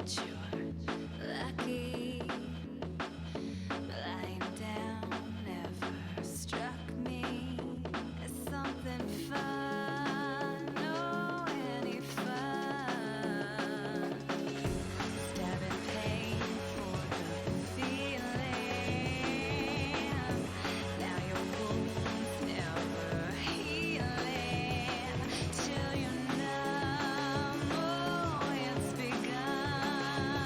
that you're lucky. Lying down never struck me as something fun. Oh, any fun. Stabbing pain for the feeling. Now your wounds never healing till you're numb. Oh, it's begun.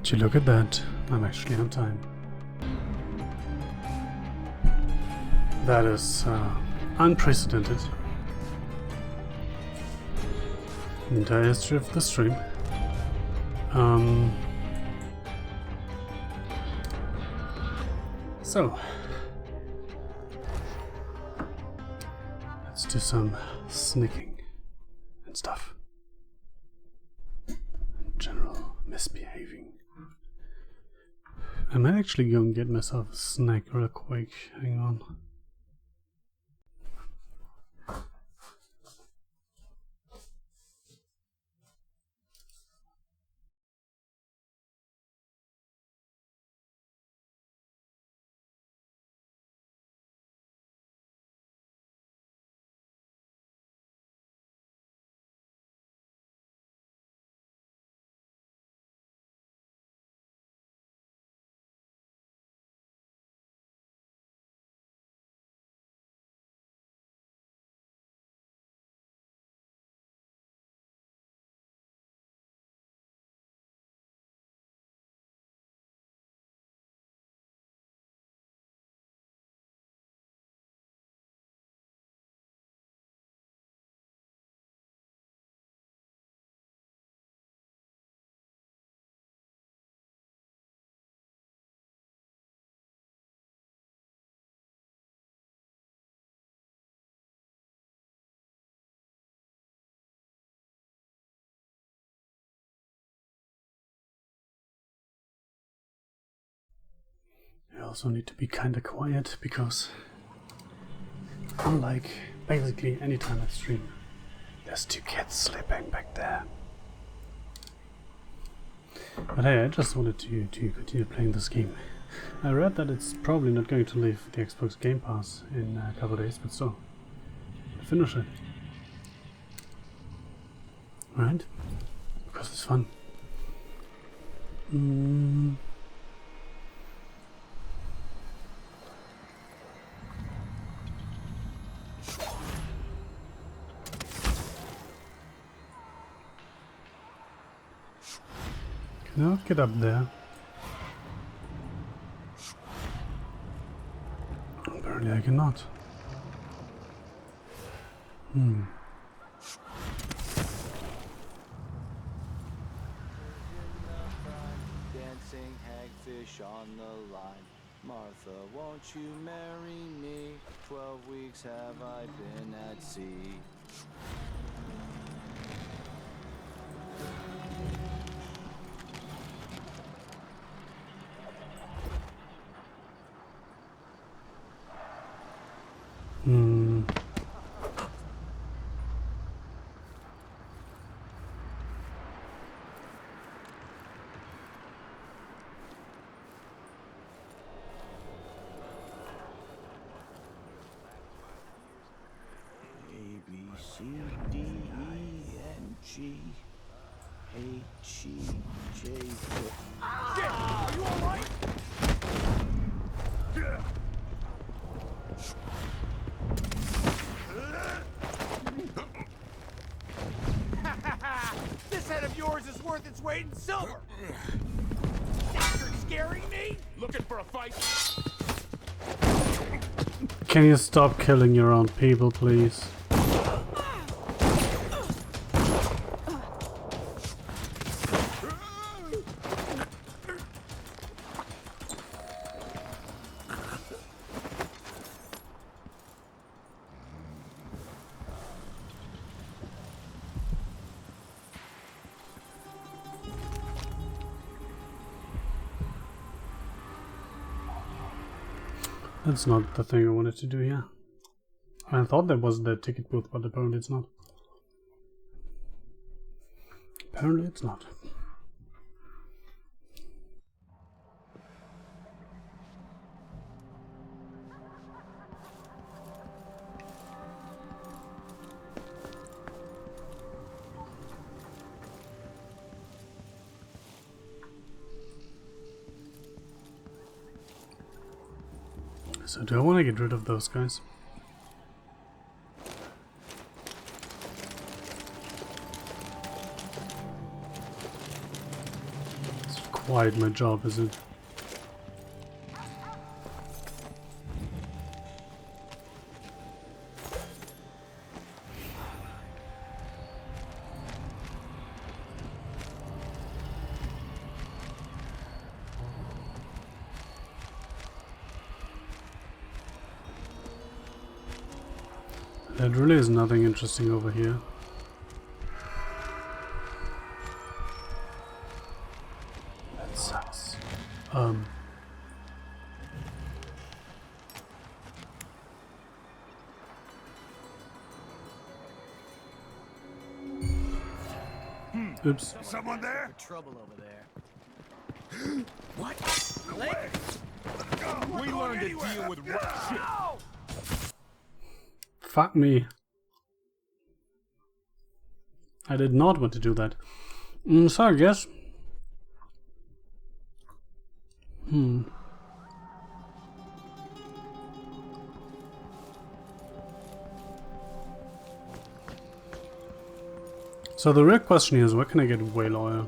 Would you look at that? I'm actually on time. That is unprecedented in the entire history of the stream. So let's do some sneaking and stuff. General misbehaving. I might actually go and get myself a snack real quick. Hang on. I also need to be kinda quiet because unlike basically any time I stream, there's 2 cats sleeping back there. But hey, I just wanted to continue playing this game. I read that it's probably not going to leave the Xbox Game Pass in a couple of days, but still, finish it. Right? Because it's fun. Can I get up there? Apparently I cannot. Dancing hagfish on the line. Martha, won't you marry me? 12 weeks have I been at sea. A, B, C, D, E, N, G, H, E, J, K. Shit! Are you alright? This head of yours is worth its weight in silver! Think you're scaring me? Looking for a fight? Can you stop killing your own people, please? That's not the thing I wanted to do here. I thought that was the ticket booth, but apparently it's not. Apparently it's not. So do I want to get rid of those guys? quite my job, is it? There really is nothing interesting over here. That sucks. Oops. Someone there? Trouble over there. What? We learned to deal with shit. Fuck me. I did not want to do that. So I guess. So the real question here is, where can I get whale oil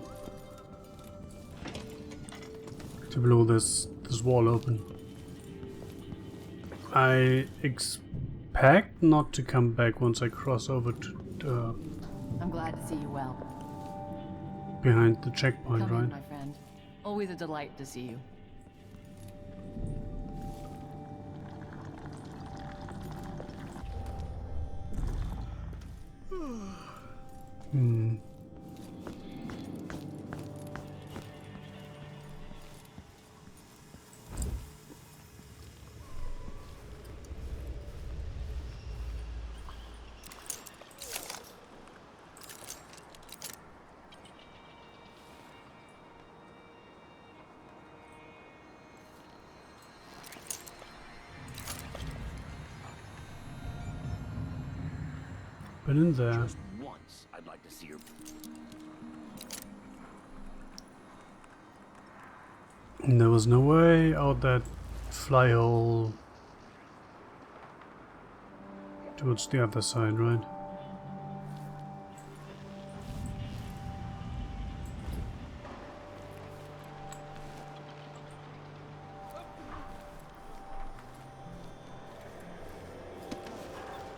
to blow this wall open? I expect not to come back once I cross over to I'm glad to see you well. behind the checkpoint, Come in, right? my friend. Always a delight to see you. Been in there. Just once, I'd like to see her. And there was no way out that fly hole towards the other side, right?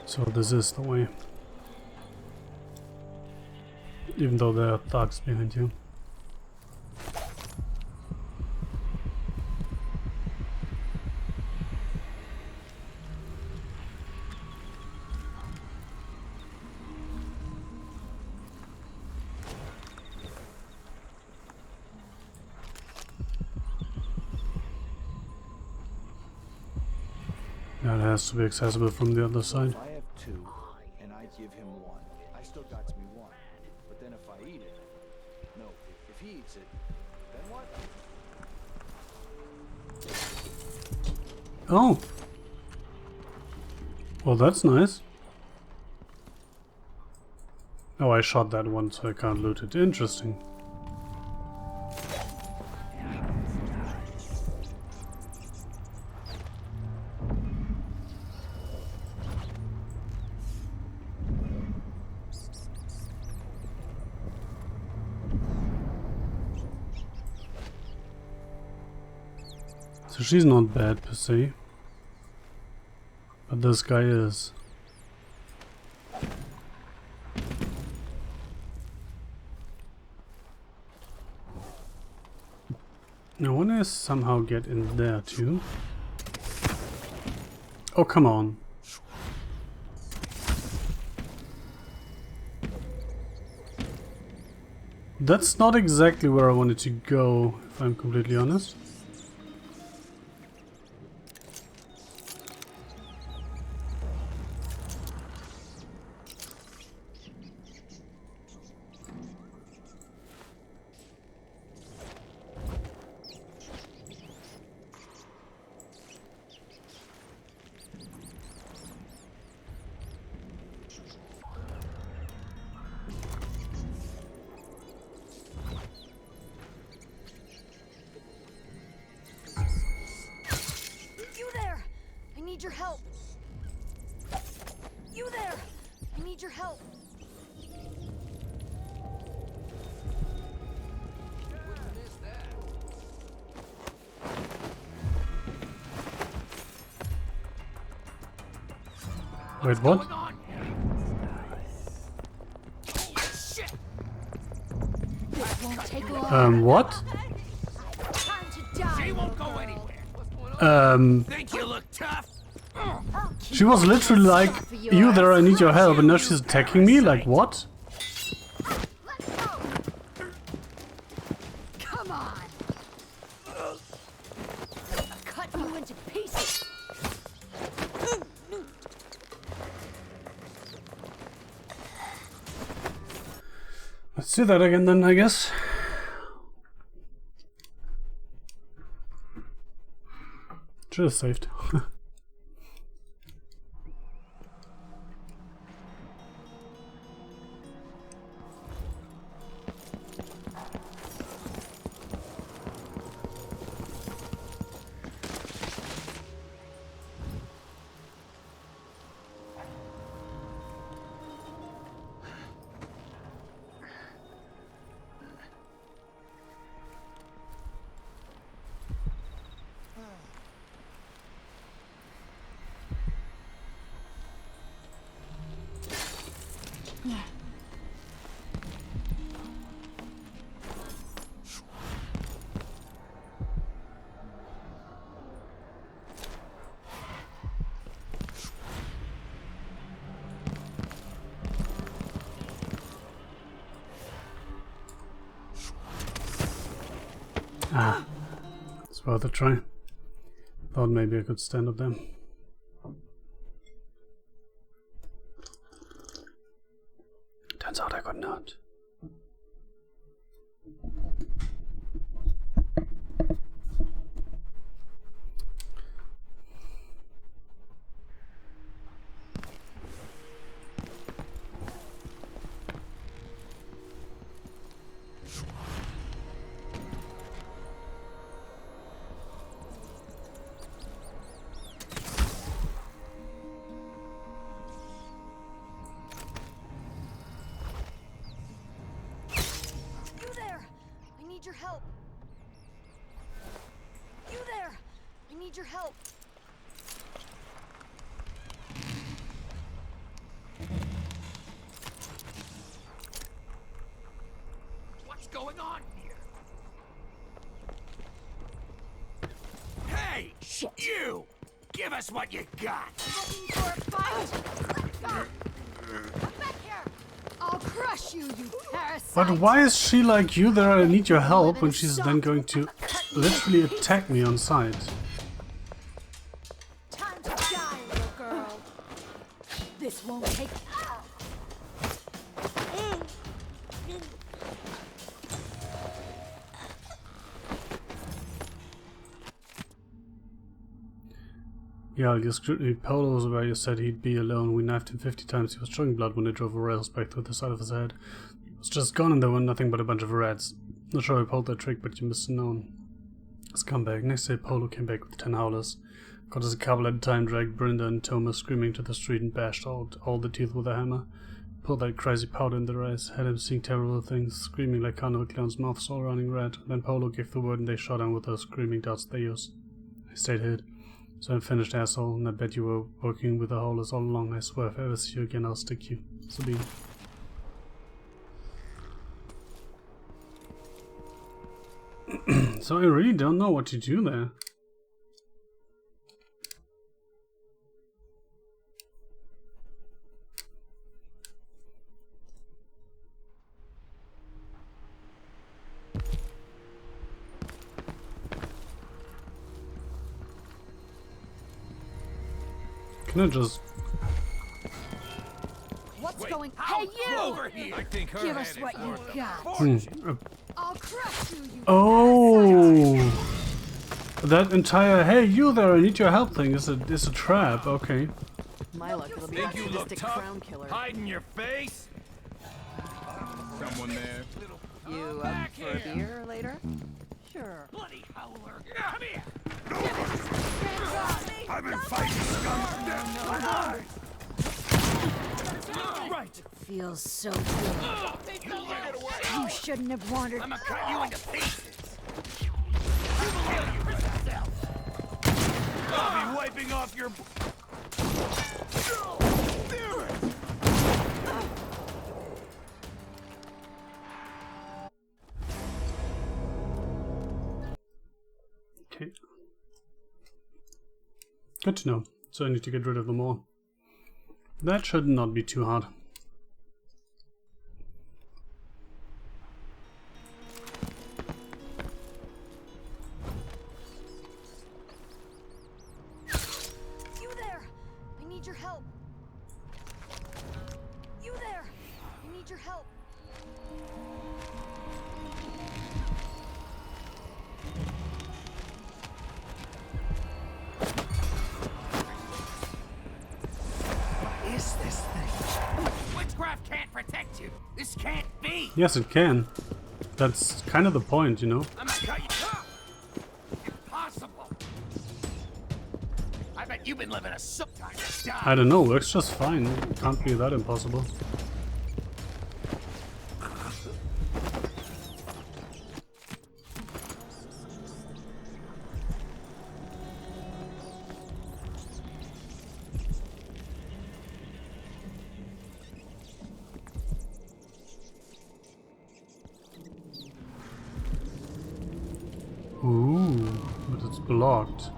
So this is the way. Even though there are thugs behind you. That has to be accessible from the other side. If I have two, and I give him one, I still got me one. But then if I eat it, no, if he eats it, then what? Oh! Well, that's nice. Oh, I shot that one, so I can't loot it. Interesting. So she's not bad per se, but this guy is. I want to somehow get in there too. Oh, come on. That's not exactly where I wanted to go, if I'm completely honest. You there! I need your help! You there! I need your help! Wait, what? This won't take long. What? Time to die. She won't go anywhere. Think you look tough? She was literally like, you there, I need your help, and now she's attacking me? Like, what? Let's go. Come on. Cut you into pieces. Let's do that again then, I guess. Should have saved. Ah, it's worth a try. Thought maybe I could stand up there. Turns out I could not. You there. I need your help. You there. I need your help. What's going on here? Hey! Shit. You! Give us what you got! Looking for a fight? Let's go. Come back here. I'll crush you, you parasite. But why is she like, you there, I need your help, when she's then going to literally attack me on sight? Time to die, little girl. This won't take. Yeah, I'll just Polo was where you said he'd be alone. We knifed him 50 times. He was drawing blood when they drove a rails back through the side of his head. He was just gone and there were nothing but a bunch of rats. Not sure I pulled that trick, but you must have known. Scumbag. Next day, Polo came back with 10 howlers. Got us a couple at a time, dragged Brenda and Thomas screaming to the street and bashed out all the teeth with a hammer. Pulled that crazy powder in their eyes, had him seeing terrible things, screaming like carnival clowns, mouths all running red. Then Polo gave the word and they shot him with those screaming darts they use. I stayed hid. So I'm finished, asshole, and I bet you were working with the howlers all along. I swear if I ever see you again, I'll stick you. Sabine. So I really don't know what to do there. Can I just... What's Wait, going? how? Hey, you! Over here! I think her Give us what you got. I'll crush you, you Oh! That entire "hey you there, I need your help" thing is a trap. Okay. My luck, it'll be Think that you look sadistic tough? crown killer. Hiding your face? Someone there. You up for a beer later? Sure. Bloody howler! Come here! I've been fighting scum for death. Right! feels so good. You shouldn't have wandered. I'm gonna cut you into pieces! I'll be wiping off your... Okay. Good to know. So I need to get rid of them all. That should not be too hard. You there! I need your help. You there! I need your help. What is this thing? Witchcraft can't protect you. This can't be. Yes, it can. That's kind of the point, you know? I'm gonna cut you. Ah! Impossible. I bet you've been living a sometime to die. I don't know, works just fine. Can't be that impossible. Ooh, but it's blocked.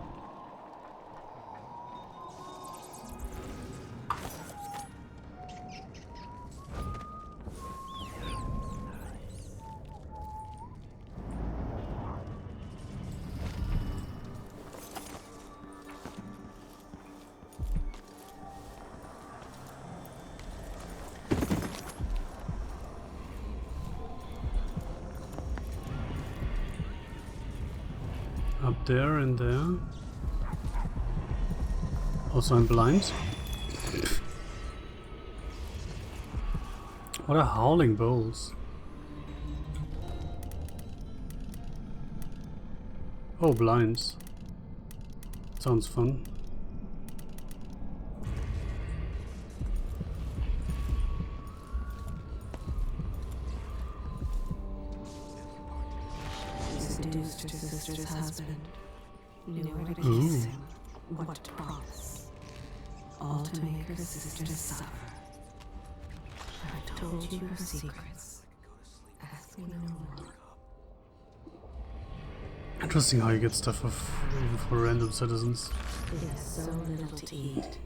Up there and there. Also I'm blind. What are howling bulls? Oh, blinds. Sounds fun. Seduced her sister's husband. Knew where to Ooh. kiss him, what to promise. All to make her sister suffer. I told you her secrets. Ask me no more. Interesting how you get stuff for random citizens. He has so little to eat,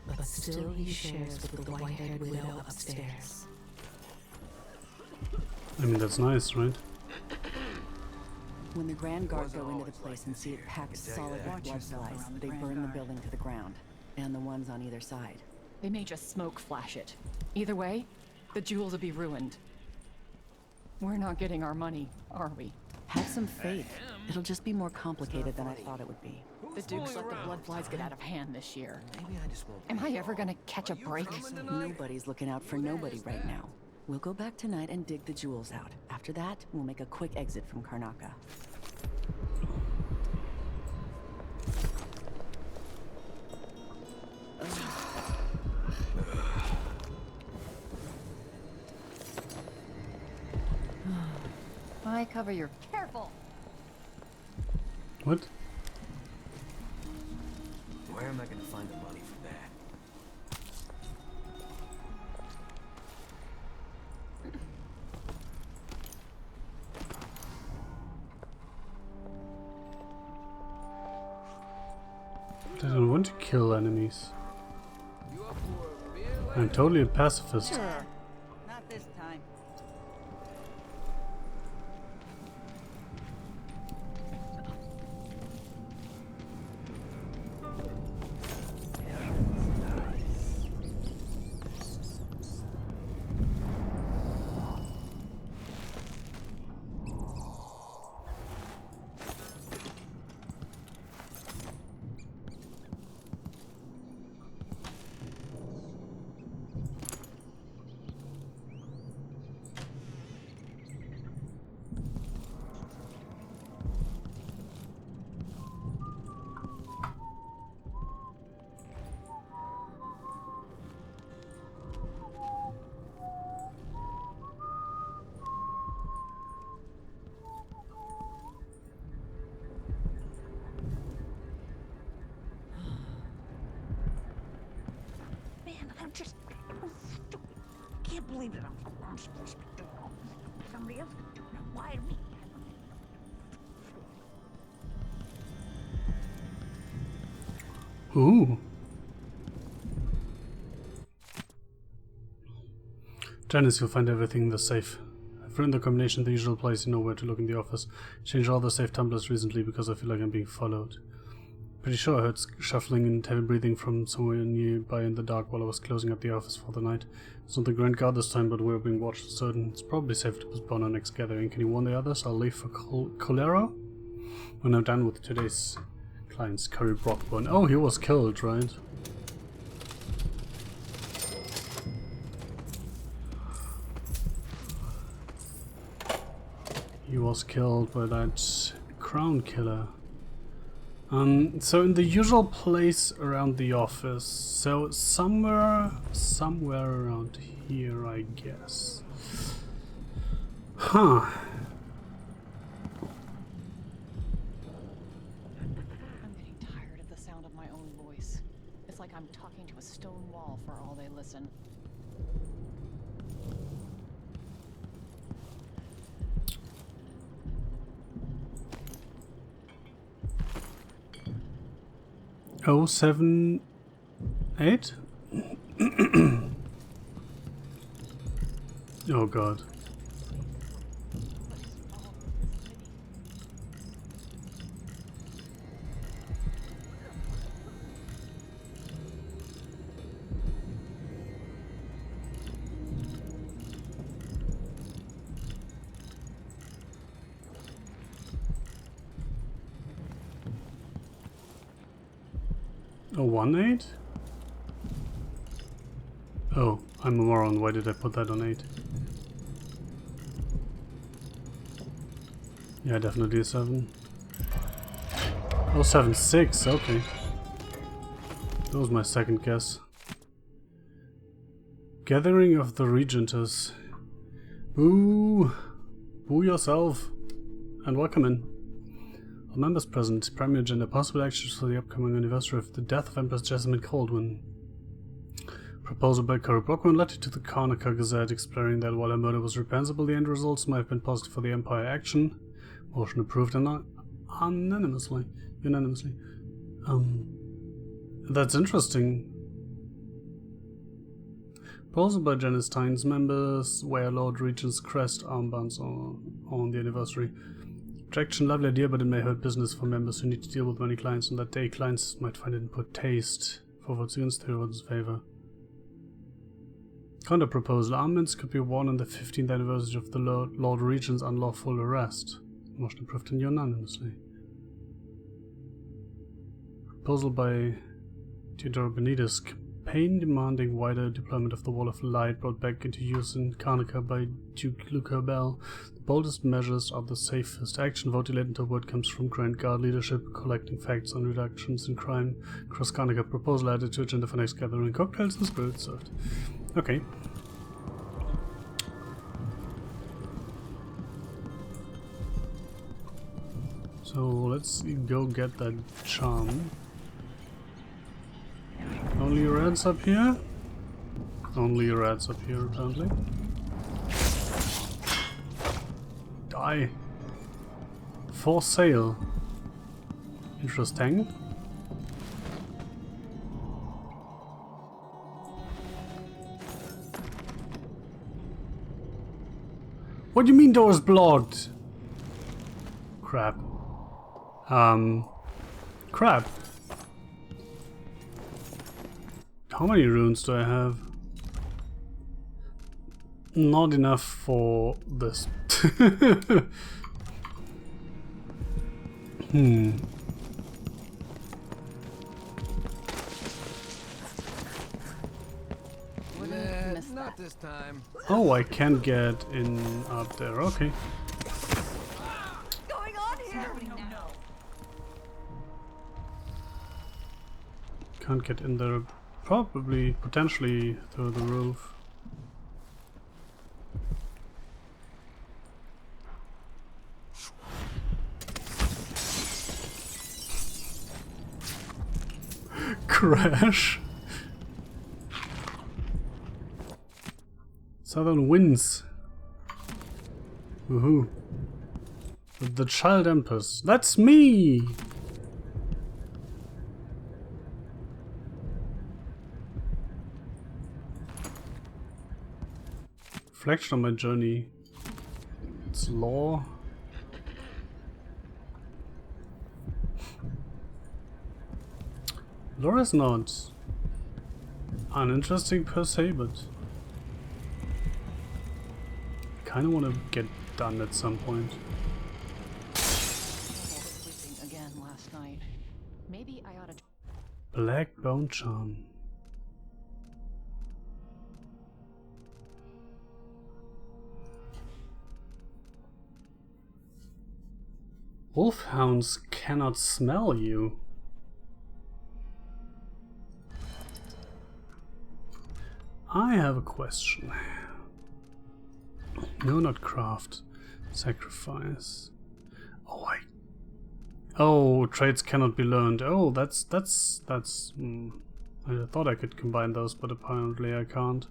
but still he shares with the white-haired widow upstairs. I mean, that's nice, right? When the Grand Guard go into the place and see it packed solid with blood supplies, they burn the building to the ground. And the ones on either side. They may just smoke flash it. Either way, the jewels will be ruined. We're not getting our money, are we? Have some faith. It'll just be more complicated than I thought it would be. The Dukes let the bloodflies get out of hand this year. Am I ever gonna catch a break? Nobody's looking out for nobody right now. We'll go back tonight and dig the jewels out. After that, we'll make a quick exit from Karnaca. I cover your... Careful! What? Where am I gonna find the money for that? I don't want to kill enemies. I'm totally a pacifist. Not this time. just can't believe that I'm supposed to be doing all this. Somebody else could do it. Why me? Ooh. Janice, you'll find everything in the safe. I've written the combination in the usual place. You know where to look in the office. Changed all the safe tumblers recently because I feel like I'm being followed. Pretty sure I heard shuffling and heavy breathing from somewhere nearby in the dark while I was closing up the office for the night. It's not the Grand Guard this time, but we're being watched for certain. It's probably safe to postpone our next gathering. Can you warn the others? I'll leave for Colero when I'm done with today's clients. Curry Brockburn. Oh, he was killed, right? He was killed by that crown killer. So in the usual place around the office, so somewhere around here, I guess. Huh. I'm getting tired of the sound of my own voice. It's like I'm talking to a stone wall for all they listen. Oh, 7, 8? Oh god. Oh, 1-8? Oh, I'm a moron. Why did I put that on 8? Yeah, definitely a 7. Oh, 7-6. Okay. That was my second guess. Gathering of the Regenters. Boo! Boo yourself! And welcome in. All members present. Primary agenda. Possible actions for the upcoming anniversary of the death of Empress Jessamine Coldwin. Proposal by Curry Brockman, letter to the Karnaca Gazette explaining that while her murder was reprehensible, the end results might have been positive for the Empire action. Motion approved unanimously. That's interesting. Proposal by Janice Tynes. Members wear Lord Regent's crest armbands on the anniversary. Objection, lovely idea, but it may hurt business for members who need to deal with many clients on that day. Clients might find it in poor taste. For votes against, 3 votes in favor. Counter proposal. Armbands could be worn on the 15th anniversary of the Lord Regent's unlawful arrest. Motion approved unanimously. Proposal by Theodore Benitez. Campaign demanding wider deployment of the Wall of Light brought back into use in Karnaca by Duke Luca Bell. The boldest measures are the safest. Action vote delayed until word comes from Grand Guard leadership collecting facts on reductions in crime across Karnaca. Proposal added to agenda for next gathering. Cocktails and spirits served. Okay. So let's go get that charm. Only rats up here? Only rats up here, apparently. Die. For sale. Interesting. What do you mean door's blocked? Crap. Crap. How many runes do I have? Not enough for this. Not this time. Oh, I can't get in up there. Okay. What's going on here? Can't get in there. Probably, potentially through the roof. Crash. Southern winds. Woohoo. The Child Empress. That's me! Reflection on my journey. It's law. Lore is not uninteresting per se, but I kinda wanna get done at some point. Sleeping again last night. Maybe I ought to. Black Bone Charm. Wolfhounds cannot smell you. I have a question. No, not craft. Sacrifice. Oh, traits cannot be learned. Oh, that's. I thought I could combine those, but apparently I can't.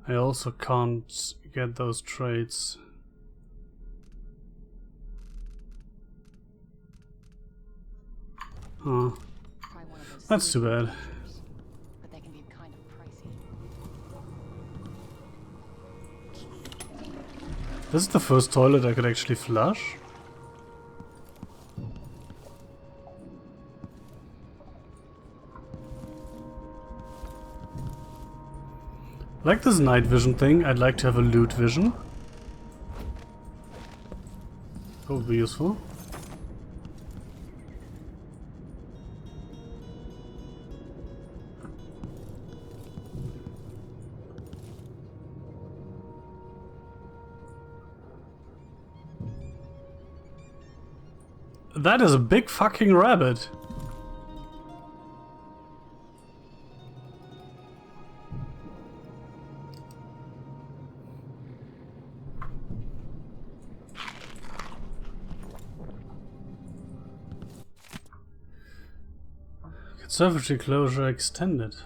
I also can't get those traits. Huh. Try one of those That's too bad. but they can be kind of pricey. This is the first toilet I could actually flush. Like this night vision thing, I'd like to have a loot vision. That would be useful. That is a big fucking rabbit. Conservatory closure extended.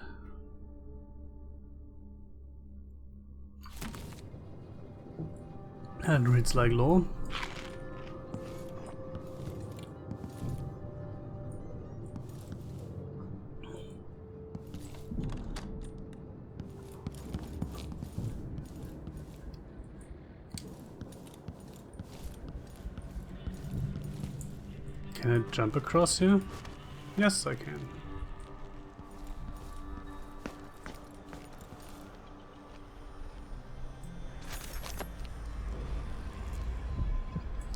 That reads like law. Can I jump across here? Yes, I can.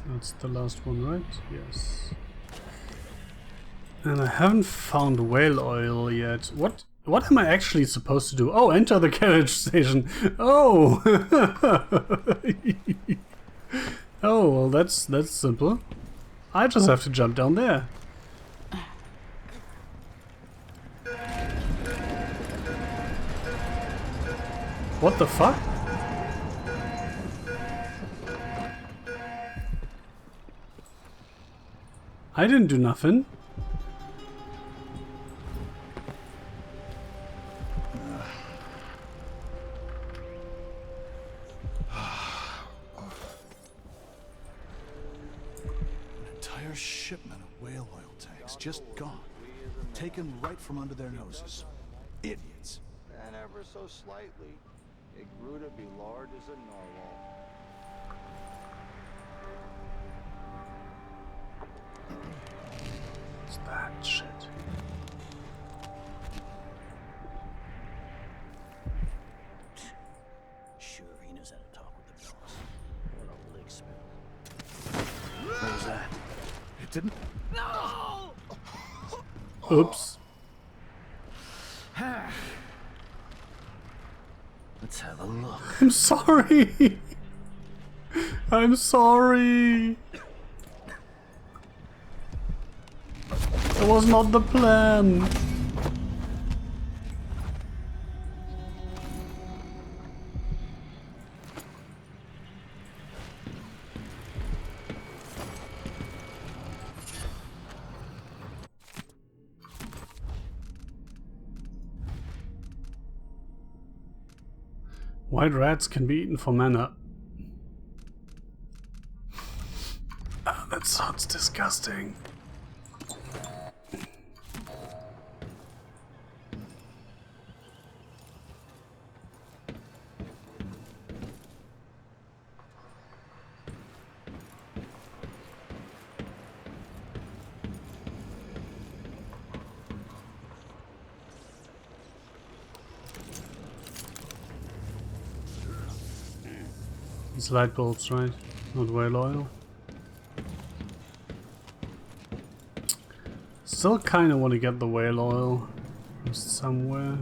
That's the last one, right? Yes. And I haven't found whale oil yet. What am I actually supposed to do? Oh, enter the carriage station. Oh! Oh, well that's simple. I just have to jump down there. What the fuck? I didn't do nothing. Shipment of whale oil tanks just gone, taken right from under their noses. Idiots. And ever so slightly, it grew to be large as a narwhal. What's that shit? Sure, he knows how to talk with the boss. What a lick spell. What was that? It didn't. No! Oops. Let's have a look. I'm sorry. I'm sorry. That was not the plan. White rats can be eaten for mana. Ah, that sounds disgusting. It's light bulbs, right? Not whale oil. Still kind of want to get the whale oil from somewhere.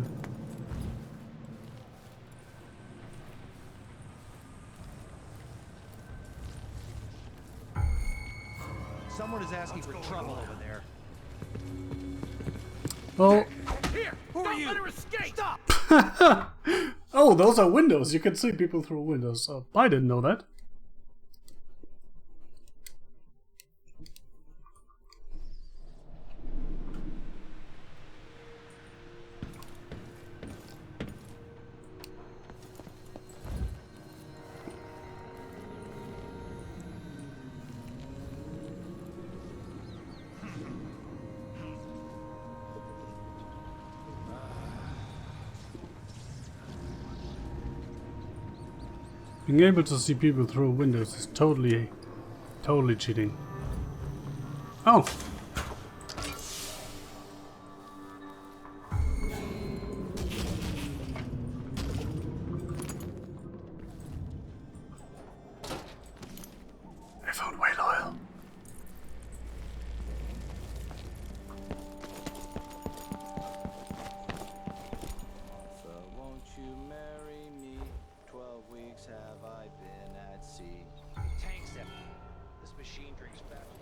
Someone is asking for trouble over there. Oh. Here! Who are you? Let her escape! Stop! Oh, those are windows. You can see people through windows. Oh, I didn't know that. Being able to see people through windows is totally cheating. Oh! I found whale oil. So won't you marry me? 12 weeks have I been at sea. Tanks empty. This machine drinks fast.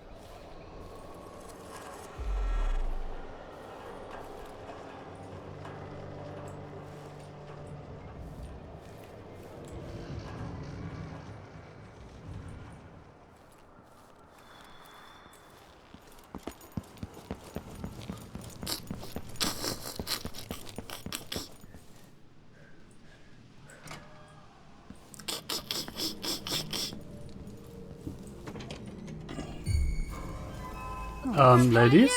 Ladies?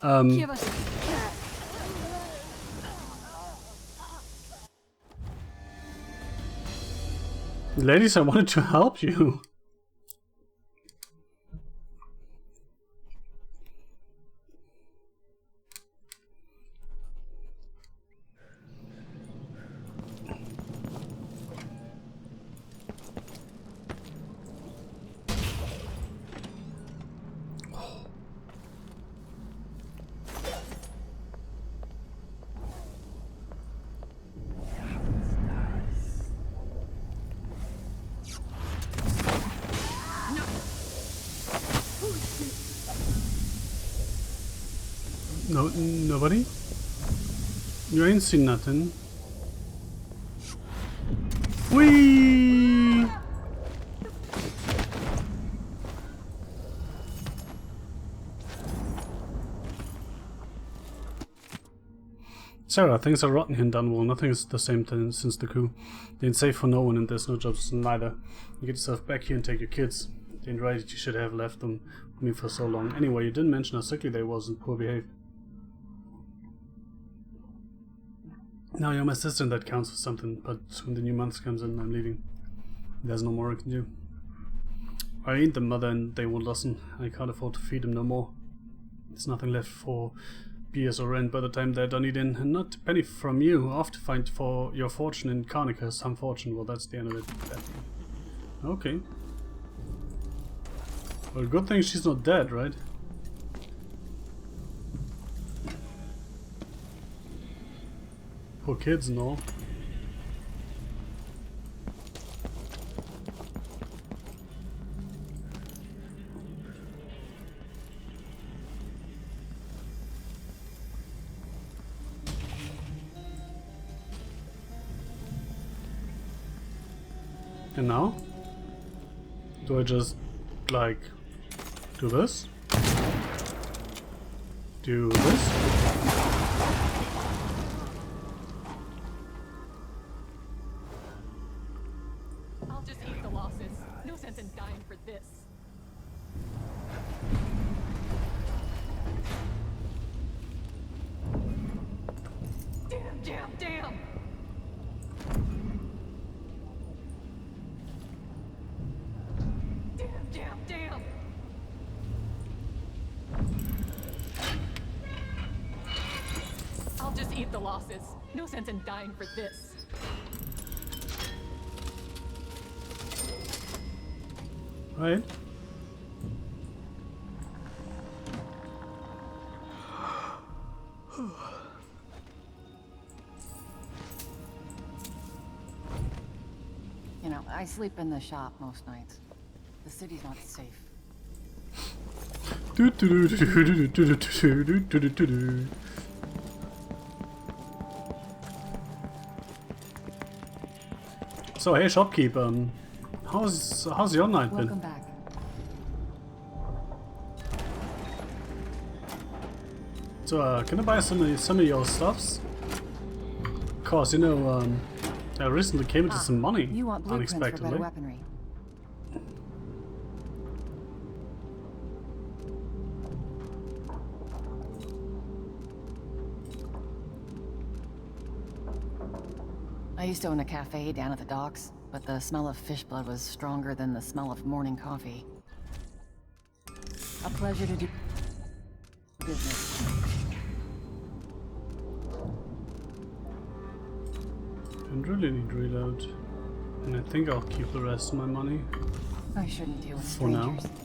Give us Ladies, I wanted to help you. No, nobody? You ain't seen nothing. Whee! Sarah, things are rotten here in Dunwall. Nothing is the same since the coup. They ain't safe for no one and there's no jobs neither. You get yourself back here and take your kids. They ain't right that you should have left them with me for so long. Anyway, you didn't mention how sickly they was and poor behaved. Now you're my sister and that counts for something, but when the new month comes in, I'm leaving. There's no more I can do. I ain't the mother and they won't listen. I can't afford to feed them no more. There's nothing left for beers or rent by the time they're done eating, and not a penny from you. Off to find for your fortune in Karnika. Some fortune, well that's the end of it. Okay. Well, good thing she's not dead, right? Poor kids and all. And now? Do I just, like, do this? Do this? I'll just eat the losses. No sense in dying for this. Damn! Damn! I'll just eat the losses. No sense in dying for this. Right? You know, I sleep in the shop most nights. The city's not safe. So hey shopkeep, how's your night been? Welcome back. So can I buy some of your stuffs? Cause you know, I recently came into some money You want blueprints for unexpectedly. better weaponry. I used to own a cafe down at the docks, but the smell of fish blood was stronger than the smell of morning coffee. A pleasure to do business. I really need reload, and I think I'll keep the rest of my money I shouldn't deal with for now. strangers.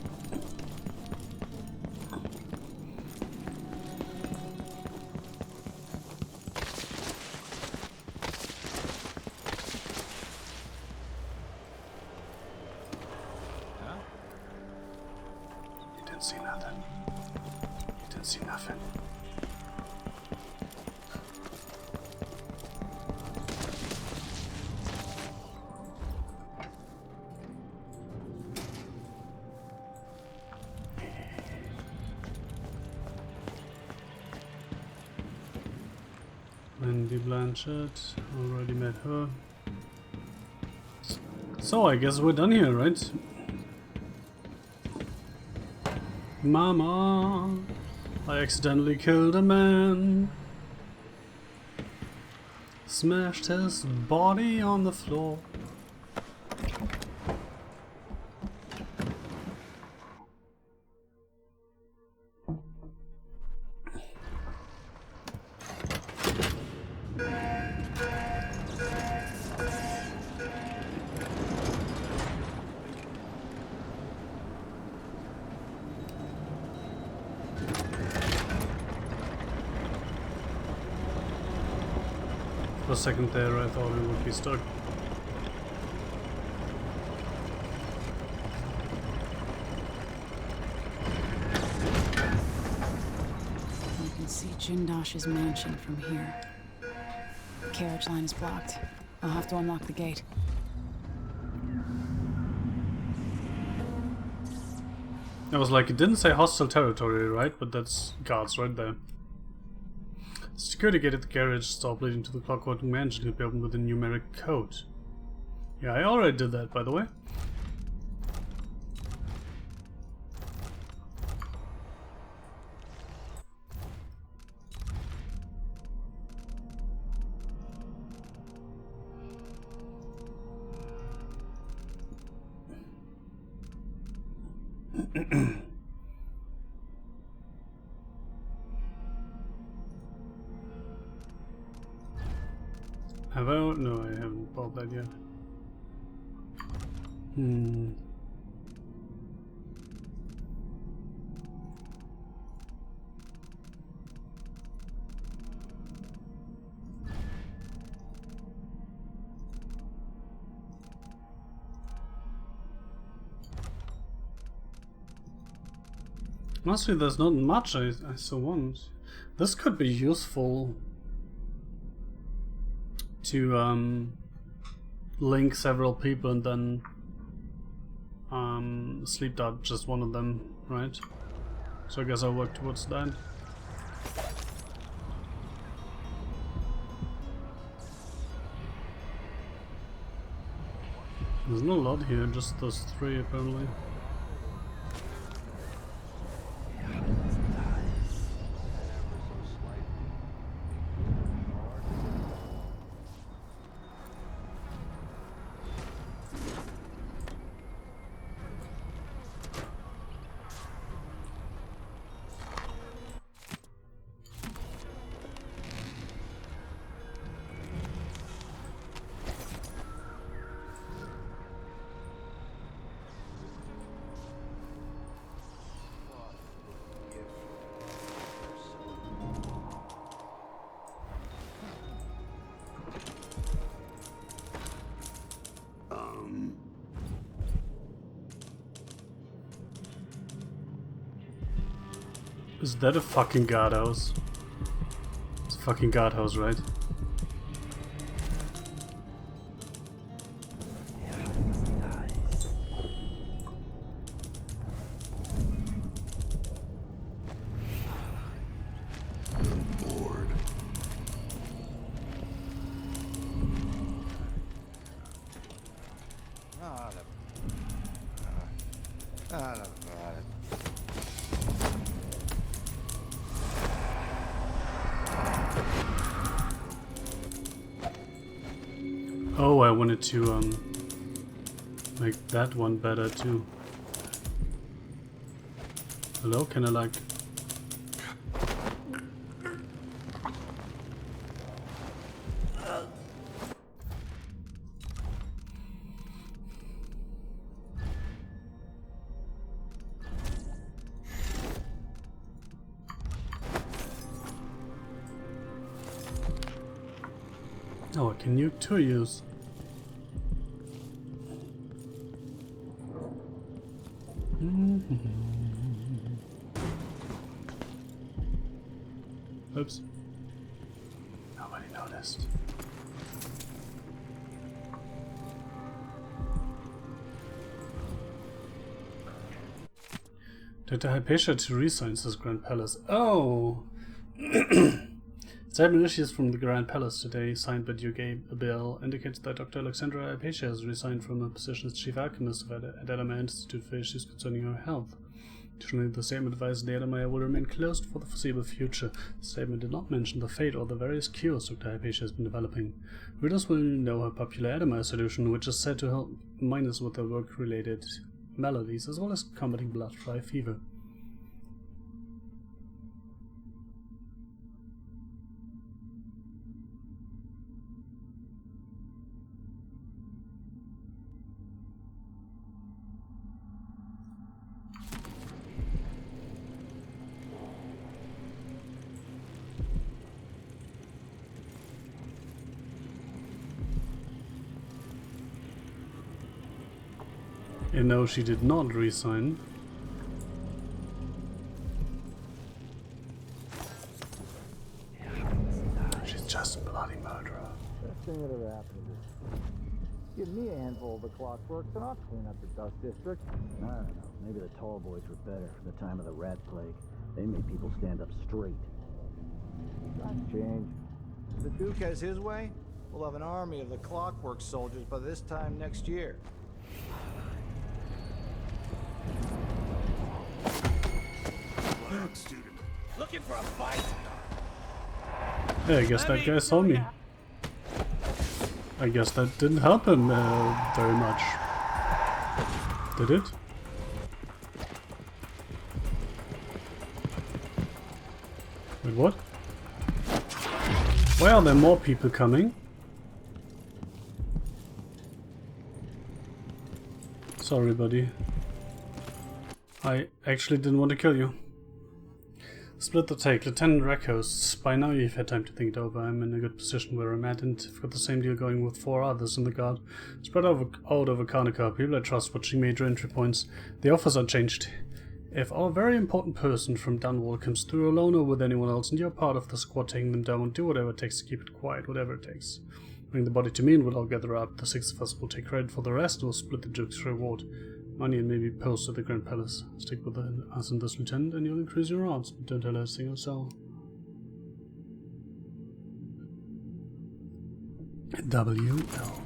You didn't see nothing. You didn't see nothing. Wendy Blanchett, already met her. So I guess we're done here, right? Mama, I accidentally killed a man. Smashed his body on the floor. For a second there, I thought we would be stuck. You can see Jindosh's mansion from here. The carriage line is blocked. I'll have to unlock the gate. I was like, it didn't say hostile territory, right? But that's guards right there. Security gate at the garage stop leading to the Clockwork Mansion can be opened with a numeric code. Yeah, I already did that, by the way. Have I? No, I haven't bought that yet. Honestly, there's not much I still want. This could be useful to link several people and then sleep dart just one of them, right? So I guess I'll work towards that. There's not a lot here, just those three apparently. Is that a fucking guardhouse? It's a fucking guardhouse, right? Oh, I wanted to make that one better too. Hello, can I like... Oh, I can nuke two use. Oops. Nobody noticed. Dr. Hypatia to resign, says Grand Palace. Oh! Statement issues from the Grand Palace today, signed by Duke Abel, indicates that Dr. Alexandra Hypatia has resigned from her position as Chief Alchemist at Edelmire Institute for issues concerning her health. Additionally, the statement advised the Edelmire will remain closed for the foreseeable future. The statement did not mention the fate or the various cures Dr. Hypatia has been developing. Readers will know her popular Edelmire solution, which is said to help miners with their work-related maladies, as well as combating blood-dry fever. And no, she did not resign. She's just a bloody murderer. Best thing that ever happened is give me a handful of the clockworks and I'll clean up the dust district. I don't know. Maybe the tall boys were better for the time of the rat plague. They made people stand up straight. Times change. If the Duke has his way, we'll have an army of the clockwork soldiers by this time next year. Student. Looking for a fight? Yeah, I guess that guy saw me. I guess that didn't help him very much. Did it? Wait, what? Why are there more people coming? Sorry, buddy. I actually didn't want to kill you. Split the take. Lieutenant Rackhouse, by now you've had time to think it over. I'm in a good position where I'm at, and I've got the same deal going with 4 others in the guard. Spread out over Karnaca. People I trust watching major entry points. The offers are changed. If our very important person from Dunwall comes through alone or with anyone else, and you're part of the squad taking them down, do whatever it takes to keep it quiet, whatever it takes. Bring the body to me and we'll all gather up. The 6 of us will take credit for the rest, and we'll split the Duke's reward. Money and maybe post at the Grand Palace. Stick with us and this lieutenant and you'll increase your odds, but don't tell her a single soul. WL.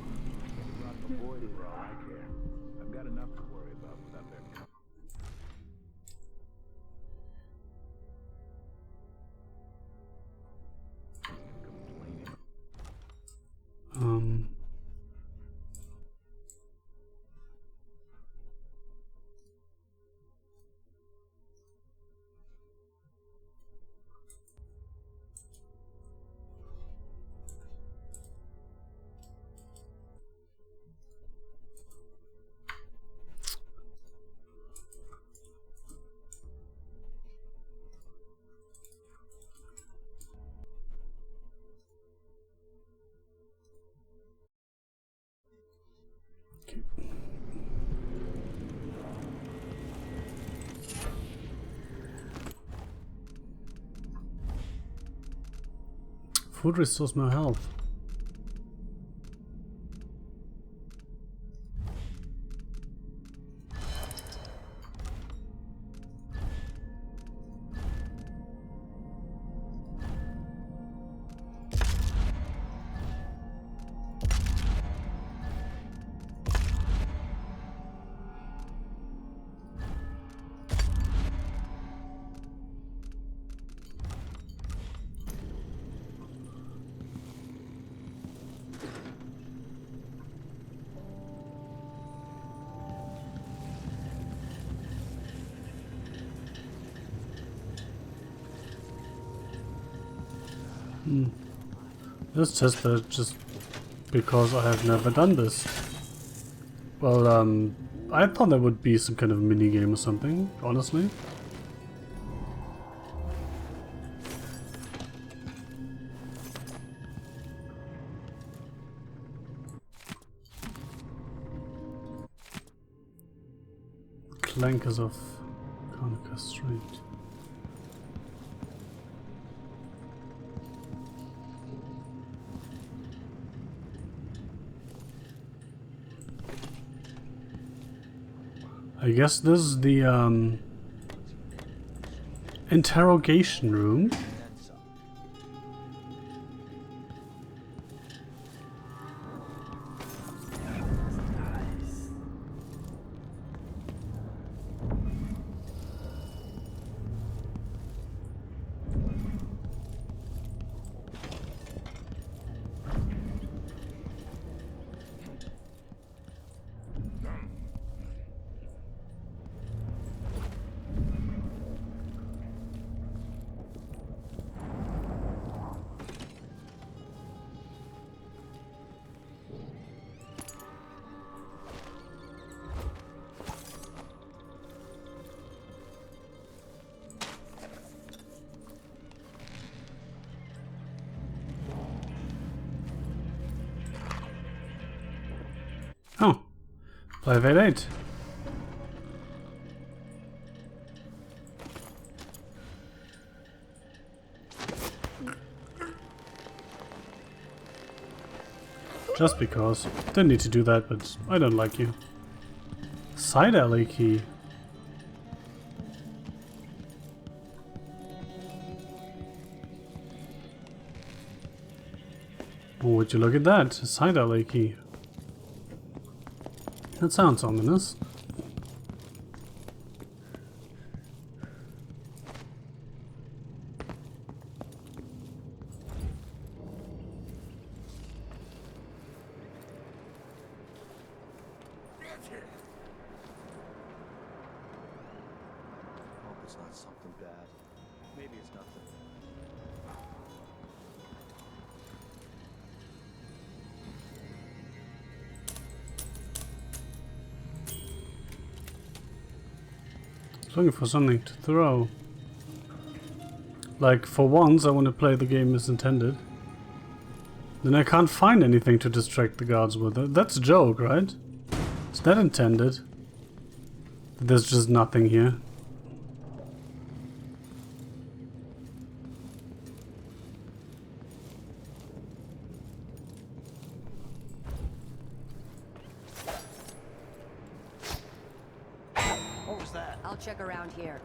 Food restores my health. Let's test that just because I have never done this. Well, I thought that would be some kind of mini game or something, honestly. Clankers of Karnaca Street. I guess this is the interrogation room. Oh, 588. Just because. Didn't need to do that, but I don't like you. Side alley key. Oh, would you look at that? A side alley key. That sounds ominous. Hope it's not something bad. Maybe it's nothing. Looking for something to throw. Like, for once I want to play the game as intended. Then I can't find anything to distract the guards with. That's a joke, right? Is that intended? There's just nothing here. What was that? I'll check around here.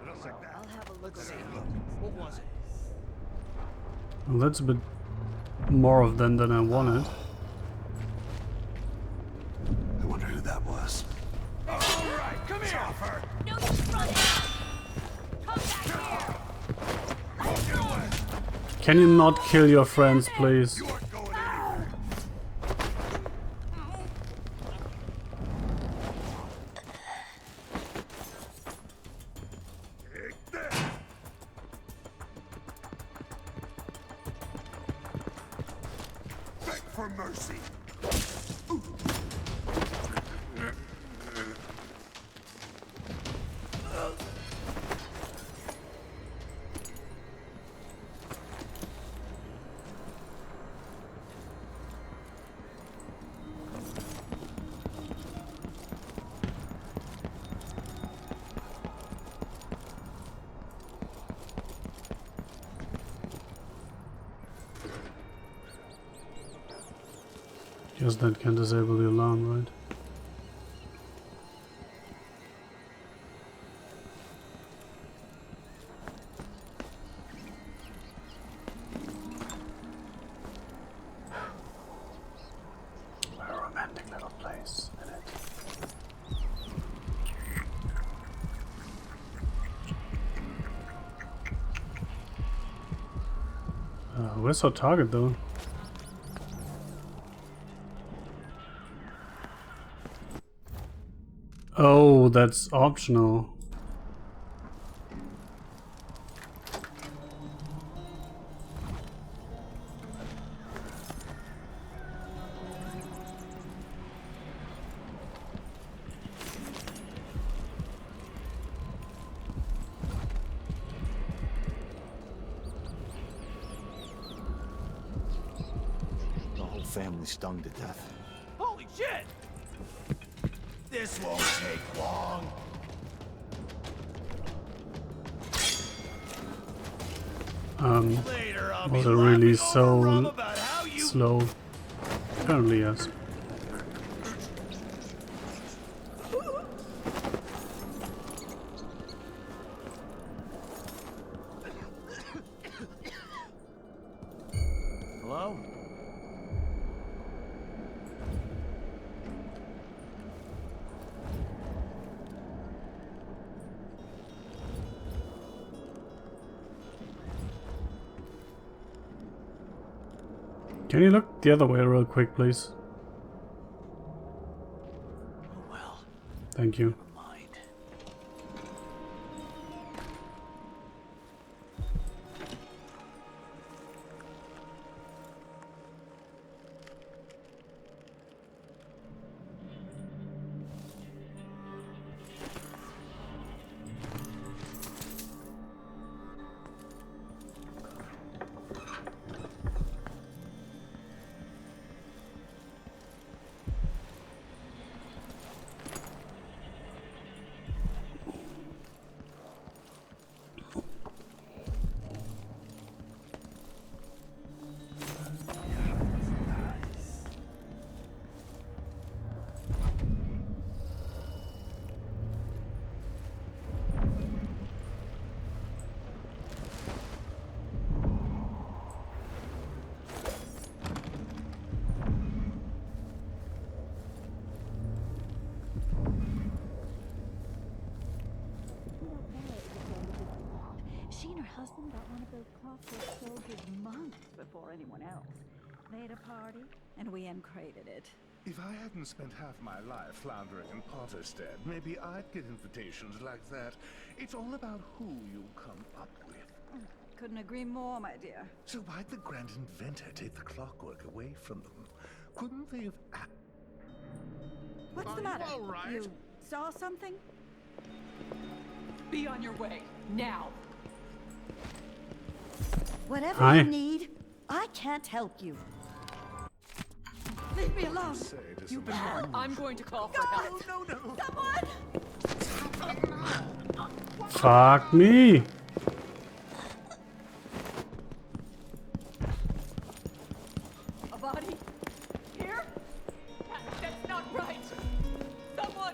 I'll have a look around. What was it? Well, that's a bit more of them than I wanted. I wonder who that was. All right, come here. No use running! Come back here! Can you not kill your friends, please? Beg for mercy. Guess that can disable the alarm, right? What a romantic little place, isn't it? Where's our target though? Oh, that's optional. The whole family stung to death. Holy shit! This won't take long. Later, I'll be Was it really laughing so over rum about how you slow? Apparently, yes. Hello? Can you look the other way real quick, please? Oh well. Thank you. Mind. She and her husband got one of those Clockwork Soldiers months before anyone else. They had a party, and we uncrated it. If I hadn't spent half my life floundering in Potterstead, maybe I'd get invitations like that. It's all about who you come up with. Couldn't agree more, my dear. So why'd the grand inventor take the clockwork away from them? Couldn't they have... What's the matter? You saw something? Be on your way, now! Whatever Hi. you need, I can't help you. Leave me alone. You've been warned. I'm going to call for help. No. Someone! Fuck me! A body? Here? That's not right! Someone!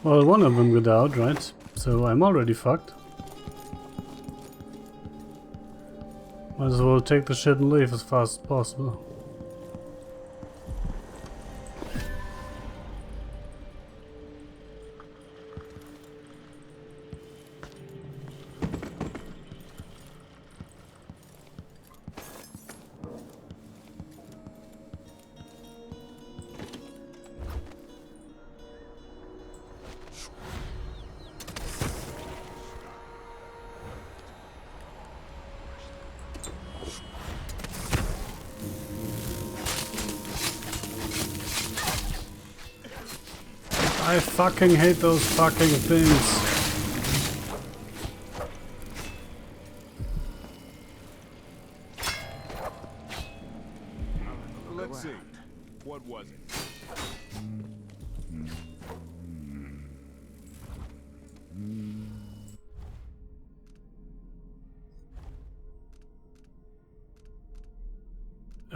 Well, one of them got out, right? So I'm already fucked. Might as well take the shit and leave as fast as possible. I fucking hate those fucking things. Let's see. What was it?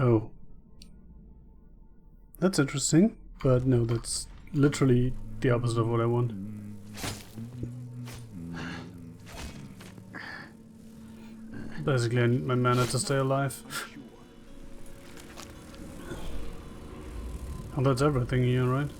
Oh. That's interesting, but no, that's literally the opposite of what I want. Basically, I need my mana to stay alive. Oh, that's everything here, right?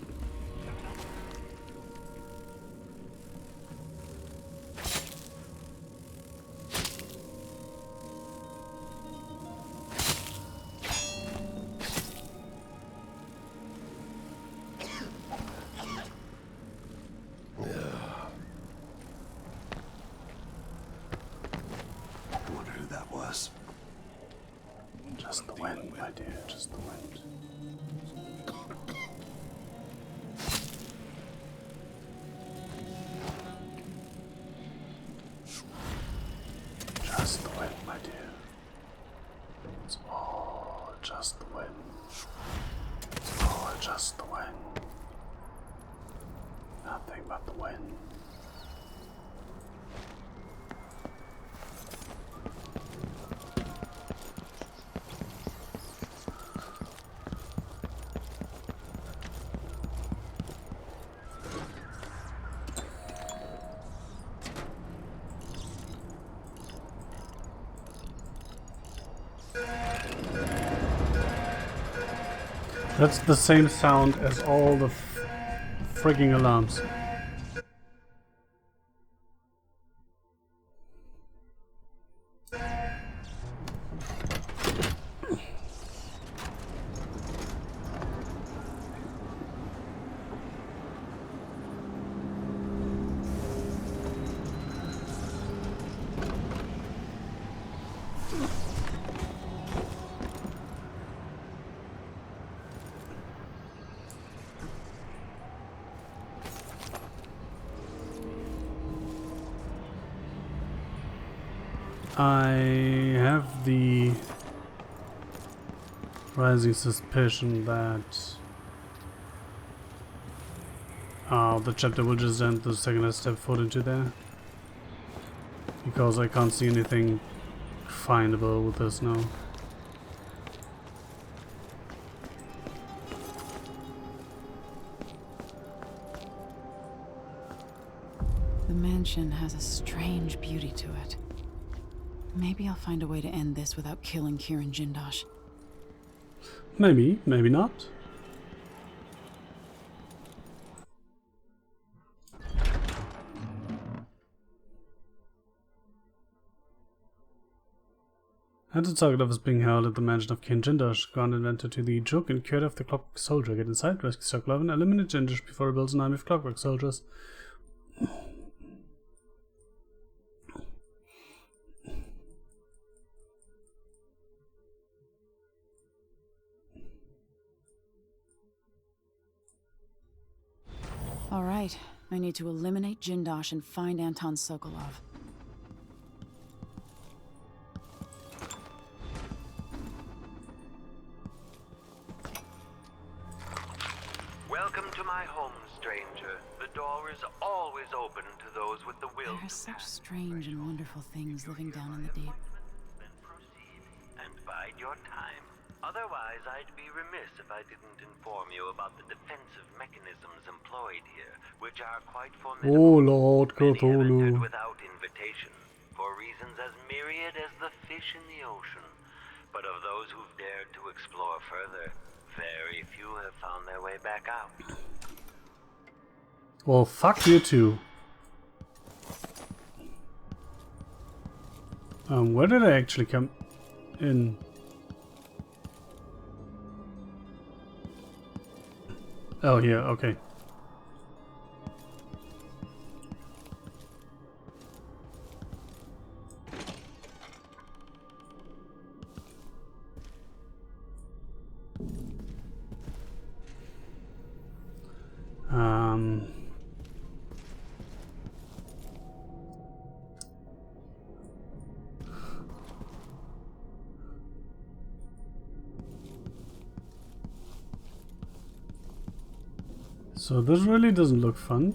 I wonder who that was. Just the wind, my dear, just the wind. Just the wind, my dear. It's all just the wind. It's all just the wind. Nothing but the wind. That's the same sound as all the frigging alarms. I have the rising suspicion that the chapter will just end the second I step foot into there, because I can't see anything findable with this now. The mansion has a strange beauty to it. Maybe I'll find a way to end this without killing Kirin Jindosh. Maybe, maybe not. At the target of is being held at the mansion of Kirin Jindosh, Grand inventor to the joke and curator of the Clockwork Soldier. Get inside, rescue Sokolov, and eliminate Jindosh before he builds an army of Clockwork Soldiers. All right, I need to eliminate Jindosh and find Anton Sokolov. Welcome to my home, stranger. The door is always open to those with the will There are to such pass. strange and wonderful things living down in the deep. Then proceed and bide your time. Otherwise, I'd be remiss if I didn't inform you about the defensive mechanisms employed here, which are quite formidable. Oh Lord Many have entered Cthulhu. without invitation, for reasons as myriad as the fish in the ocean. But of those who've dared to explore further, very few have found their way back out. Well, fuck you too. Where did I actually come in? Oh, here, okay. So this really doesn't look fun.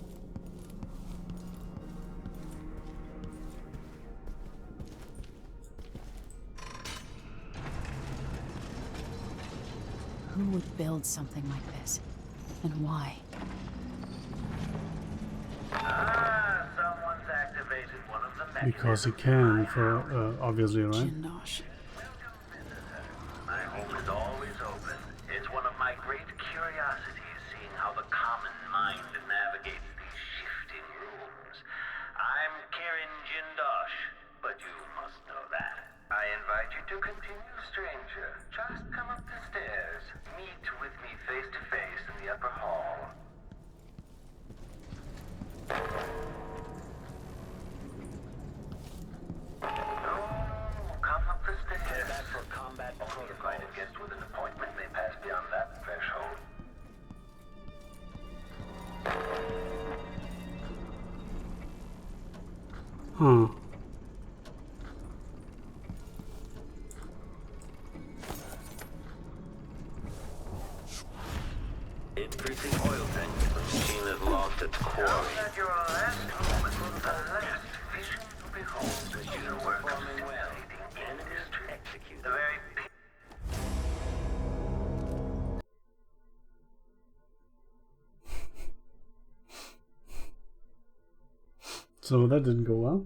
Who would build something like this? And why? Someone's activated one of the mechanisms. Because he can, for obviously, right? Jindosh. My home is always open. It's one of my great curiosities, seeing how the common mind navigates these shifting rooms. I'm Kirin Jindosh, but you must know that. I invite you to continue, stranger. Just come up the stairs. Meet with me face to face in the upper hall. Come up the stairs. Back for combat. Only invited guests with an appointment may pass beyond that threshold. Huh. Increasing oil tank. The machine has lost its core. Now that your last moment, the last vision you behold is your work of simulating industry. Execute the very So that didn't go well.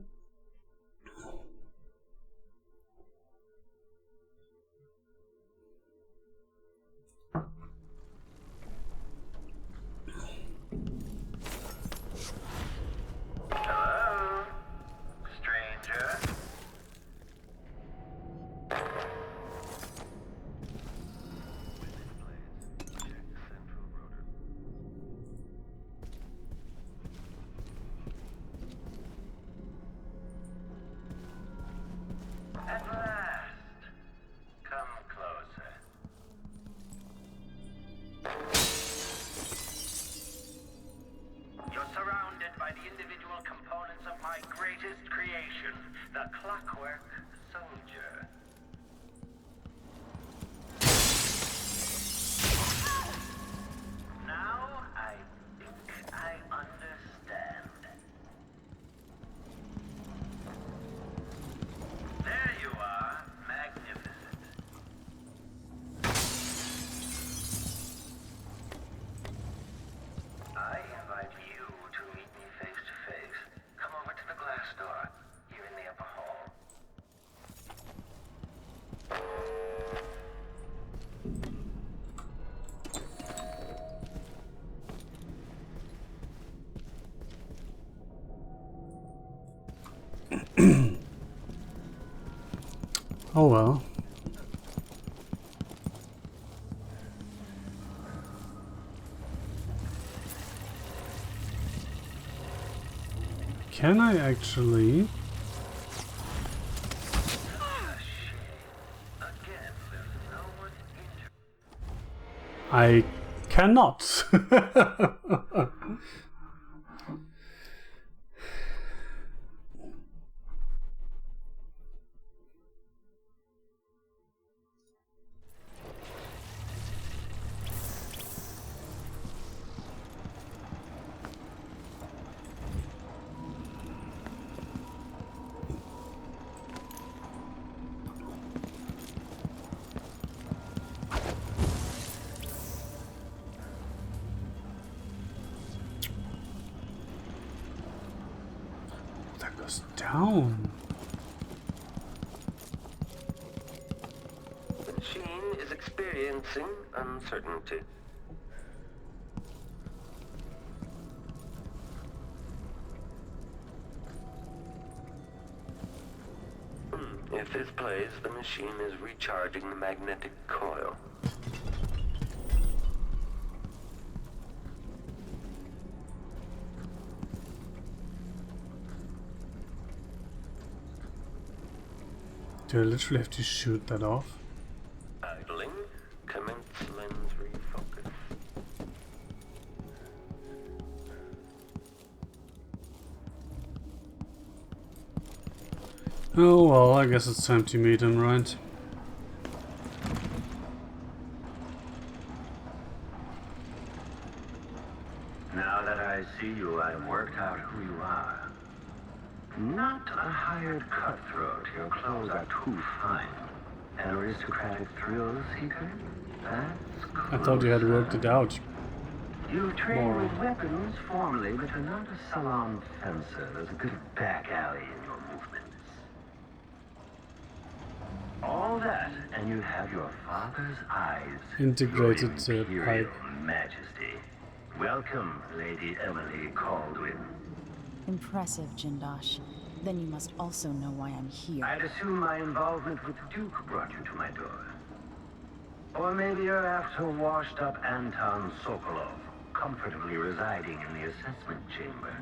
Hello, stranger. At last, come closer. You're surrounded by the individual components of my greatest creation, the Clockwork Soldier. Now I think I understand. There you are, magnificent. I invite you to meet me face to face. Come over to the glass door, here in the upper hall. Oh well. Can I actually? I cannot. That goes down. The machine is experiencing uncertainty. If this plays, the machine is recharging the magnetic coil. Do I literally have to shoot that off? Idling. Commence lens refocus. Oh well, I guess it's time to meet him, right? Now that I see you, I've worked out who you are. Not a hired cutthroat. Your clothes are too fine. An aristocratic thrill seeker? That's I thought you had worked it out. You train More. with weapons formally, but you're not a salon fencer. There's a good back alley in your movements. All that, and you have your father's eyes. Integrated Your pipe. Imperial Majesty. Welcome, Lady Emily Caldwin. Impressive, Jindosh. Then you must also know why I'm here. I'd assume my involvement with the Duke brought you to my door. Or maybe you're after washed-up Anton Sokolov, comfortably residing in the assessment chamber.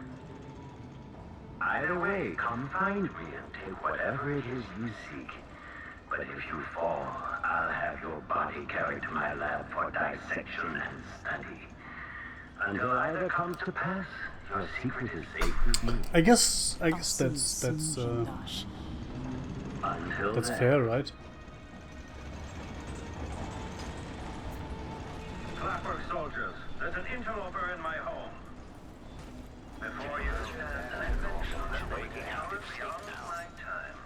Either way, come find me and take whatever it is you seek. But if you fall, I'll have your body carried to my lab for dissection and study. Until either comes to pass, your secret is safe with me. I guess I'll that's Until that's then. fair, right? Clockwork soldiers, there's an interloper in my home. Before you, waking out beyond my time.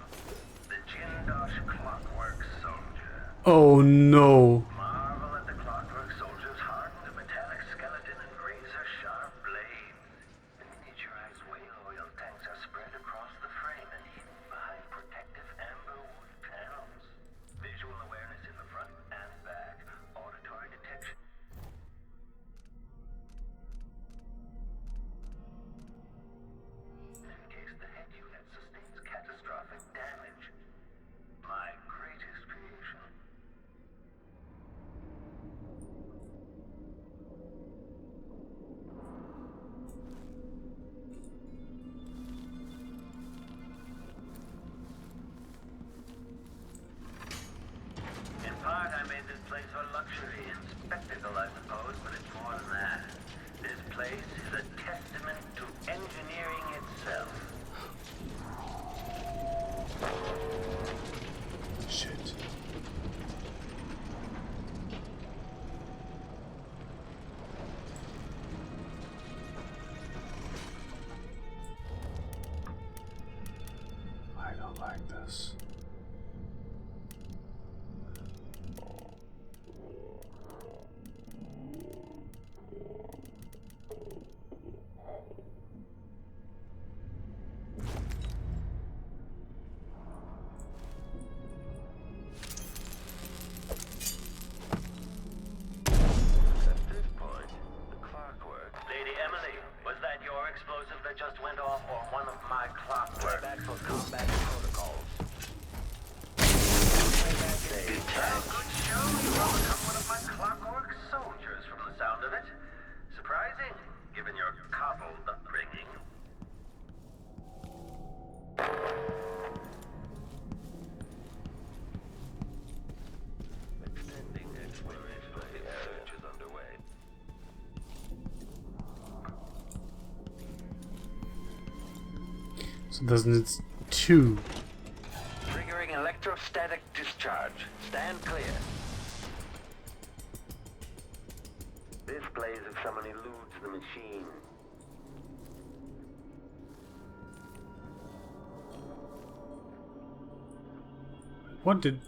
The Jindosh Clockwork Soldier. Oh no. Marvel at the Clockwork Soldier's hardened metallic skeleton and razor-sharp blades. The miniaturized whale oil tanks are spread across the frame and hidden behind protective amber wood panels. Visual awareness in the front and back. Auditory detection. In case the head unit sustains catastrophic damage. My greatest creation. In part, I made this place for luxury and spectacle, I suppose, but it's more than that. This place is a testament to engineering itself. Shit. I don't like this. At this point, the clockwork. Lady Emily, was that your explosive that just went off, or one of my clockwork? Back for combat protocols. Good show. You overcome one of my clockwork soldiers from the sound of it. Surprising, given your cobbled upbringing. Extending exploration of the search is underway. So doesn't it two? Triggering electrostatic discharge. Stand clear. This plays if someone eludes the machine. What did?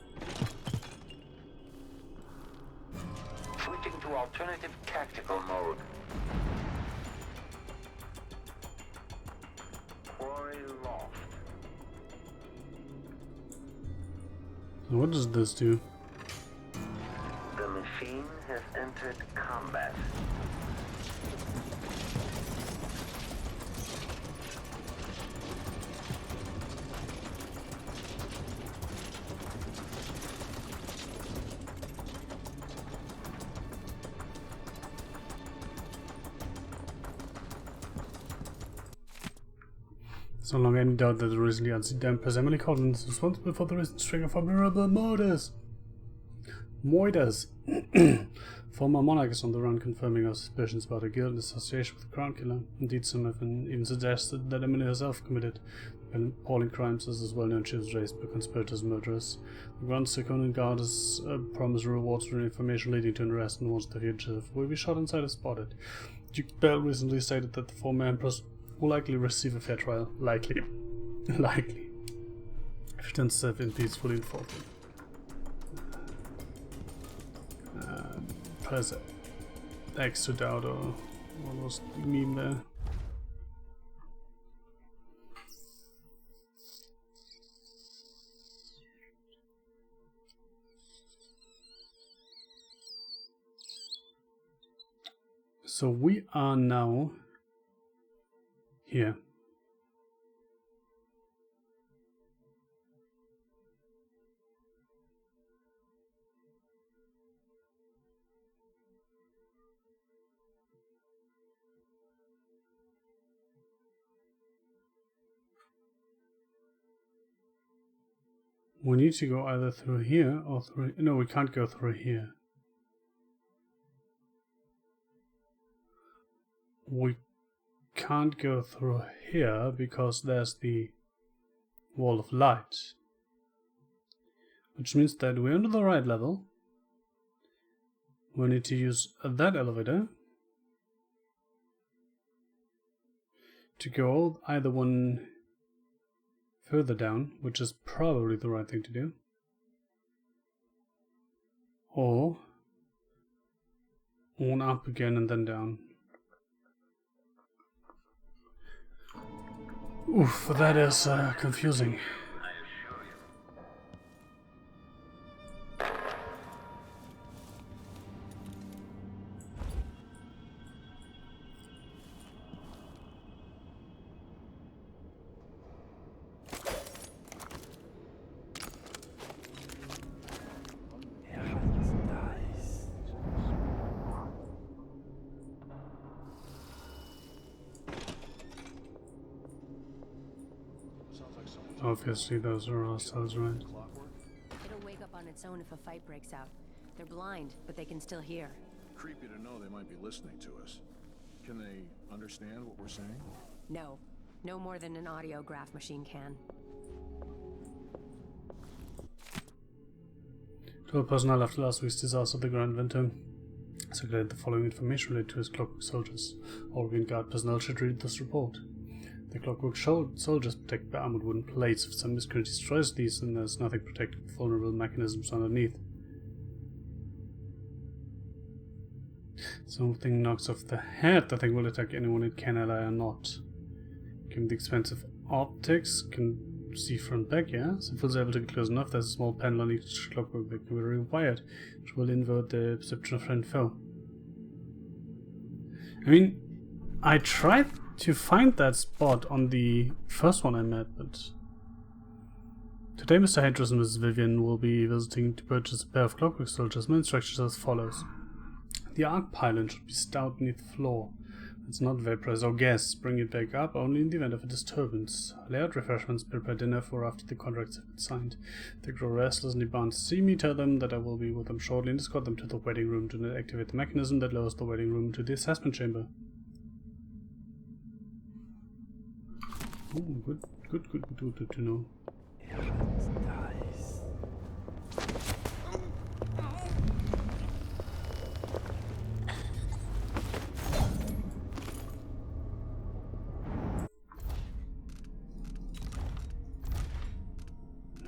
Switching to alternative tactical mode. Quarry lost. What does this do? The machine has entered combat. It's no longer any doubt that the recently unseated Empress Emily Caldwin is responsible for the recent string of abominable murders. Moidas. Former monarch is on the run, confirming our suspicions about her guilt and association with the Crown Killer. Indeed, some have even suggested that Emily herself committed appalling crimes, as is well known she was raised by conspirators and murderers. The Grand Seconan Guard has promised rewards for information leading to an arrest, and once the fugitive will be shot inside if spotted. Duke Bell recently stated that the former Empress will likely receive a fair trial. Likely. If she turns herself in peacefully and faulty. Professor X to doubt, or what was the meme there? So we are now here. We need to go either through here or through... No, we can't go through here. We can't go through here because there's the wall of light. Which means that we're under the right level. We need to use that elevator to go either one further down, which is probably the right thing to do, or one up again and then down. Oof, that is confusing. Obviously those are hostiles, right? It'll wake up on its own if a fight breaks out. They're blind, but they can still hear. Creepy to know they might be listening to us. Can they understand what we're saying? No. No more than an audiograph machine can. To a personnel after last week's disaster, the Grand Winter circulated the following information related to his Clockwork soldiers. All Green Guard personnel should read this report. The Clockwork soldiers protected by armored wooden plates. If some miscreant destroys these, then there's nothing protected with vulnerable mechanisms underneath. Something knocks off the head. The thing will attack anyone it can ally or not. Given the expensive optics, can see front back, yeah? So if it's able to get close enough, there's a small panel on each clockwork that can be rewired, which will invert the perception of friend foe. I mean, I tried to find that spot on the first one I met, but today Mr. Hedges and Mrs. Vivian will be visiting to purchase a pair of Clockwork soldiers. My instructions are as follows. The arc pylon should be stowed beneath the floor. It's not vaporized or gas. Bring it back up only in the event of a disturbance. Lay out refreshments, prepare dinner for after the contracts have been signed. If they grow restless and demand to see me, tell them that I will be with them shortly and escort them to the waiting room to activate the mechanism that lowers the waiting room to the assessment chamber. Oh, good to know.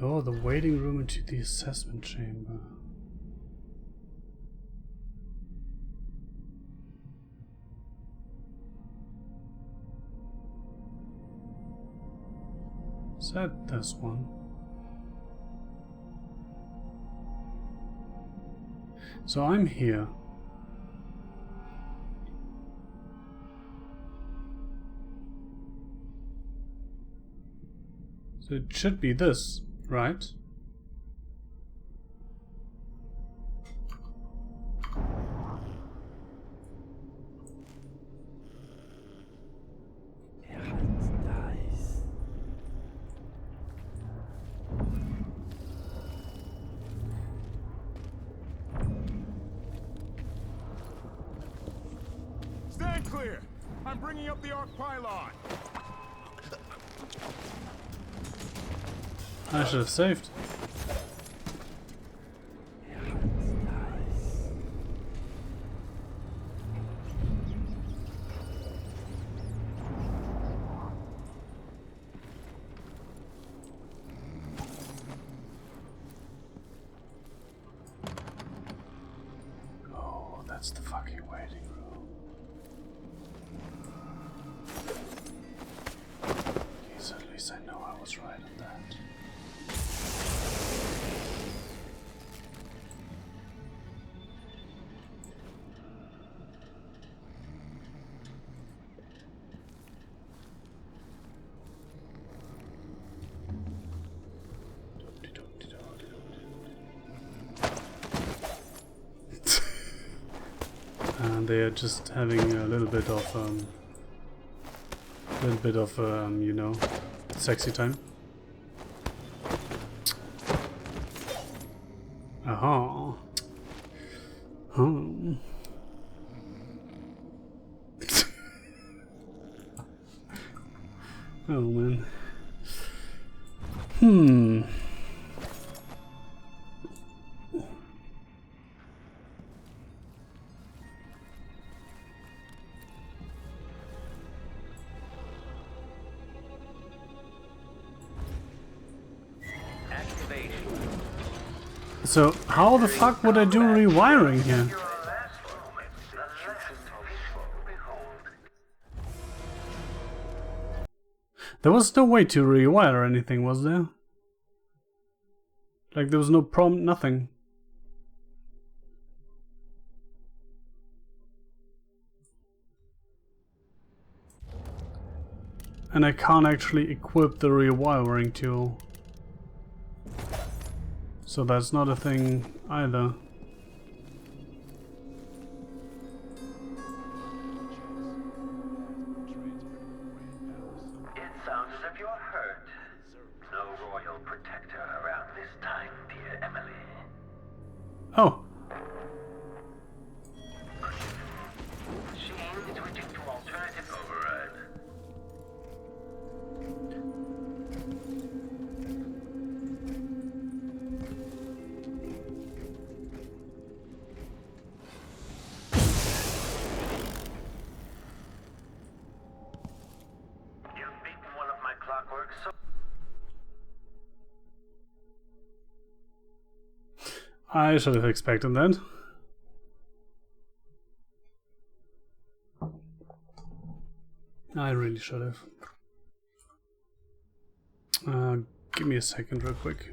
Oh, the waiting room into the assessment chamber. Is that this one? So I'm here. So it should be this, right? Stand clear! I'm bringing up the arc pylon! I should have saved. that's the fucking waiting room. Okay, so at least I know I was right on that. And they are just having a little bit of you know, sexy time. Aha. Oh. Oh man. So, how the fuck would I do rewiring here? There was no way to rewire anything, was there? Like, there was no prompt, nothing. And I can't actually equip the rewiring tool. So that's not a thing either. It sounds as if you're hurt. No royal protector around this time, dear Emily. Oh. Sheen, switching to alternative override. You've beaten one of my clockwork so I should have expected that. I really should have. Give me a second real quick.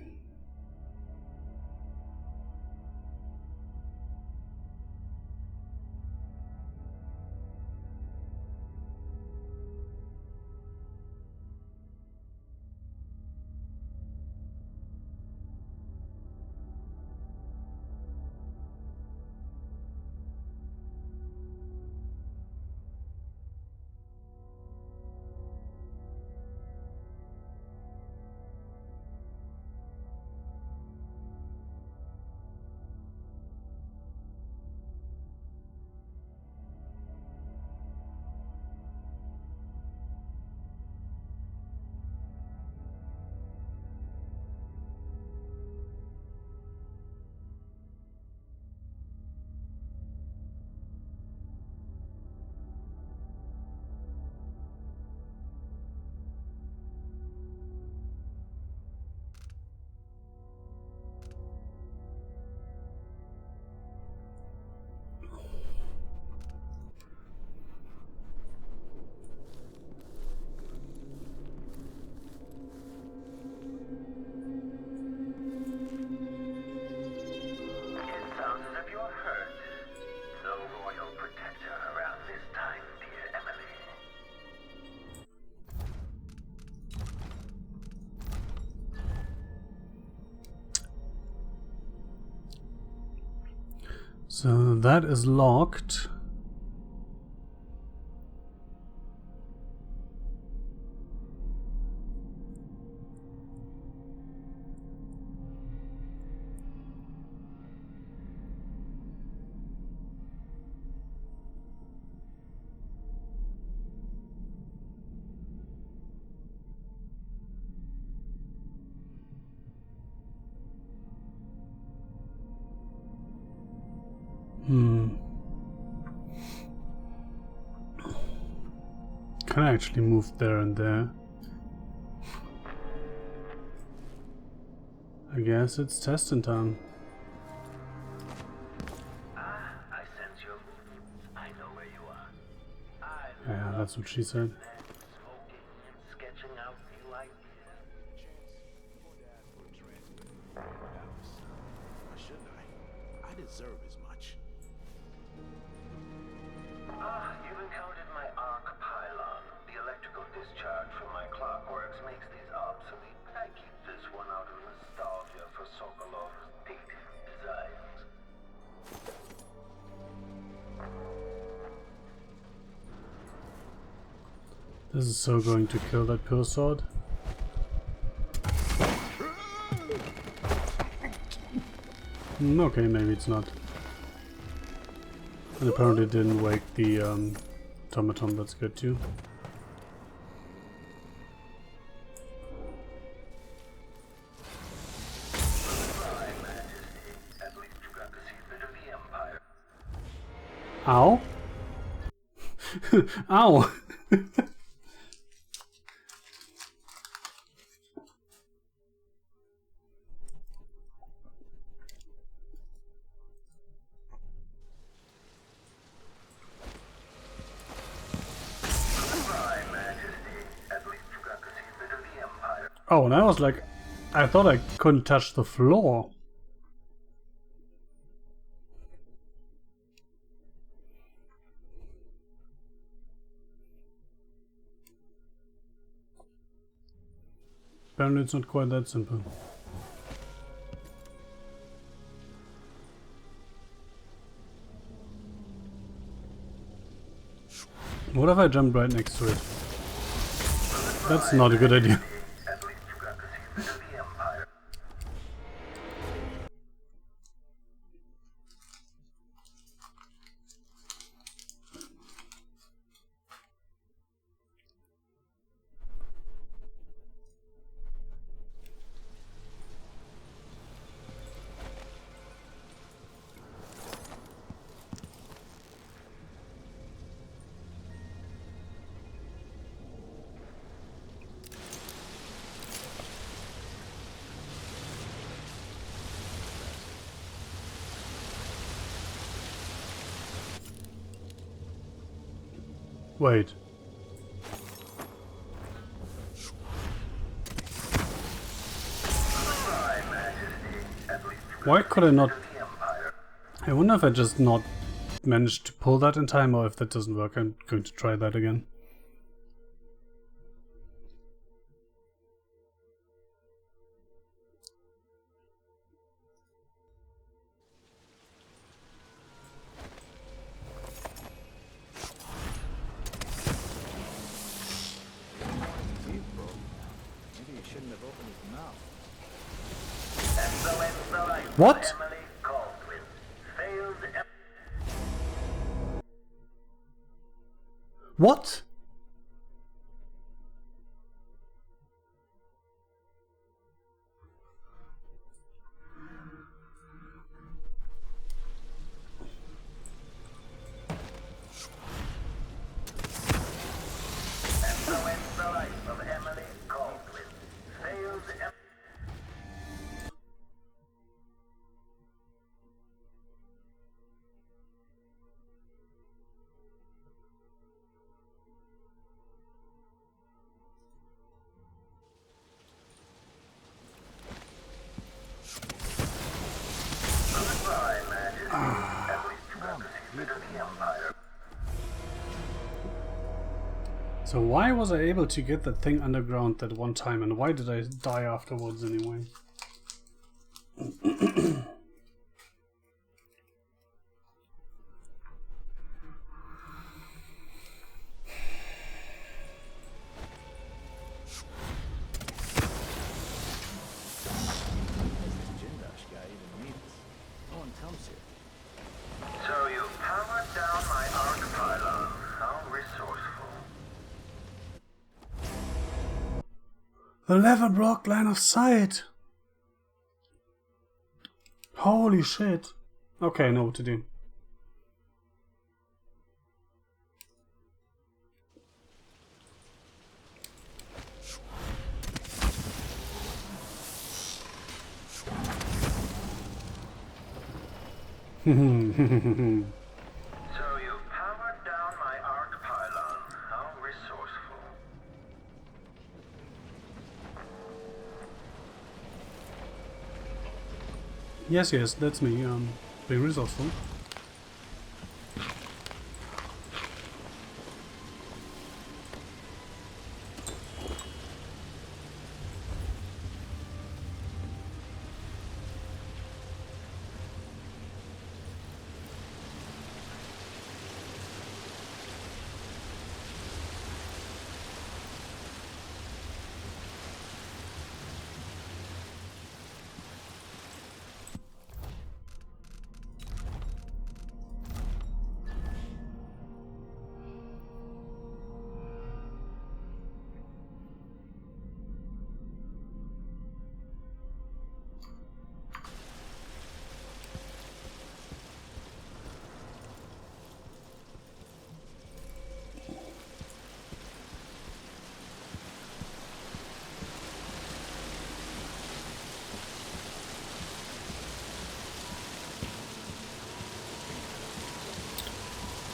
So that is locked. Can I actually move there and there? I guess it's testing time. I sense you're that's what she said. Sketching out new ideas. Why shouldn't I? I deserve as much. You've encountered my arc pylon. The electrical discharge from my clockworks makes these obsolete. I keep this one out of nostalgia for Sokolov's dated designs. This is so going to kill that pure sword. Okay, maybe it's not. And apparently it didn't wake the automaton, that's good too. Ow! Ow! Oh, and I was like, I thought I couldn't touch the floor. Apparently it's not quite that simple. What if I jump right next to it? That's not a good idea. Wait. Why could I not? I wonder if I just not managed to pull that in time, or if that doesn't work. I'm going to try that again. What? What? So why was I able to get that thing underground that one time, and why did I die afterwards anyway? So you powered down my arc pylon. How resourceful. The lever broke line of sight! Holy shit. Okay, I know what to do. So you powered down my arc pylon. How Yes, that's me. Being resourceful.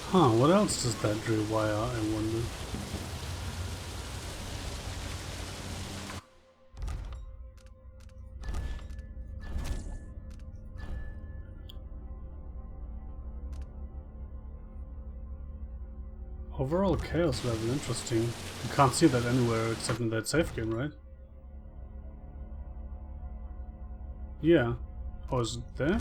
Huh, what else does that rewire, I wonder? Overall chaos level, interesting. You can't see that anywhere except in that save game, right? Yeah. Oh, is it there?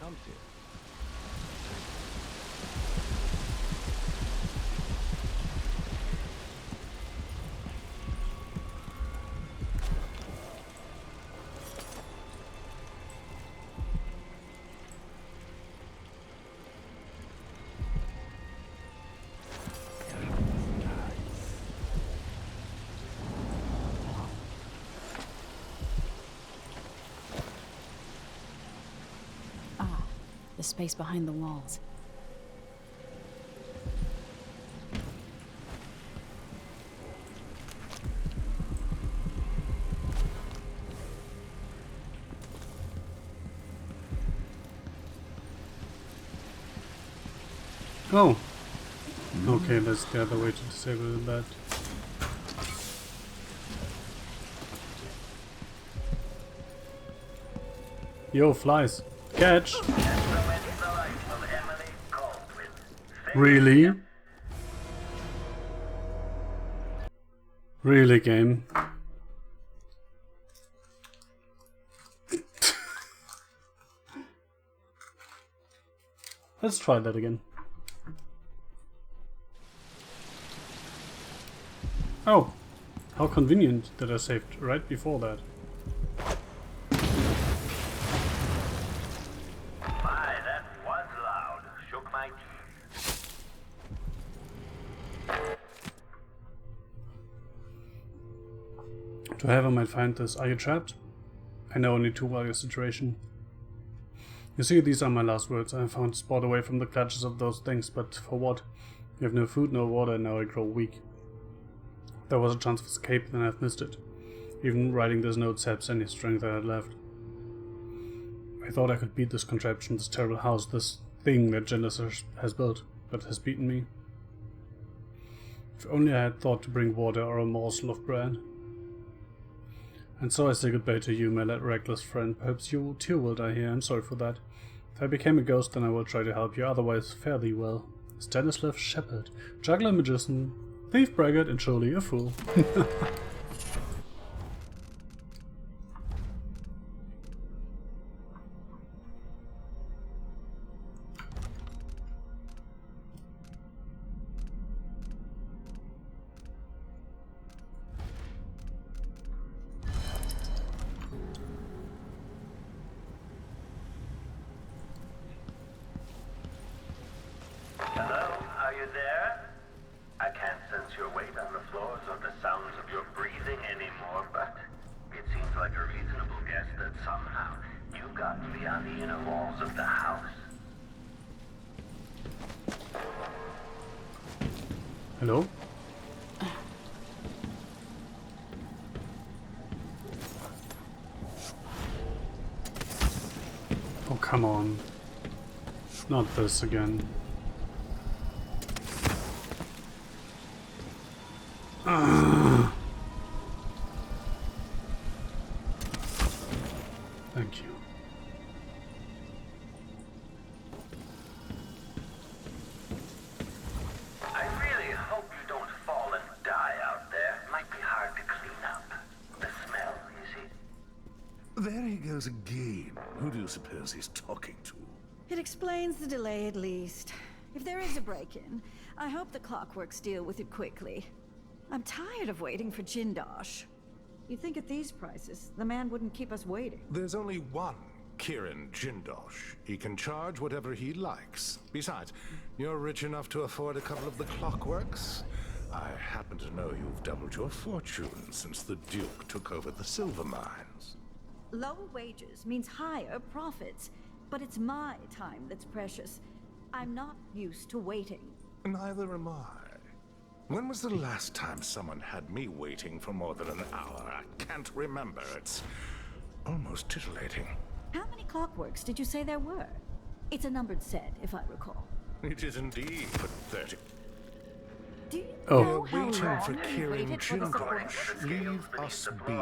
Comes here. The space behind the walls. Oh! Okay, that's the other way to disable that. Yo, flies! Catch! Really? Really, game? Let's try that again. Oh! How convenient that I saved right before that. My, that was loud. Shook my teeth. To have I might find this. Are you trapped? I know only too well your situation. You see, these are my last words. I have found a spot away from the clutches of those things, but for what? You have no food, no water, and now I grow weak. There was a chance of escape, then I've missed it. Even writing this note saps any strength I had left. I thought I could beat this contraption, this terrible house, this thing that Genesis has built, but has beaten me. If only I had thought to bring water or a morsel of bread. And so I say goodbye to you, my reckless friend. Perhaps you too will die here. I'm sorry for that. If I became a ghost, then I will try to help you. Otherwise, fare thee well. Stanislav Shepard, juggler, magician, thief, braggart, and surely a fool. Hello, are you there? I can't Hello? Oh, come on. Not this again. Thank you. I really hope you don't fall and die out there. Might be hard to clean up. The smell, you see. There he goes again. Who do you suppose he's talking to? It explains the delay at least. If there is a break-in, I hope the Clockworks deal with it quickly. I'm tired of waiting for Jindosh. You'd think at these prices, the man wouldn't keep us waiting. There's only one Kieran Jindosh. He can charge whatever he likes. Besides, you're rich enough to afford a couple of the Clockworks. I happen to know you've doubled your fortune since the Duke took over the silver mines. Lower wages means higher profits, but it's my time that's precious. I'm not used to waiting. Neither am I. When was the last time someone had me waiting for more than an hour? I can't remember. It's almost titillating. How many Clockworks did you say there were? It's a numbered set, if I recall. It is indeed, but 30. Do you Oh. know We're how waiting long for we Kieran waited for this appointment? Jindosh. Leave us be.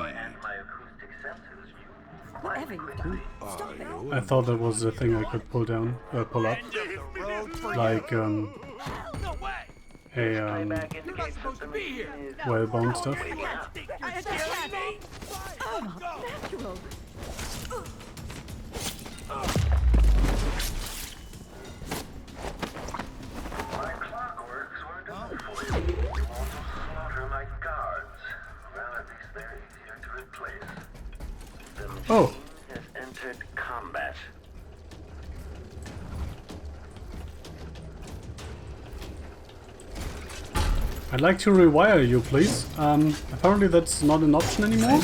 Whatever you do, stop it. I thought that was the thing I could pull down, pull up. Like, whalebone stuff. Oh, natural. My Clockworks were done for you. You also slaughter my guards. Well, at least they're easier to replace. The machine Oh. has entered combat. I'd like to rewire you, please. Apparently that's not an option anymore.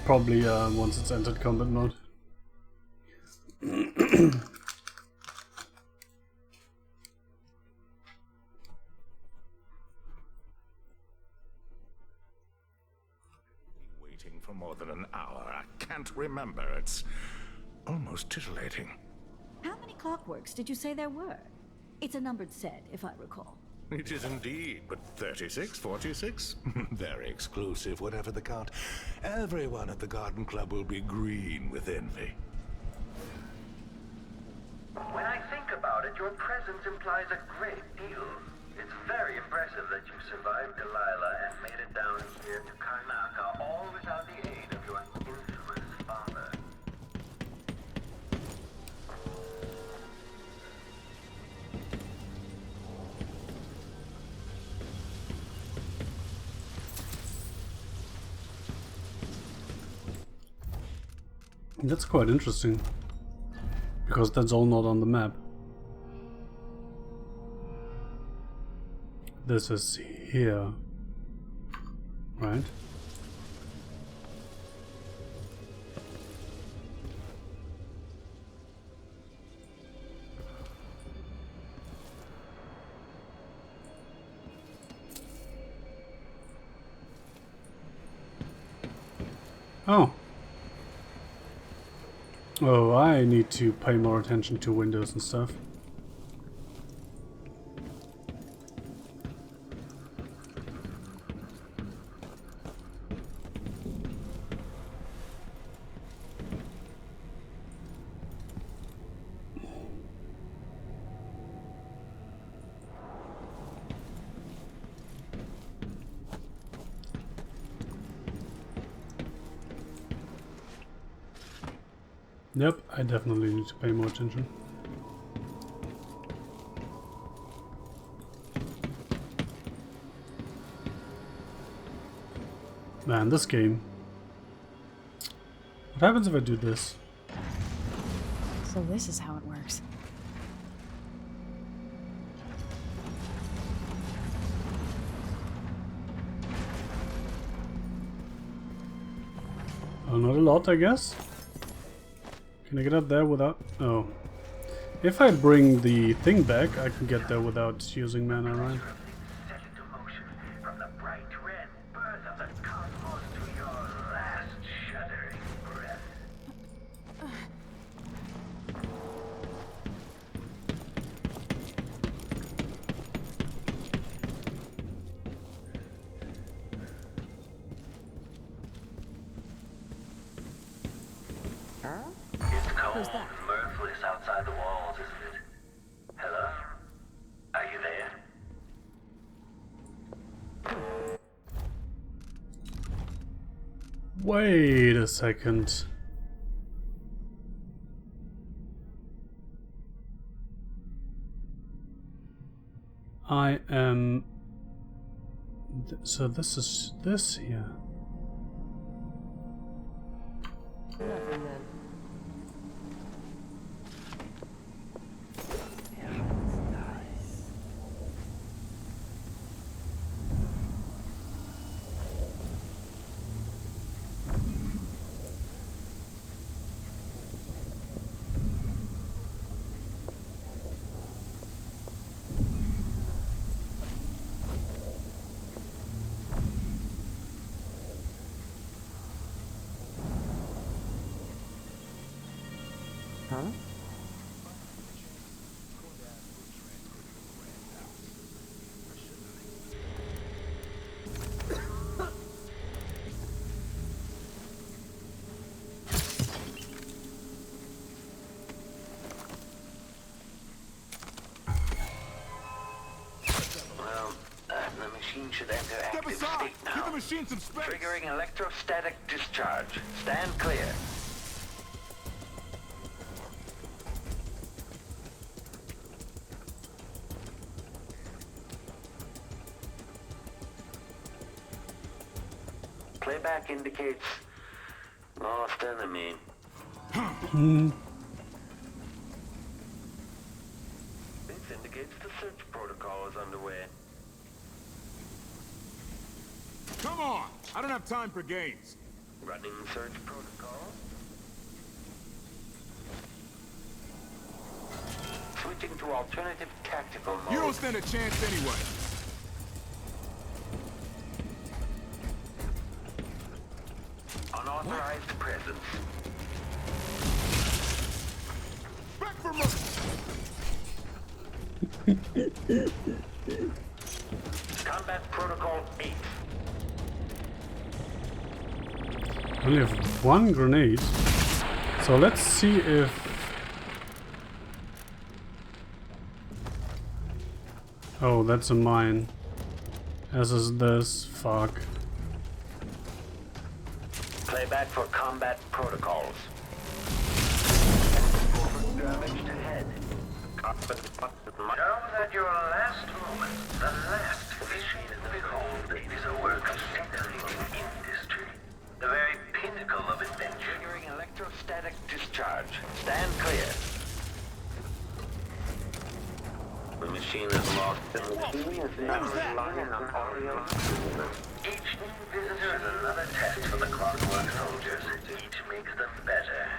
Probably once it's entered combat mode. Waiting for more than an hour. I can't remember. It's almost titillating. How many Clockworks did you say there were? It's a numbered set, if I recall. It is indeed, but 36, 46? Very exclusive, whatever the count. Everyone at the Garden Club will be green with envy. When I think about it, your presence implies a great deal. It's very impressive that you survived Delilah and made it down here to Karnaca, all without the aid of your infamous father. That's quite interesting. Because that's all not on the map. This is here. Right? Oh. Oh, I need to pay more attention to windows and stuff. Yep, I definitely need to pay more attention. Man, this game. What happens if I do this? So this is how it works. Well, not a lot, I guess. Can I get up there without... Oh. If I bring the thing back, I can get there without using mana, right? Set into motion from the bright red birth of the cosmos to your last shuddering breath. It's cold and mirthless outside the walls, isn't it? Hello? Are you there? Wait a second. I am... so this is this here. Nothing then. Huh? Well, the machine should enter active state now. Give the machine some space! Triggering electrostatic discharge. Stand clear. Playback indicates lost enemy. This indicates the search protocol is underway. Come on! I don't have time for games. Running search protocol. Switching to alternative tactical mode. You don't stand a chance anyway. Unauthorized presence. Back for mercy! Combat protocol 8. I only have one grenade. So let's see if... oh, that's a mine. As is this. Fuck. Playback for combat protocols. Damage to head. Know that your last moment, the last vision behold, is a work of scintillating industry. The very pinnacle of adventure. Triggering electrostatic discharge. Stand clear. The machine is lost in the machine is now relying on audio. Each new visitor is another test for the Clockwork soldiers. Each makes them better.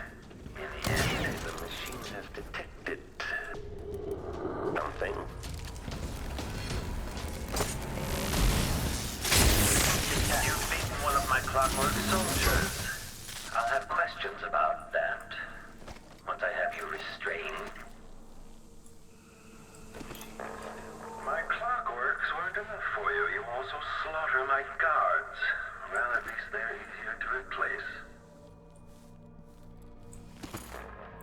In the end, the machine has detected something. You've beaten one of my Clockwork soldiers. I'll have questions about that once I have you restrained. My clockworks weren't enough for you. You also slaughter my guards. Well, at least they're easier to replace.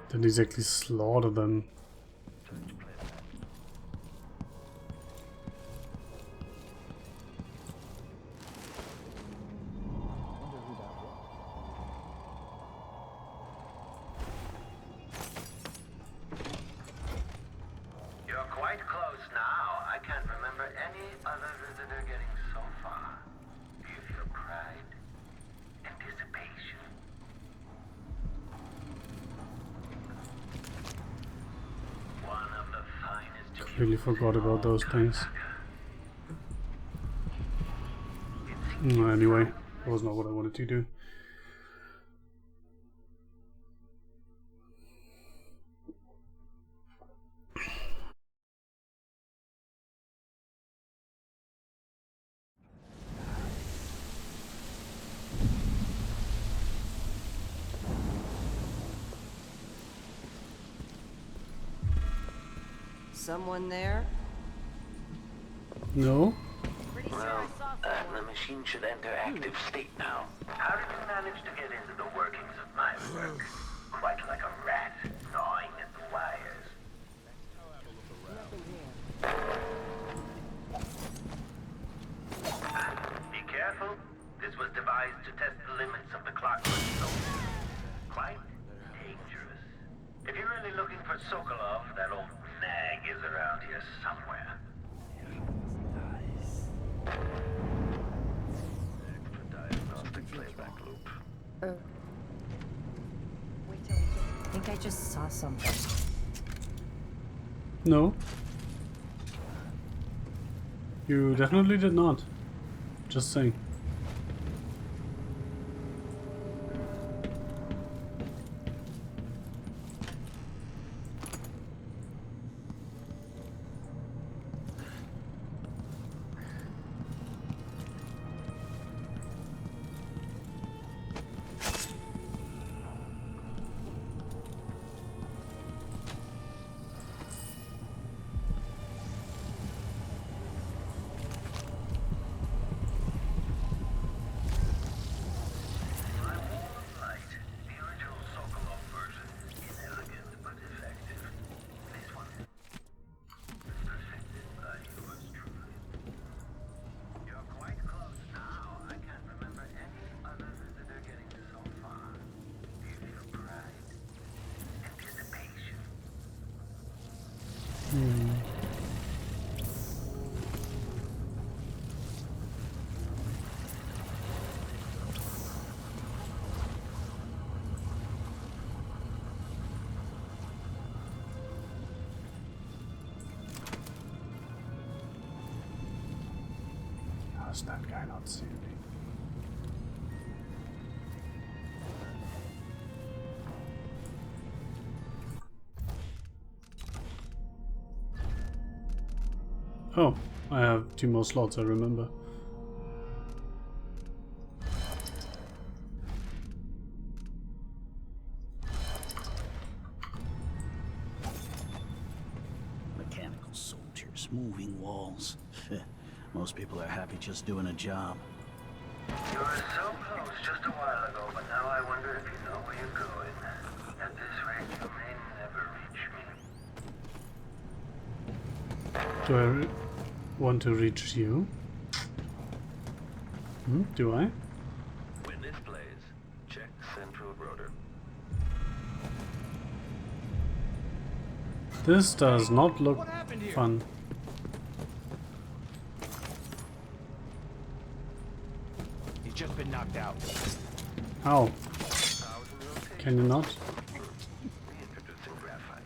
Didn't exactly slaughter them. You're quite close now. I can't remember any other visitor getting so far. Do you feel pride? Anticipation? One of the finest. Completely forgot about those things. Anyway, that was not what I wanted to do. Someone there? No? Well, the machine should enter active state now. How did you manage to get into the workings of my work? Quite like a rat, gnawing at the wires. Be careful. This was devised to test the limits of the clockwork zone. Quite dangerous. If you're really looking for Sokolov, that old nag is around here somewhere. Diagnostic playback loop. Wait till I think I just saw something. No. You definitely did not. Just saying. How's that guy not seeing me? Oh, I have 2 more slots, I remember. Mechanical soldiers, moving walls. Most people are happy just doing a job. You were so close just a while ago, but now I wonder if you know where you're going. At this rate, you may never reach me. Do I want to reach you? Do I? When this plays, check central rotor. This does not look fun. He's just been knocked out. How? Can you not? Introducing graphite.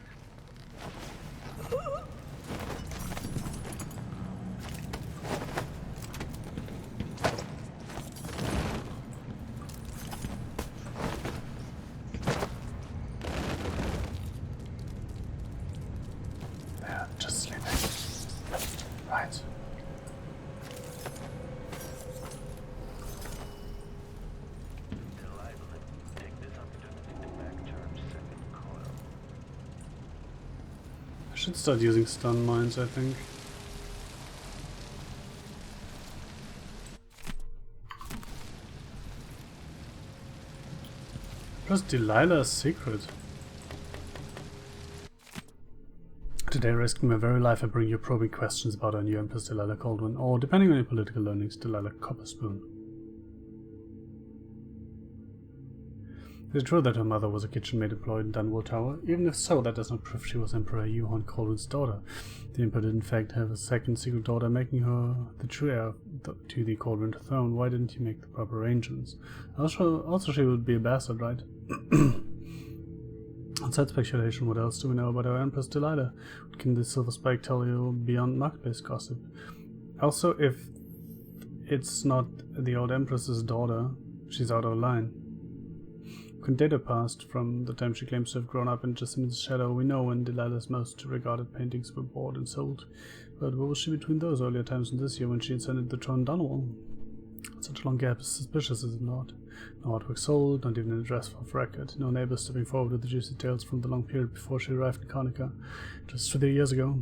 Yeah, just sleeping. Right. I should start using stun mines, I think. Plus Delilah's secret. Today, risking my very life, I bring you probing questions about our new Empress Delilah Caldwin, or depending on your political learnings, Delilah Copperspoon. Is it true that her mother was a kitchen maid employed in Dunwall Tower? Even if so, that does not prove she was Emperor Johann Caldwin's daughter. The Emperor did in fact have a second secret daughter, making her the true heir to the Caldwin throne. Why didn't he make the proper arrangements? Also she would be a bastard, right? Outside speculation, what else do we know about our Empress Delilah? What can the Silver Spike tell you beyond marketplace gossip? Also, if it's not the old Empress's daughter, she's out of line. When data passed from the time she claims to have grown up in Jessamyn's shadow, we know when Delilah's most regarded paintings were bought and sold. But what was she between those earlier times and this year when she ascended the throne Dunwall? Such a long gap is suspicious, is it not? No artwork sold, not even an address for record. No neighbors stepping forward with the juicy tales from the long period before she arrived in Konica, just 3 years ago.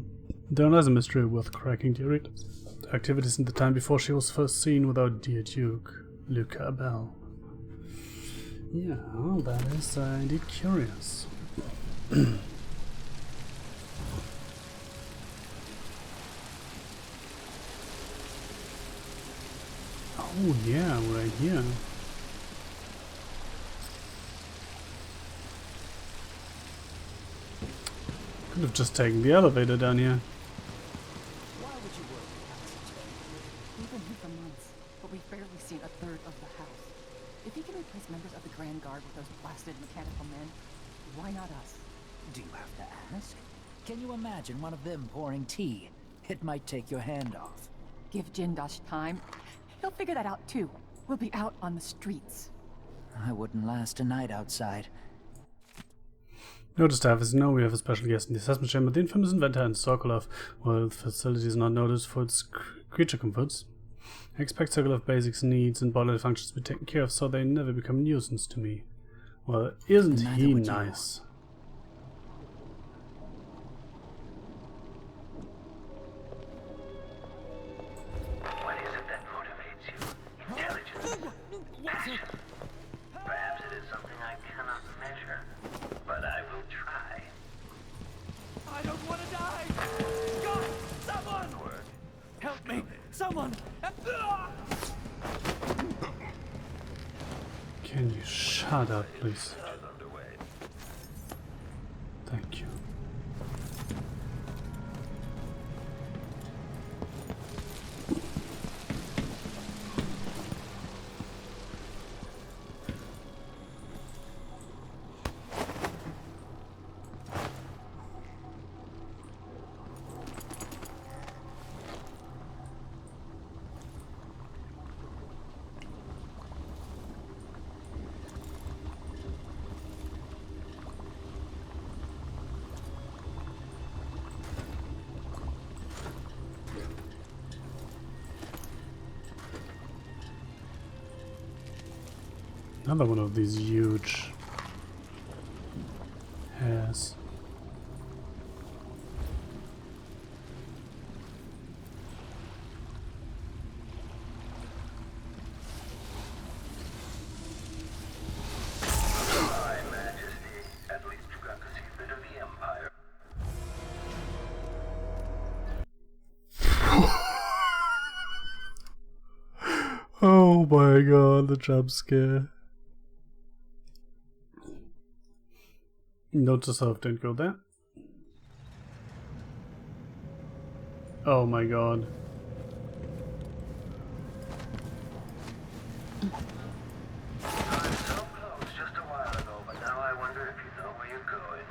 There lies a mystery worth cracking, do you read? Activities in the time before she was first seen without dear Duke, Luca Bell. Yeah, well, that is indeed curious. Oh yeah, right here. Could have just taken the elevator down here. Why would you work We've been here for months, but we've barely seen a third of the house. If he can replace members of the Grand Guard with those blasted mechanical men, why not us? Do you have to ask? Can you imagine one of them pouring tea? It might take your hand off. Give Jindosh time. He'll figure that out too. We'll be out on the streets. I wouldn't last a night outside. Notice staff is we have a special guest in the assessment chamber, the infamous inventor and Sokolov. While the facility is not noted for its creature comforts, I expect Sokolov basics needs and bodily functions to be taken care of so they never become a nuisance to me. Well, isn't he nice? What is it that motivates you? Intelligence? Passion? Perhaps it is something I cannot measure, but I will try. I don't want to die! God! Someone! Help me! Someone! Can you shut up, please? Thank you. Another one of these huge hairs. My Majesty, at least you got to see a bit of the Empire. Oh my god, the jump scare. Note to self, don't go there. Oh my god. I was so close just a while ago, but now I wonder if you know where you're going.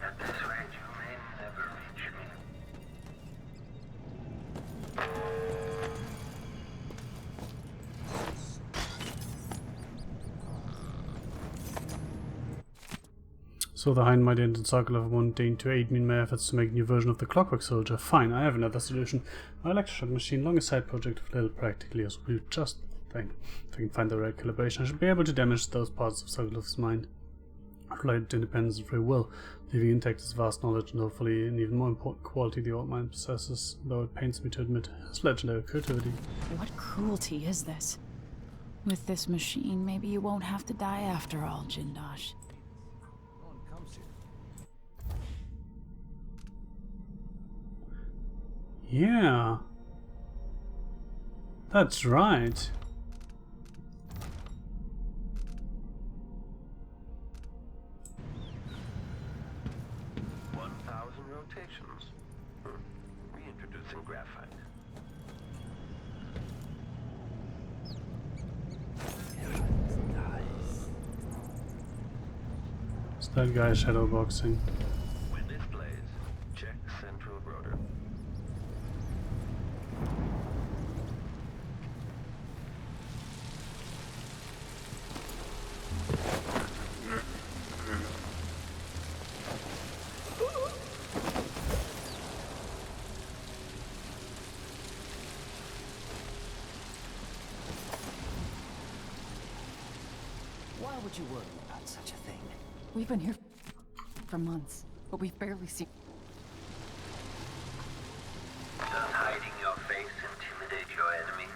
At this rate, you may never reach me. So the Hind Mighty and Sokolov wanting to aid me in my efforts to make a new version of the Clockwork Soldier. Fine, I have another solution. My electroshock machine, long a side project of little practically as we just think. If I can find the right calibration, I should be able to damage those parts of Sokolov's mind. Related to independence and free will, leaving intact his vast knowledge and hopefully an even more important quality the old mind possesses, though it pains me to admit his legendary creativity. What cruelty is this? With this machine, maybe you won't have to die after all, Jindosh. Yeah. That's right. Rotations. Reintroducing graphite. Is that guy shadowboxing? When this plays, check central rotor. would you worry about such a thing? We've been here for months, but we've barely seen... Does hiding your face intimidate your enemies?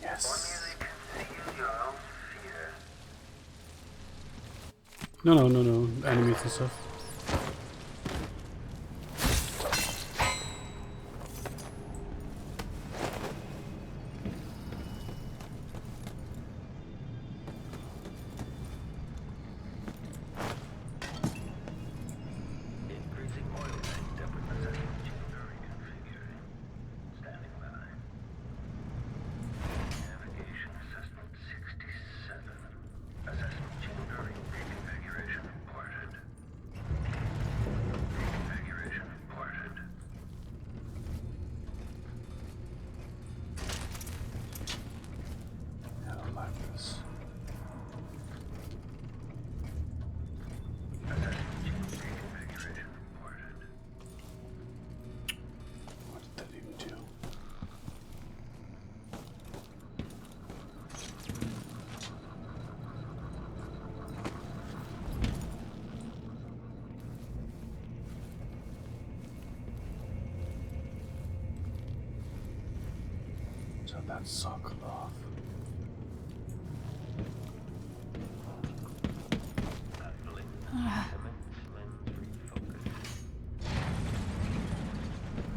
Yes. Or merely conceal your own fear? No. Enemies and stuff. Increasing oil tank depth assessment chamber reconfiguring. Standing by. Navigation assessment 67. Assessment chamber reconfiguration reported. Reconfiguration reported. I don't like this. Assessment chamber reconfiguration reported. What did that even do? So that's Sokolov.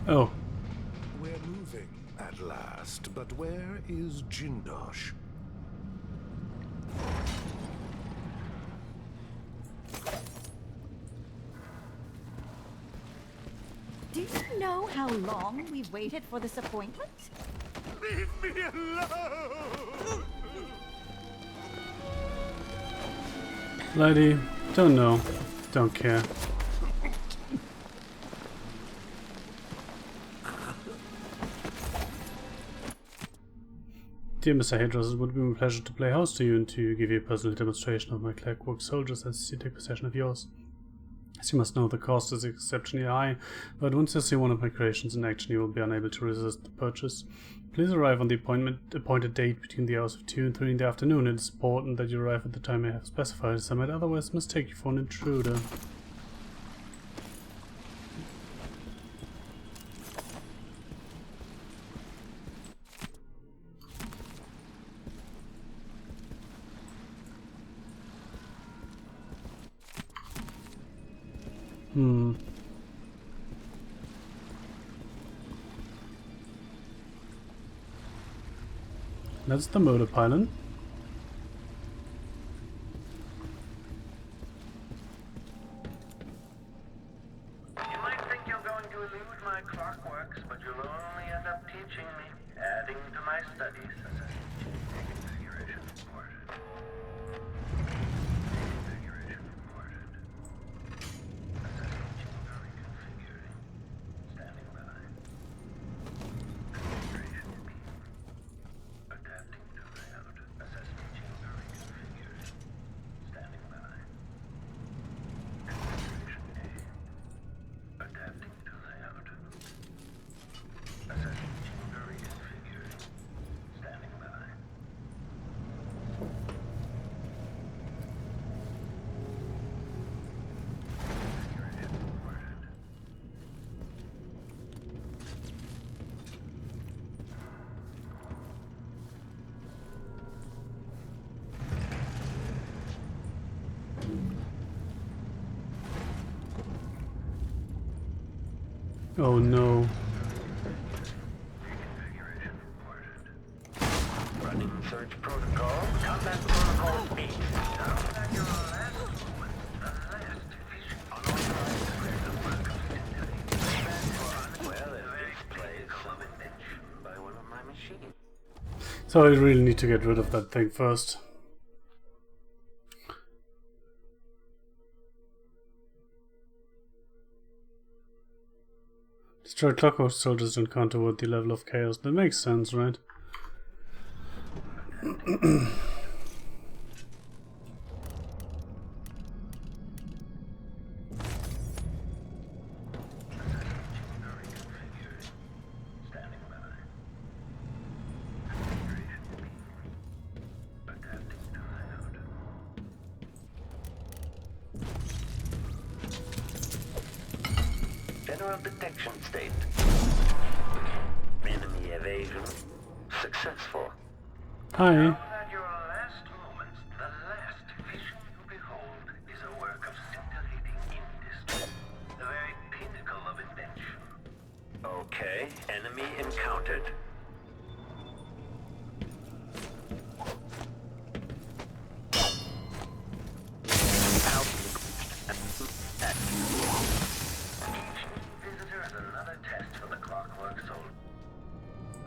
Oh, We're moving at last, but where is Jindosh? Do you know how long we've waited for this appointment? Leave me alone! lady, don't know, don't care. Dear Mr. Hedros, it would be my pleasure to play host to you and to give you a personal demonstration of my clockwork soldiers as you take possession of yours. As you must know, the cost is exceptionally high, but once you see one of my creations in action, you will be unable to resist the purchase. Please arrive on the appointed date between the hours of 2 and 3 in the afternoon. It is important that you arrive at the time I have specified, as I might otherwise mistake you for an intruder. That's the motor pilot. You might think you're going to elude my clockworks, but you'll only end up teaching me, adding to my studies. Reconfiguration reported. Reconfiguration reported. Assessment chamber reconfiguring. Standing by. Configuration repeat. Adapting to layout. Assessment chamber reconfiguring. Standing by. Configuration A. Adapting to layout. Assessment chamber reconfiguring. Standing by. Configuration reported. Oh no. Reconfiguration reported. Running search protocol. Combat protocol 8. Sounds like your last moment. The last division. Unauthorized random work of well, this place some invention by one of my machines. So I really need to get rid of that thing first. Destroy clockwork soldiers don't counterward the level of chaos. That makes sense, right? Standing by. Adapting to layout. General detection state. Enemy evasion successful. Hi. At your last moments, the last vision you behold is a work of scintillating industry, the very pinnacle of invention. Okay, enemy encountered. Visitor is another test for the Clockwork Soul.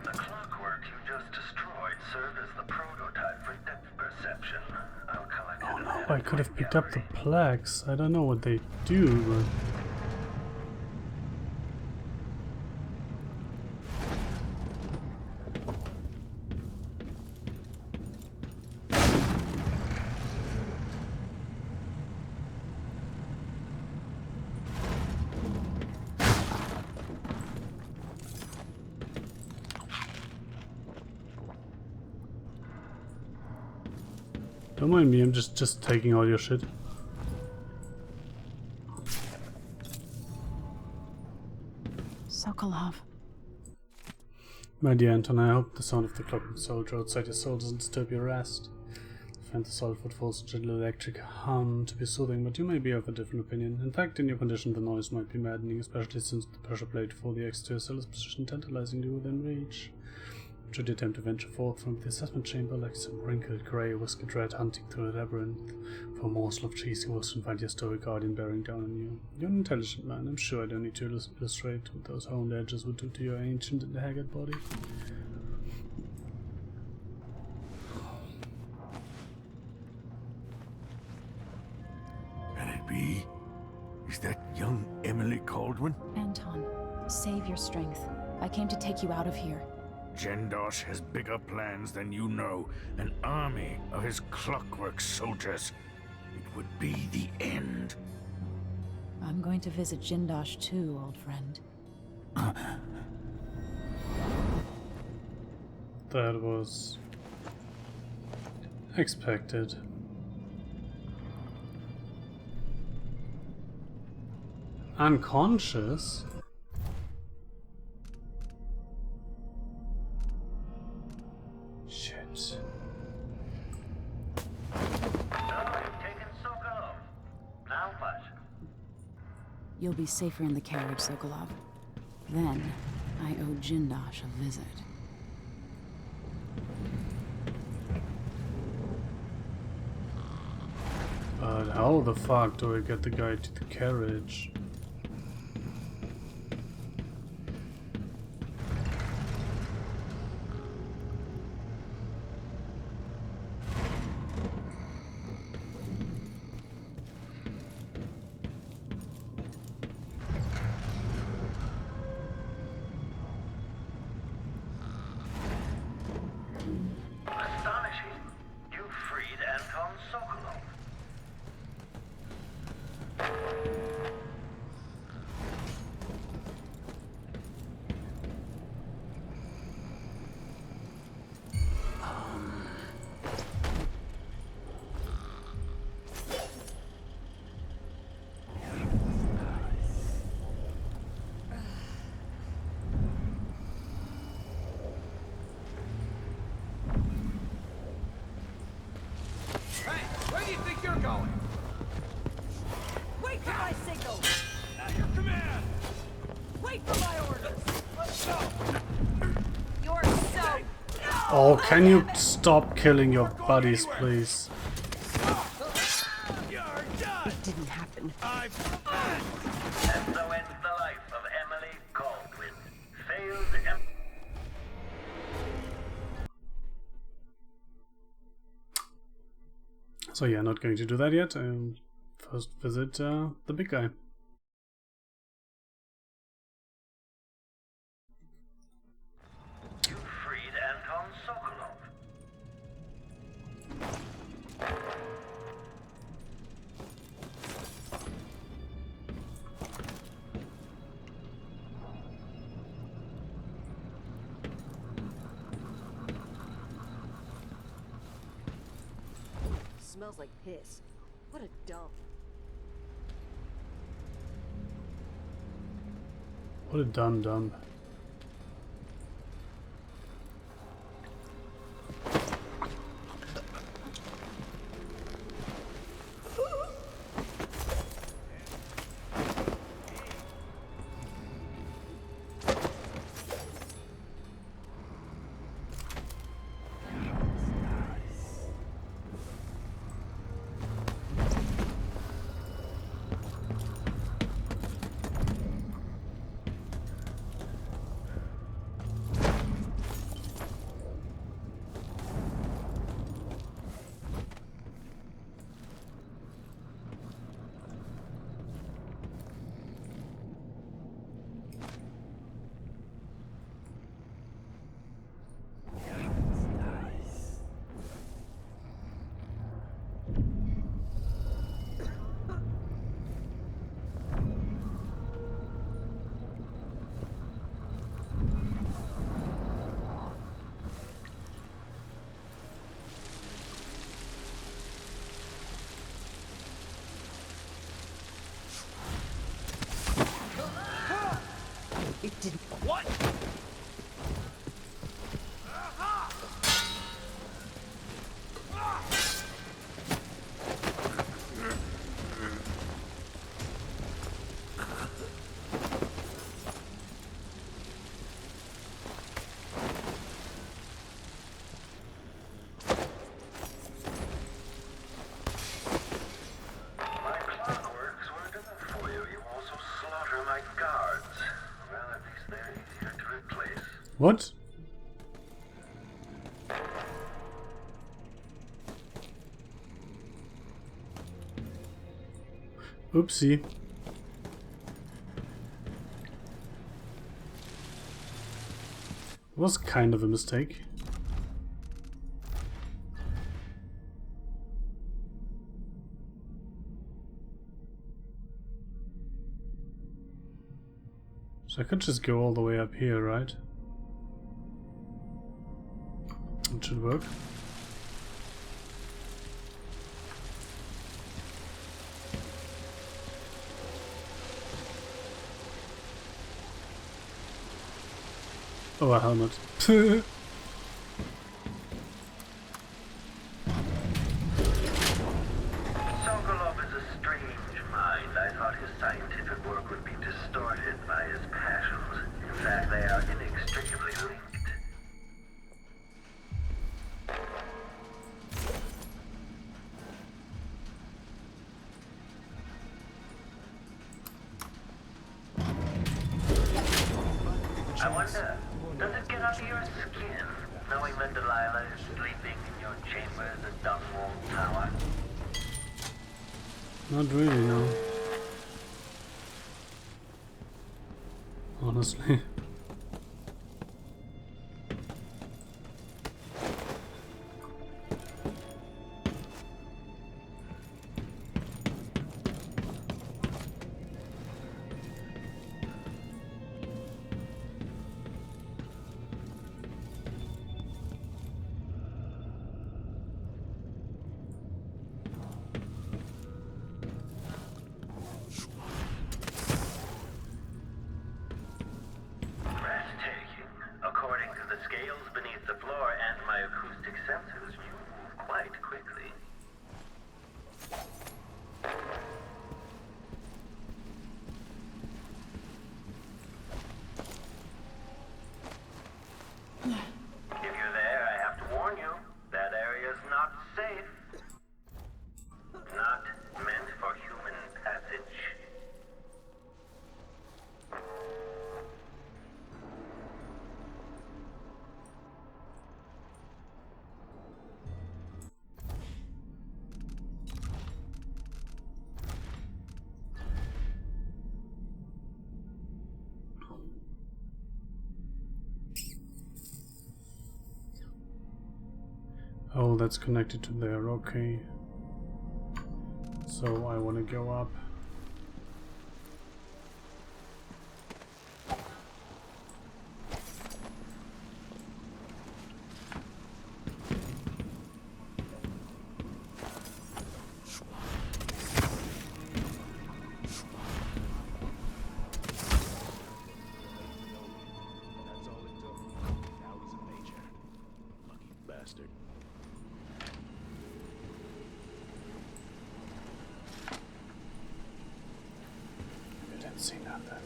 The clockwork you just destroyed served as the prototype for depth perception. I'll collect Oh no, I could have picked up the plaques. I don't know what they do, but... Don't mind me, I'm just taking all your shit. Sokolov. My dear Anton, I hope the sound of the clockwork soldier outside your soul doesn't disturb your rest. I find the solid footfalls a gentle electric hum to be soothing, but you may be of a different opinion. In fact, in your condition, the noise might be maddening, especially since the pressure plate for the exterior cell is positioned tantalizingly within reach. Should you attempt to venture forth from the assessment chamber like some wrinkled grey whiskered rat hunting through a labyrinth for a morsel of cheese, you will soon find your stoic guardian bearing down on you. You're an intelligent man. I'm sure I don't need to illustrate what those honed edges would do to your ancient and haggard body. Can it be? Is that young Emily Kaldwin? Anton, save your strength. I came to take you out of here. Jindosh has bigger plans than you know. An army of his clockwork soldiers. It would be the end. I'm going to visit Jindosh too, old friend. That was expected. Unconscious? Shit. You've taken Sokolov. Now what? You'll be safer in the carriage, Sokolov. Then, I owe Jindosh a visit. But how the fuck do I get the guy to the carriage? Astonishing. You freed Anton Sokolov. Hey, where do you think you're going? Wait for my signal! At your command! Wait for my orders! Let's go! You're so... Oh, can you stop killing your buddies, please? You're done! It didn't happen. And so ends the life of Emily Kaldwin. Failed So yeah, not going to do that yet. First visit the big guy. You freed Anton Sokolov. Smells like piss. What a dump. What a dum-dum. It didn't. What? What? Oopsie. Was kind of a mistake. So I could just go all the way up here, right? It should work. Oh, a helmet. Sokolov is a strange mind. I thought his scientific work would be distorted by his passions. In fact, they are inextricably linked. I wonder, does it get under your skin, knowing that Delilah is sleeping in your chambers at Dunwall Tower? Not really, no. Honestly. Oh, that's connected to there, okay. So I want to go up. bastard. I didn't see nothing.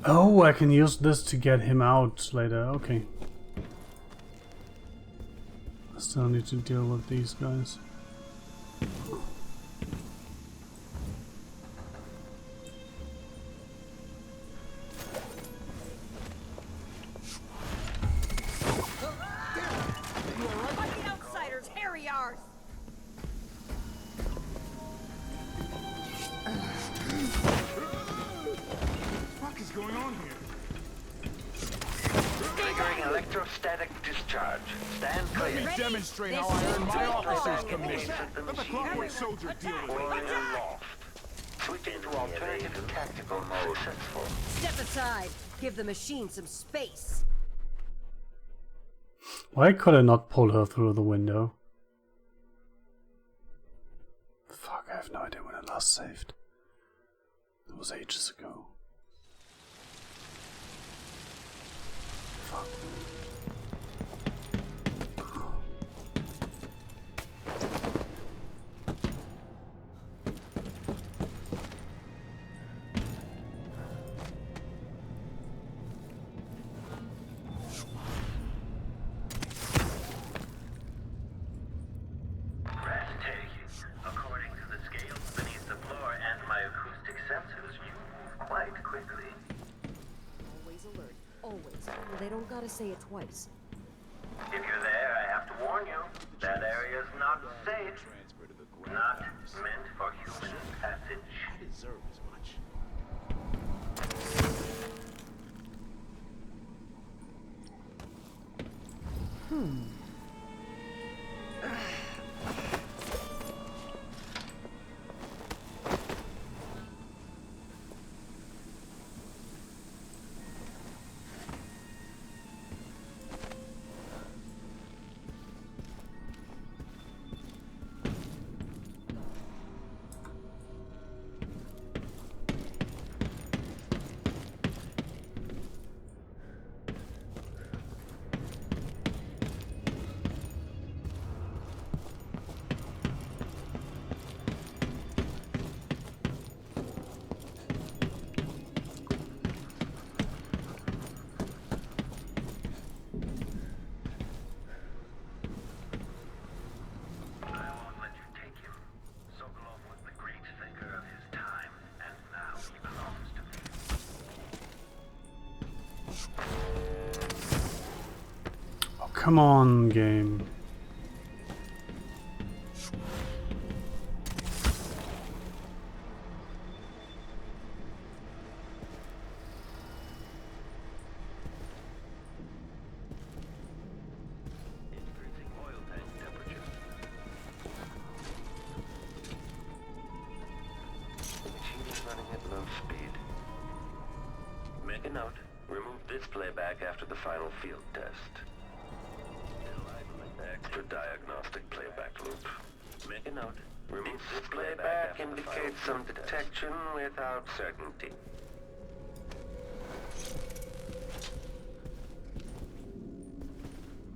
Oh, I can use this to get him out later. Okay. I still need to deal with these guys. Fucking outsiders, hairy ours! What is going on here? Triggering electrostatic discharge. Stand clear. Let me demonstrate how I earn my officer's commission. Let the clockwork soldier deal with it. Warrior loft. Switching to alternative tactical mode. Step aside. Give the machine some space. Why could I not pull her through the window? Fuck, I have no idea when I last saved. It was ages ago. Fuck. Breathtaking. According to the scales beneath the floor and my acoustic sensors, you move quite quickly. Always alert. Always. They don't gotta say it twice. If you're there, I have to warn you, that area is not safe. Not meant for human passage. I deserve as much. Come on, game. Make a note. Remove this playback after the final field test. Extra diagnostic playback loop. Make a note. Remove this playback indicates some detection without certainty.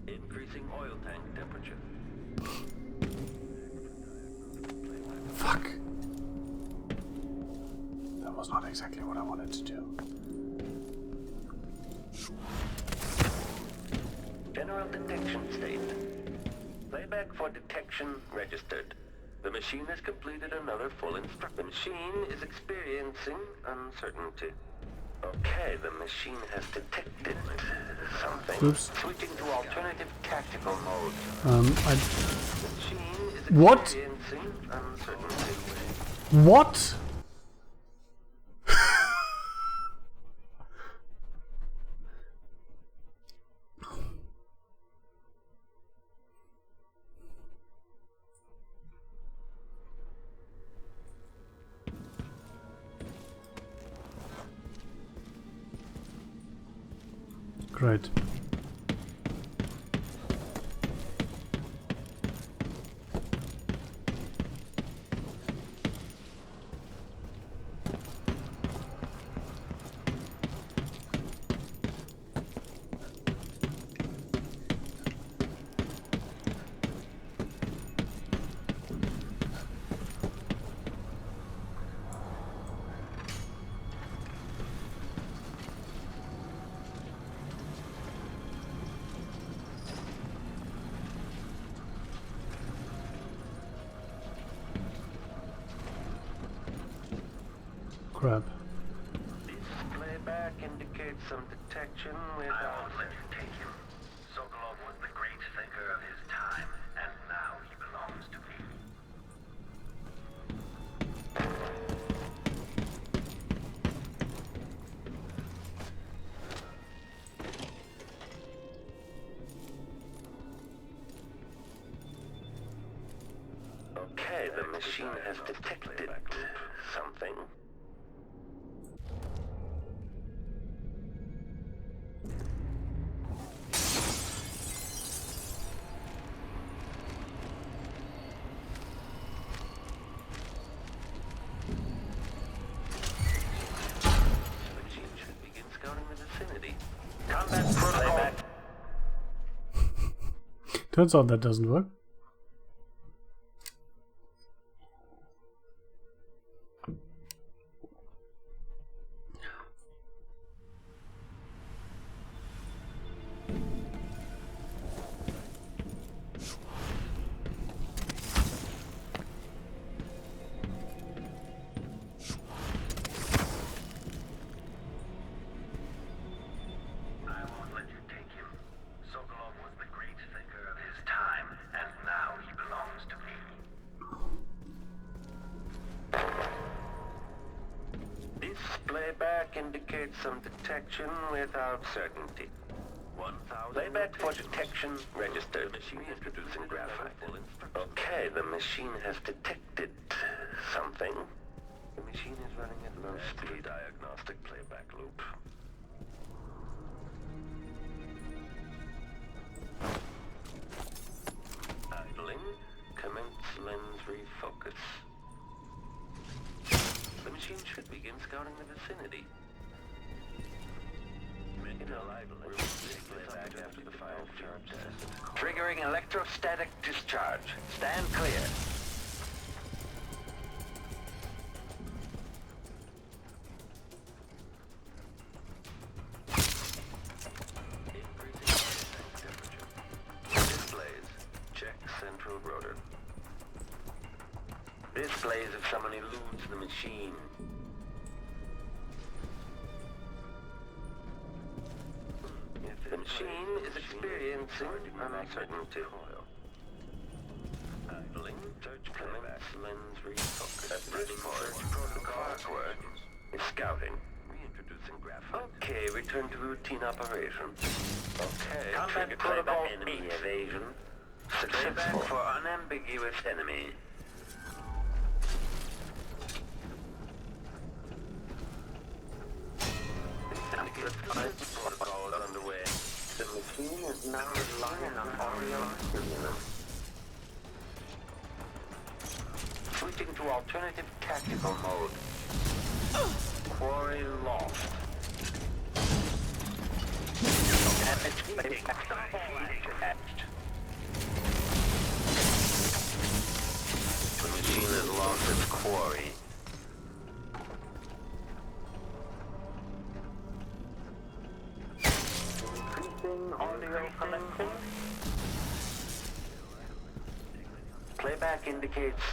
Increasing oil tank temperature. Fuck. That was not exactly what I wanted to do. General detection state. Playback for detection registered. The machine has completed another full instruct. The machine is experiencing uncertainty. Okay, the machine has detected something. Oops. Switching to alternative tactical mode. I... The machine is What? experiencing uncertainty. What? Great. crap. This playback indicates some detection without... I won't let you take him. Sokolov was the great thinker of his time, and now he belongs to me. Okay, the machine has detected something. The machine should begin scouting the vicinity. Combat protocol. Turns out that doesn't work. I won't let you take him. Sokolov was the great thinker of his time, and now he belongs to me. This playback indicates some detection without certainty. 1,000. Playback for detection registered. Machine introducing graphite. Okay, the machine has detected something. The machine is running at low speed. Diagnostic playback loop. Idling. Commence lens refocus. The machine should begin scouting the vicinity. Back after the final charge test. Triggering electrostatic discharge. Stand clear. Displays. Check central rotor. Displays if someone eludes the machine. The machine is experiencing uncertainty. Idling. Search commence lens refocus. At this point, protocol work is scouting. Reintroducing graphite. Okay, return to routine operation. Okay. Combat protocol enemy evasion. Successful for unambiguous enemy. Protocol is underway. The machine is now relying on audio stimulus. Switching to alternative tactical mode. Quarry lost. The machine has lost its quarry. Audio connection. Playback indicates.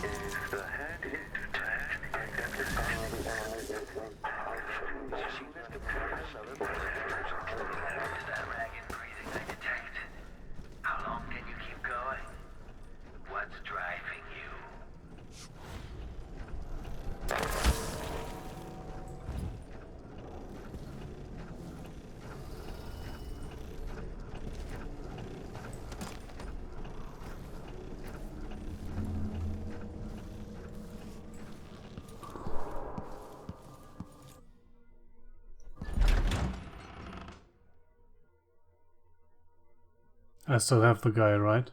If the head is detached, identify the enemy is in machine is compared to other Is that ragged breathing I detect? How long can you keep going? What's driving you? I still have the guy, right?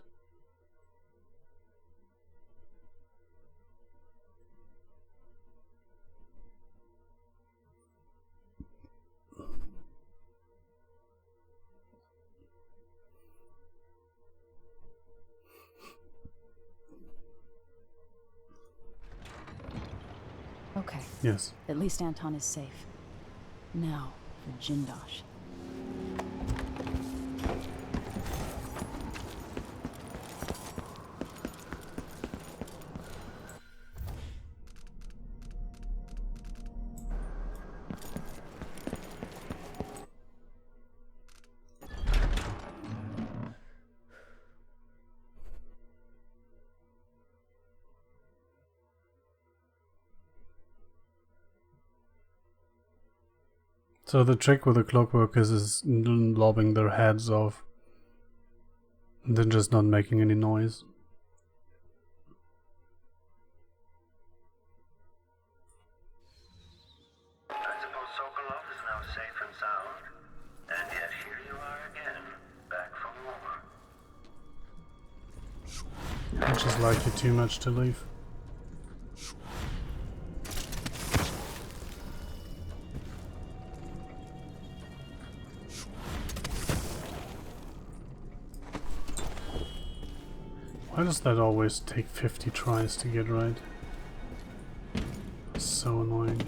Okay. Yes. At least Anton is safe. Now, for Jindosh. So the trick with the clockworkers is lobbing their heads off and then just not making any noise. I suppose Sokolov is now safe and sound. And yet here you are again, back for more. I just like you too much to leave. Why does that always take 50 tries to get right? It's so annoying.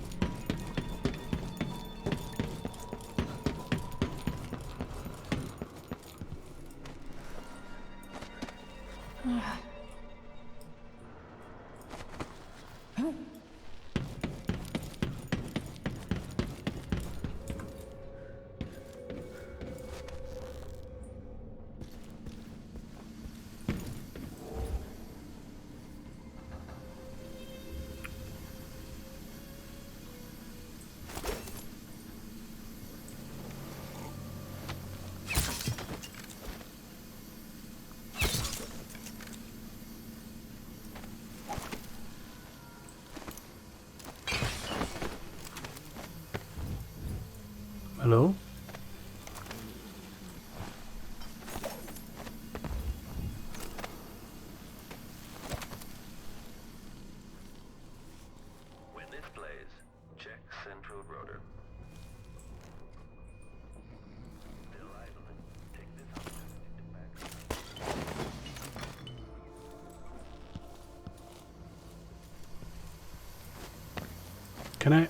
Hello? When this plays, check central rotor. Still idling. Take this opportunity to back. Can I?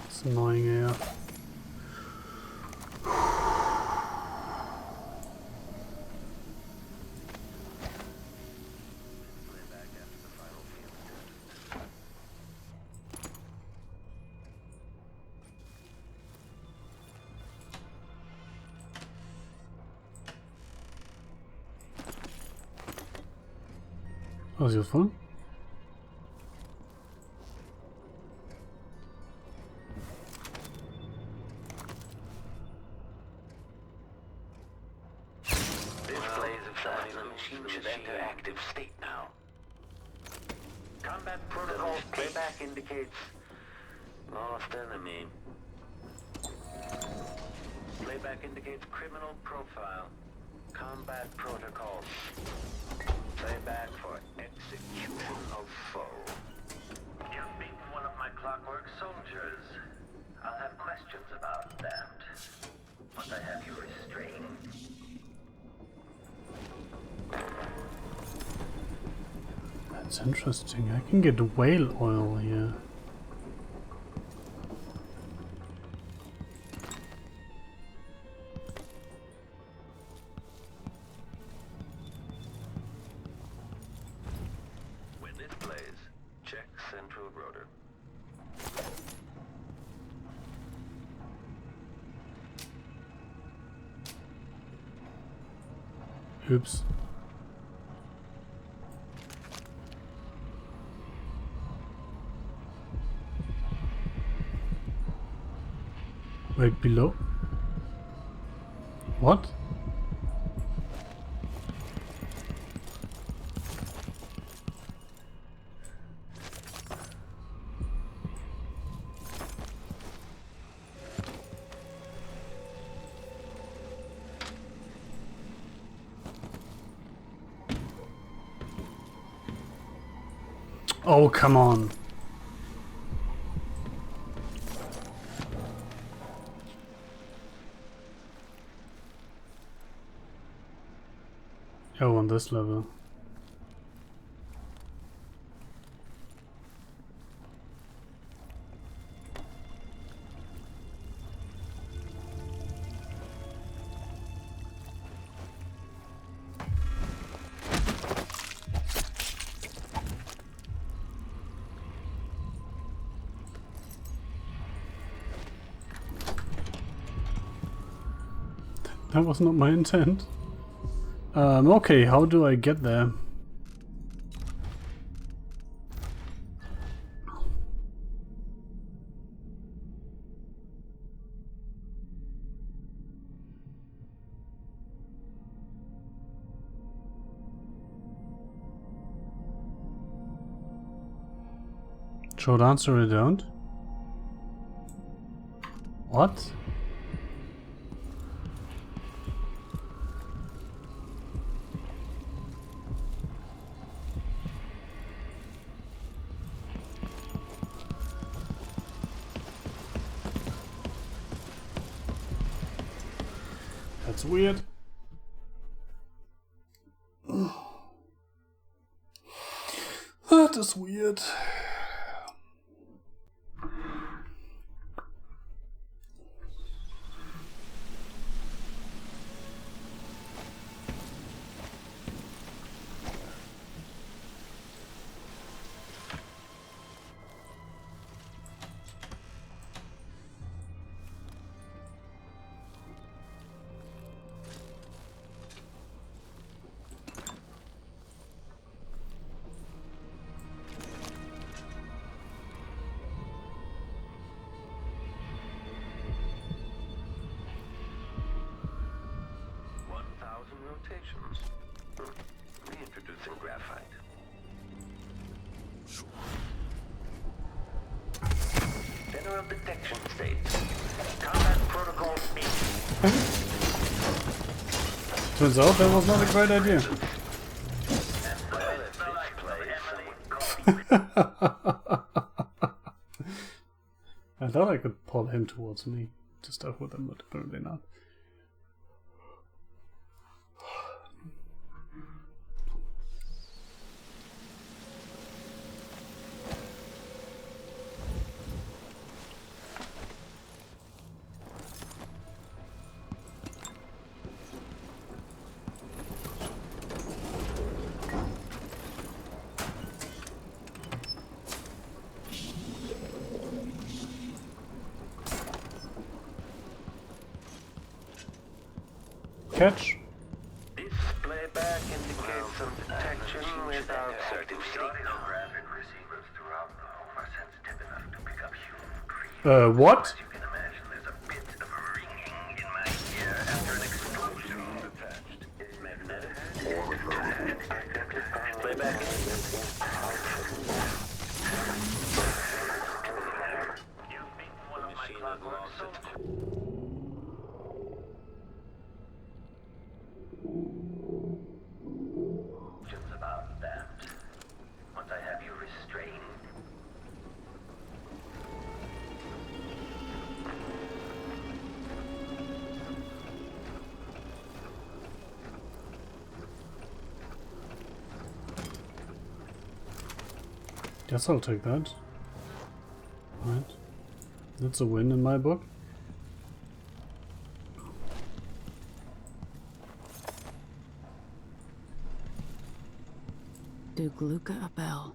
It's annoying AF. That was useful. Active state now. Combat protocols playback indicates lost enemy. Playback indicates criminal profile. Combat protocols. Playback for execution of foe. You've beaten one of my clockwork soldiers. I'll have questions about that. Once I have you restrained. That's interesting. I can get whale oil here. When this plays, check central rotor. Oops. Right below. What? Oh, come on. Oh, on this level. That was not my intent. Okay, how do I get there? Short answer, I don't. What? That's weird. That is weird. Rotations. Reintroducing graphite. General detection state. Combat protocol speed. Turns out that was not a great idea. I thought I could pull him towards me to stuff with him, but apparently not. Catch. Display back indicates some detection without certain graphic receivers throughout the home are sensitive enough to pick up human creatures. What? As you can imagine, there's a bit of a ringing in my ear after an explosion. Attached. Display back. You've beaten one of my clockwork soldiers. About that. Once I have you restrained. Guess I'll take that. Right. That's a win in my book. Do Gluka a bell.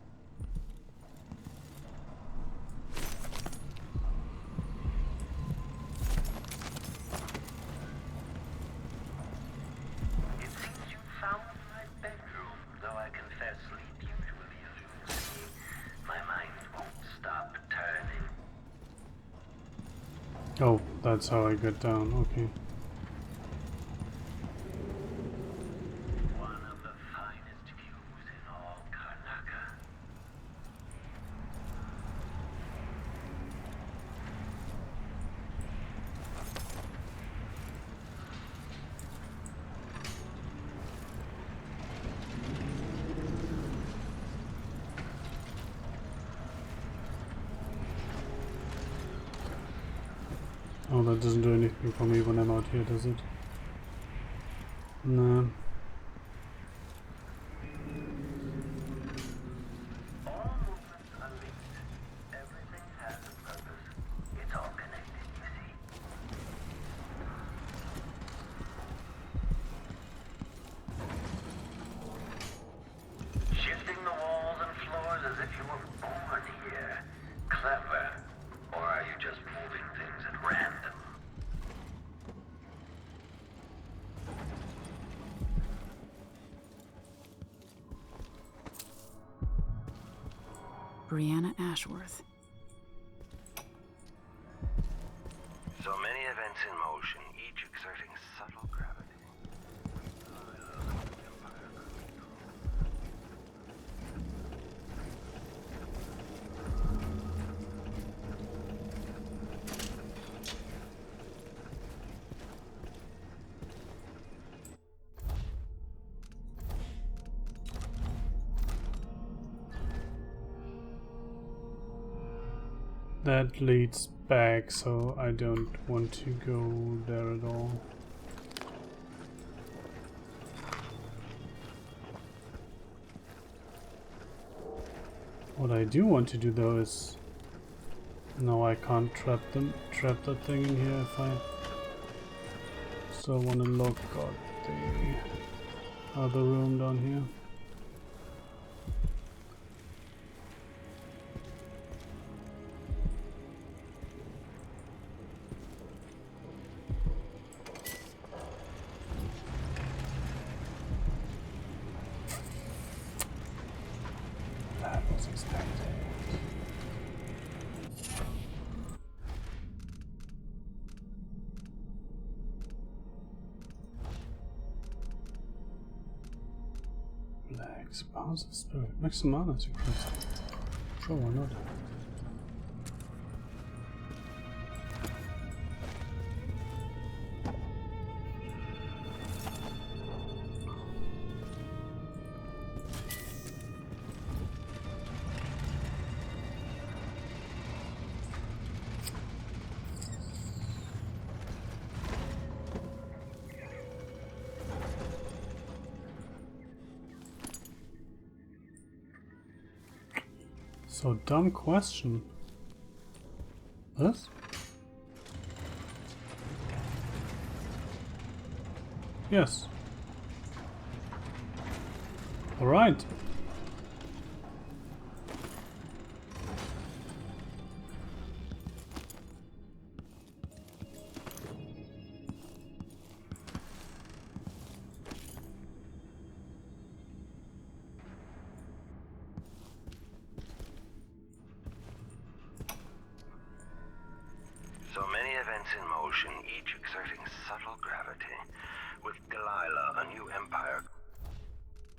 It seems you found my bedroom, though I confess sleep usually eludes me. My mind won't stop turning. Oh, that's how I get down. Okay. One of the finest views in all Karnaca. Oh, that doesn't do anything for me when I'm out here, does it? No. All movements are linked. Everything has a purpose. It's all connected, you see. Shifting the walls and floors as if you were born here. Clever. Or are you just moving things at random? Brianna Ashworth. So many events in motion, each exerting subtle gravity. That leads back, so I don't want to go there at all. What I do want to do though is... No, I can't trap that thing in here if I... So I want to look at the other room down here. That was expected. Black Spouse of Spirit. Make some mana to crystal. Sure, why not? So dumb question. This? Yes. All right. So many events in motion, each exerting subtle gravity. With Delilah, a new empire.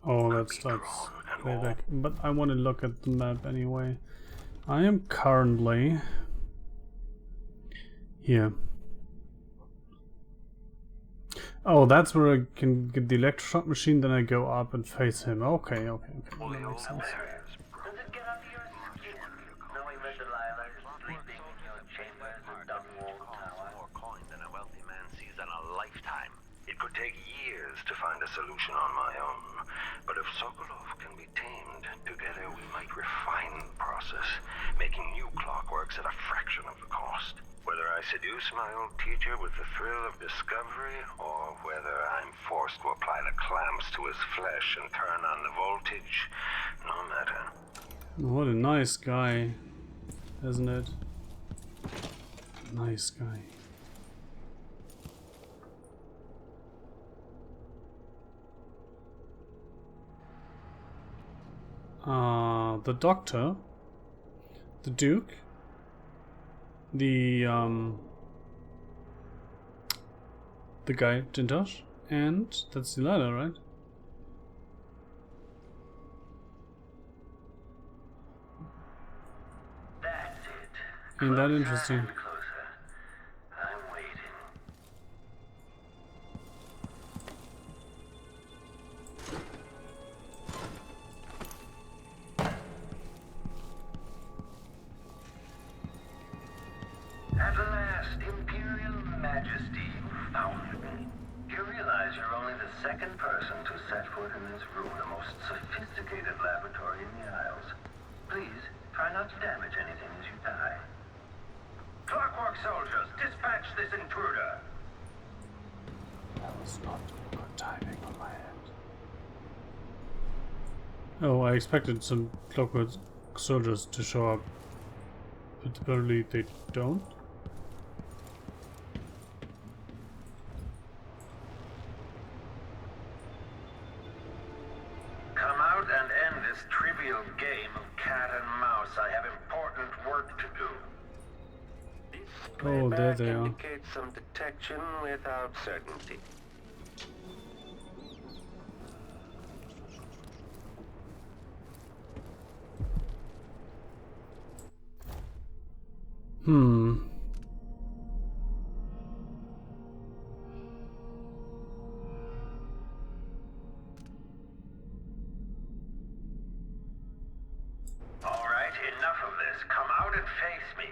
Oh, that starts way back. But I want to look at the map anyway. I am currently here. Oh, that's where I can get the electroshock machine, then I go up and face him. Okay. That makes sense. Knowing that Delilah is sleeping in your chambers in Dunwall Tower. More coin than a wealthy man sees in a lifetime. It could take years to find a solution on my own. But if Sokolov can be tamed, together we might refine the process, making new clockworks at a fraction of the cost. Whether I seduce my old teacher with the thrill of discovery, or whether I'm forced to apply the clamps to his flesh and turn on the voltage, no matter. What a nice guy, isn't it? Nice guy. The doctor, the Duke, the guy, Jintosh, and that's Delilah, right? That's it. Ain't that interesting? Closer. I'm waiting. At last, Imperial Majesty, you found me. You realize you're only the second person to set foot in this room, the most sophisticated laboratory in the Isles. Please, try not to damage anything as you die. Clockwork soldiers, dispatch this intruder! That was not good timing on my end. Oh, I expected some clockwork soldiers to show up, but apparently they don't. Come out and end this trivial game of cat and mouse. I have important work to do. Oh, there they are. Indicates some detection without certainty. All right, enough of this. Come out and face me.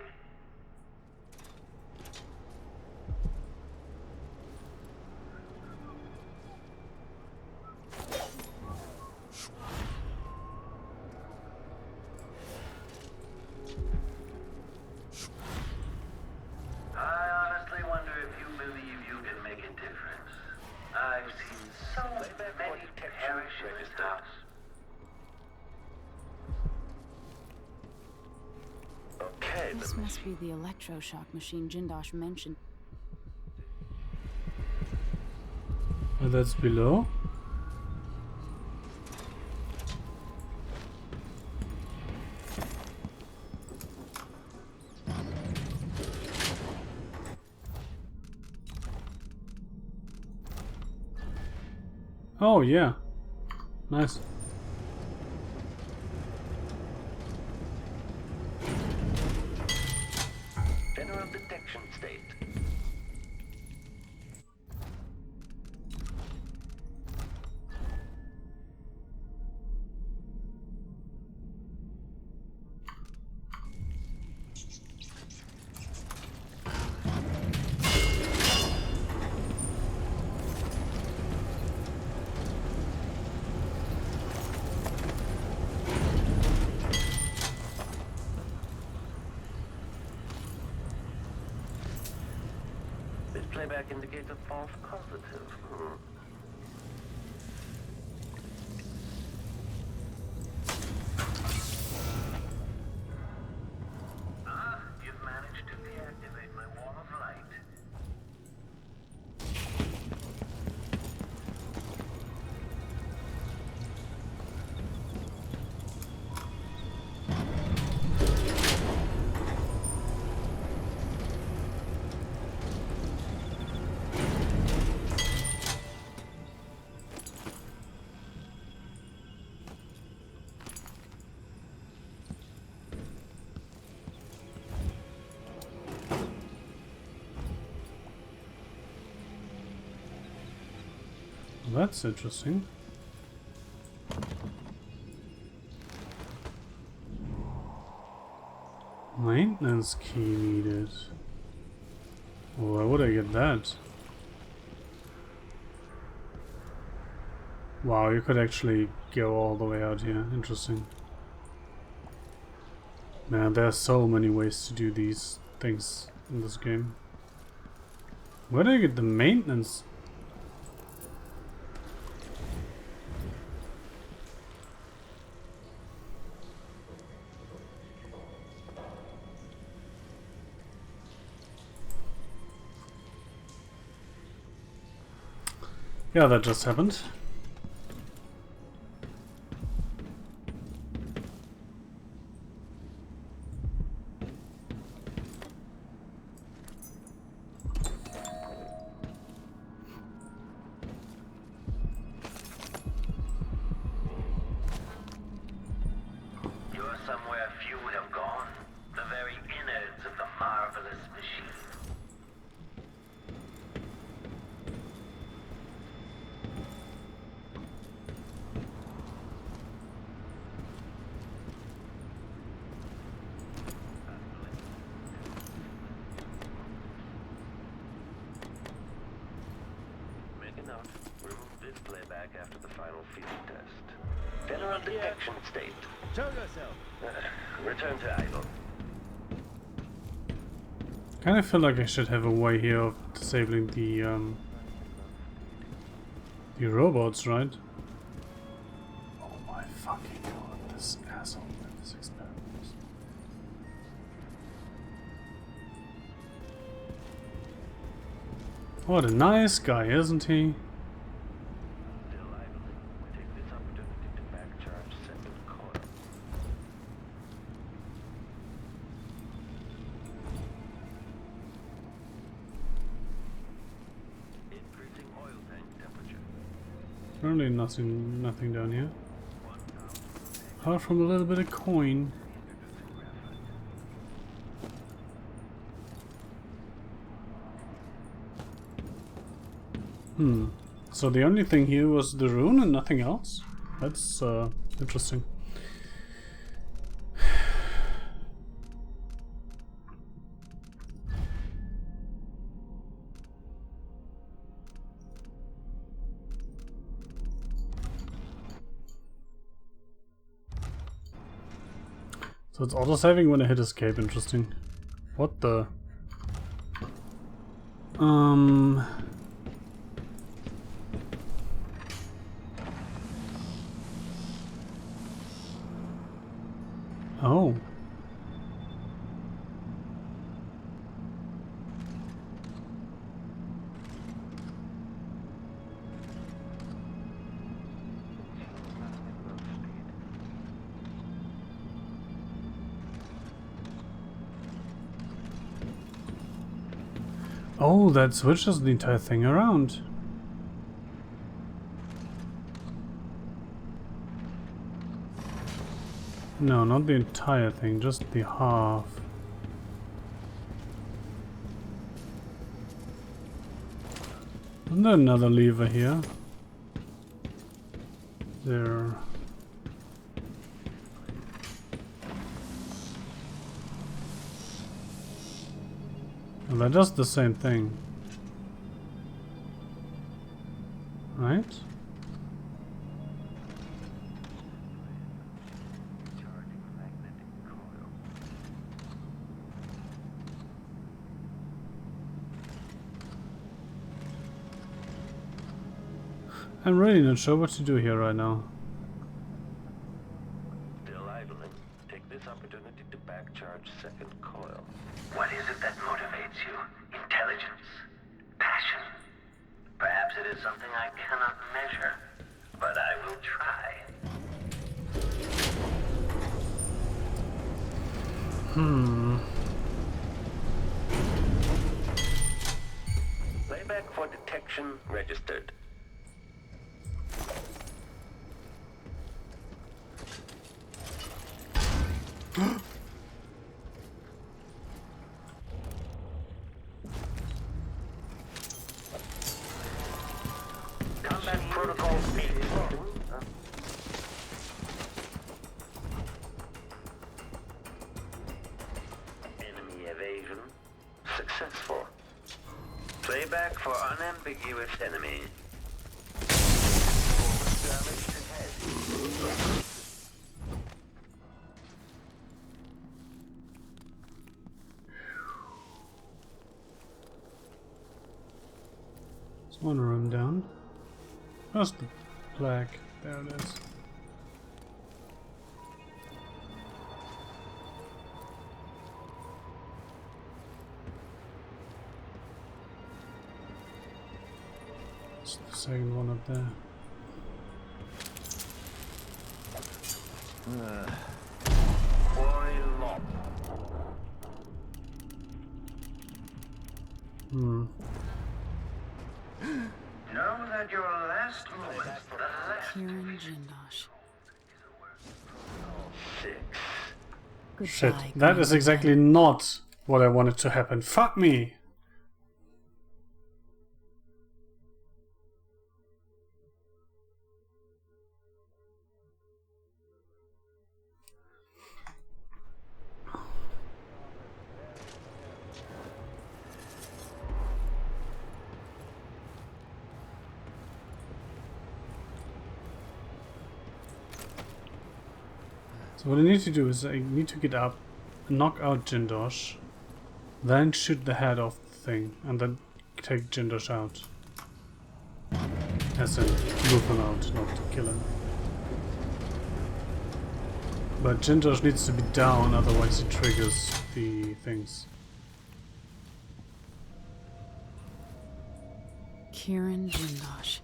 This must be the electroshock machine Jindosh mentioned. And that's below. Oh yeah, nice. General detection state. This playback indicates a false positive. You've managed to deactivate my wall of light. Well, that's interesting. Maintenance key needed. Why would I get that? Wow, you could actually go all the way out here. Interesting. Man, there are so many ways to do these things in this game. Where do I get the maintenance? Yeah, that just happened. You're somewhere few would have gone. The very innards of the marvelous machine. Make a note. Remove this playback after the final field test. General detection state. Show yourself. Return to idle. Kind of feel like I should have a way here of disabling the robots, right? Oh my fucking god, this asshole with this experiment. What a nice guy, isn't he? Still idling. Take this opportunity to back charge second coil. Increasing oil tank temperature. Apparently nothing down here. Apart from a little bit of coin. So the only thing here was the rune and nothing else? That's interesting. So it's auto-saving when I hit escape, interesting. What the... Oh. Oh, that switches the entire thing around. No, not the entire thing, just the half. Isn't there another lever here? There. Well, that does the same thing. Right? I'm really not sure what to do here right now. Still idling. Take this opportunity to back-charge second coil. What is it that motivates you? Intelligence? Passion? Perhaps it is something I cannot measure, but I will try. Playback for detection registered. Combat protocol speed. Enemy evasion successful. Playback for unambiguous enemy. Damage to head. There's one room down. Where's the plaque? There it is. It's the second one up there. Know that your last moment, Kieran Jindosh. Shit, Goodbye, that is exactly not what I wanted to happen. Fuck me! So what I need to do is I need to get up, knock out Jindosh, then shoot the head off the thing, and then take Jindosh out. As in, move him out, not to kill him. But Jindosh needs to be down, otherwise it triggers the things. Kieran Jindosh.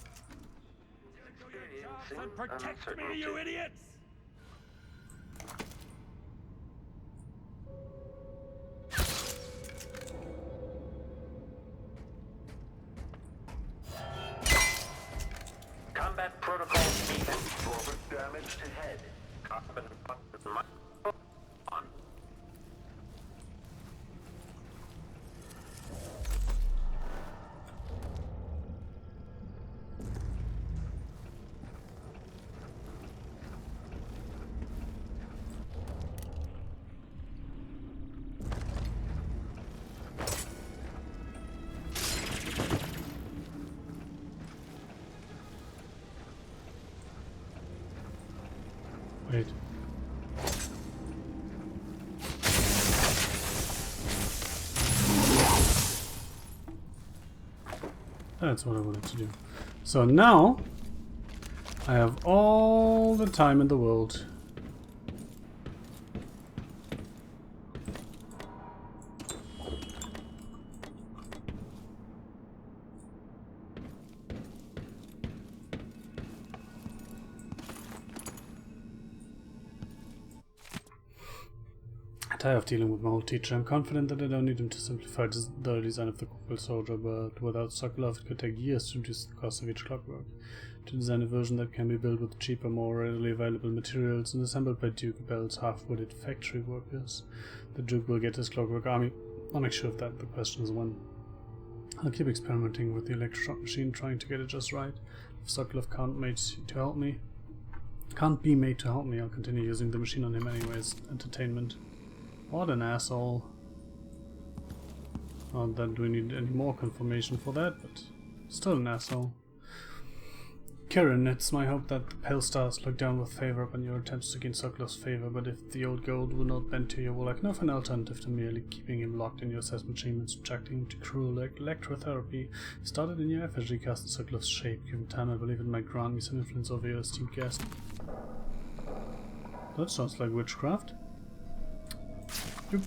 And protect me, you idiots! combat protocol speed. Forward damage to head. Carbon on. Wait. That's what I wanted to do. So now I have all the time in the world. Tired of dealing with my old teacher, I'm confident that I don't need him to simplify the design of the Clockwork Soldier, but without Sokolov it could take years to reduce the cost of each clockwork. To design a version that can be built with cheaper, more readily available materials and assembled by Duke Bell's half-witted factory workers. The Duke will get his clockwork army. I'll make sure of that. The question is when. I'll keep experimenting with the electroshock machine, trying to get it just right. If Sokolov can't be made to help me, I'll continue using the machine on him anyways. Entertainment. What an asshole. Not that we need any more confirmation for that, but still an asshole. Kieran, it's my hope that the Pale Stars look down with favor upon your attempts to gain Sokolov's favor, but if the old gold will not bend to your will, I can offer an alternative to merely keeping him locked in your assessment chamber and subjecting him to cruel electrotherapy. Started in your effigy cast in Sokolov's shape. Given time, I believe it might grant me some influence over your esteemed guest. That sounds like witchcraft. Yep.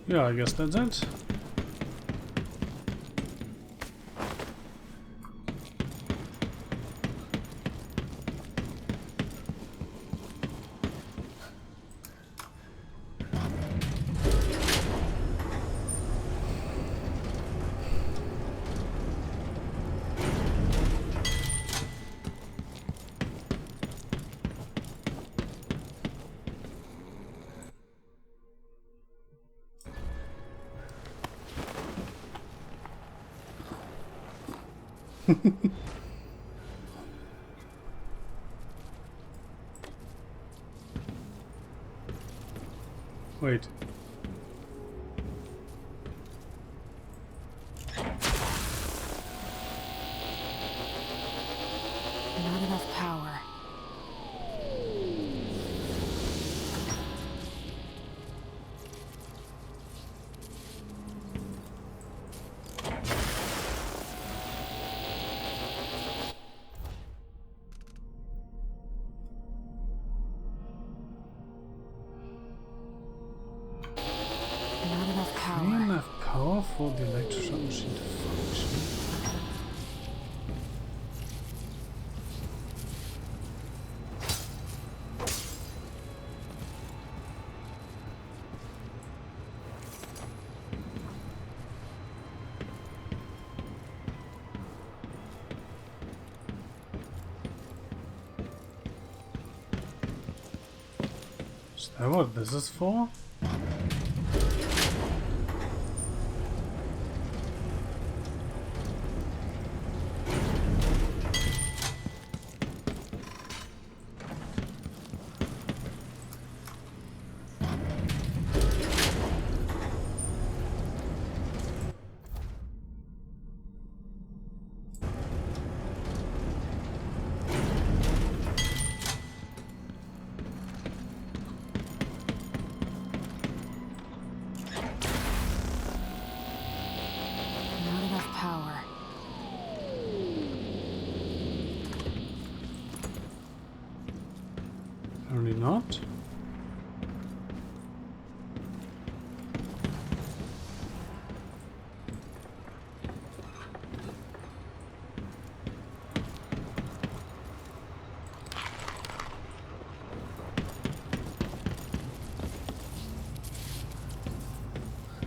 Yeah, I guess that's it. Wait. Not enough power. Enough power for the electroshock machine to function. Is that what this is for? Apparently not.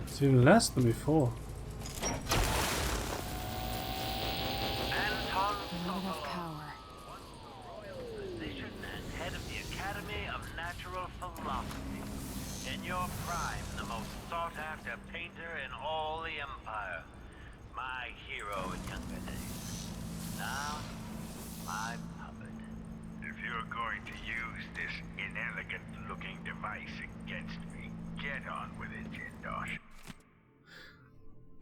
It's even less than before. In your prime, the most sought-after painter in all the Empire. My hero in younger days. Now, my puppet. If you're going to use this inelegant-looking device against me, get on with it, Jindosh.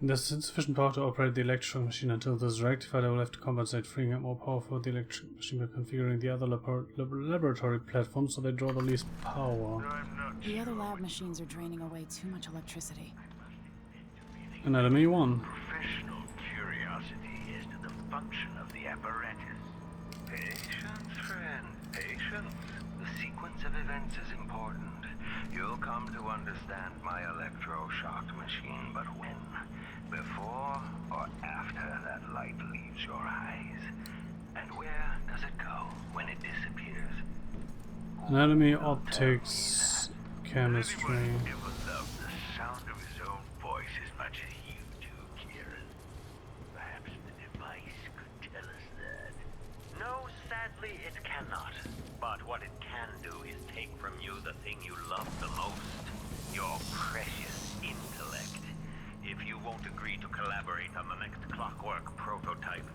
There's insufficient power to operate the electric machine until this is rectified. I will have to compensate, freeing up more power for the electric machine by configuring the other laboratory platforms so they draw the least power. The other lab machines are draining away too much electricity. Anatomy 1. Professional curiosity as to the function of the apparatus. Patience, friend, patience. The sequence of events is important. You'll come to understand my electroshock machine, but when? Before or after that light leaves your eyes? And where does it go when it disappears? Anatomy, optics, chemistry. Anyone ever loved the sound of his own voice as much as you do, Kieran? Perhaps the device could tell us that. No, sadly, it cannot. But what it can do is take from you the thing you love the most, your precious intellect. If you won't agree to collaborate on the next Clockwork prototype,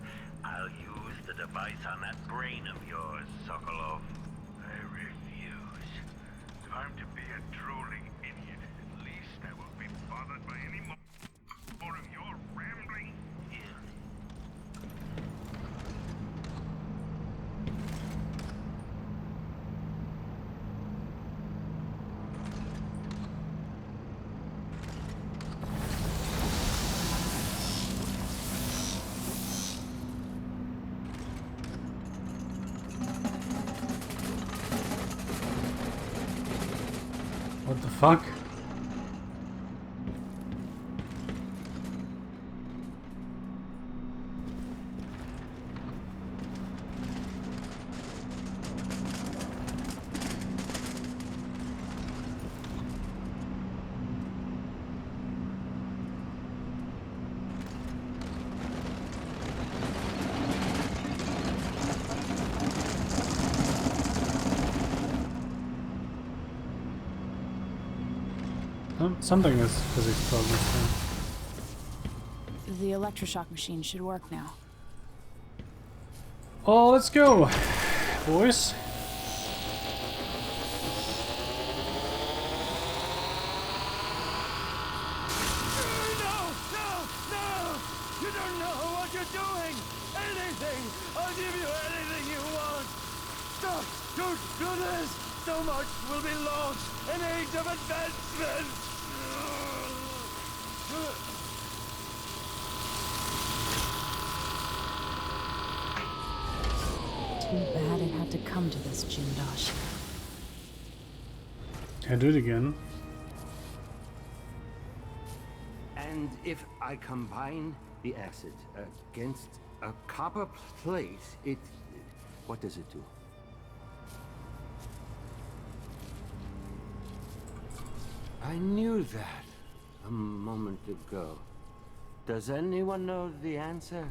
I'll use the device on that brain of yours, Sokolov. I refuse. Time to be a drooling idiot. At least I won't be bothered by any more of your rambling. What the fuck? Something is physics problems there. The electroshock machine should work now. Oh, let's go, boys. You don't know what you're doing! Anything! I'll give you anything you want! Stop! Don't do this! So much will be lost! An age of advancement! Too bad it had to come to this, Jindosh. Can I do it again? And if I combine the acid against a copper plate, what does it do? I knew that a moment ago. Does anyone know the answer?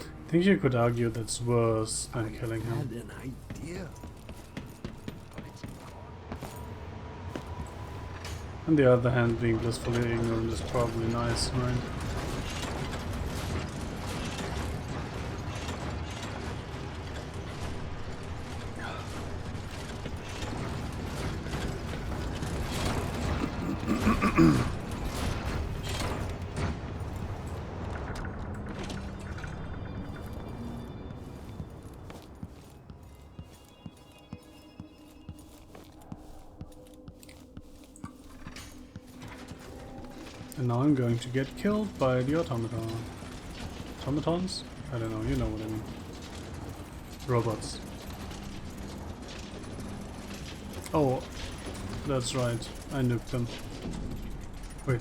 I think you could argue that's worse than killing I had him. an idea. On the other hand, being blissfully ignorant is probably nice, right? And now I'm going to get killed by the automaton. Automatons? I don't know, you know what I mean. Robots. Oh, that's right. I nuked them. Wait,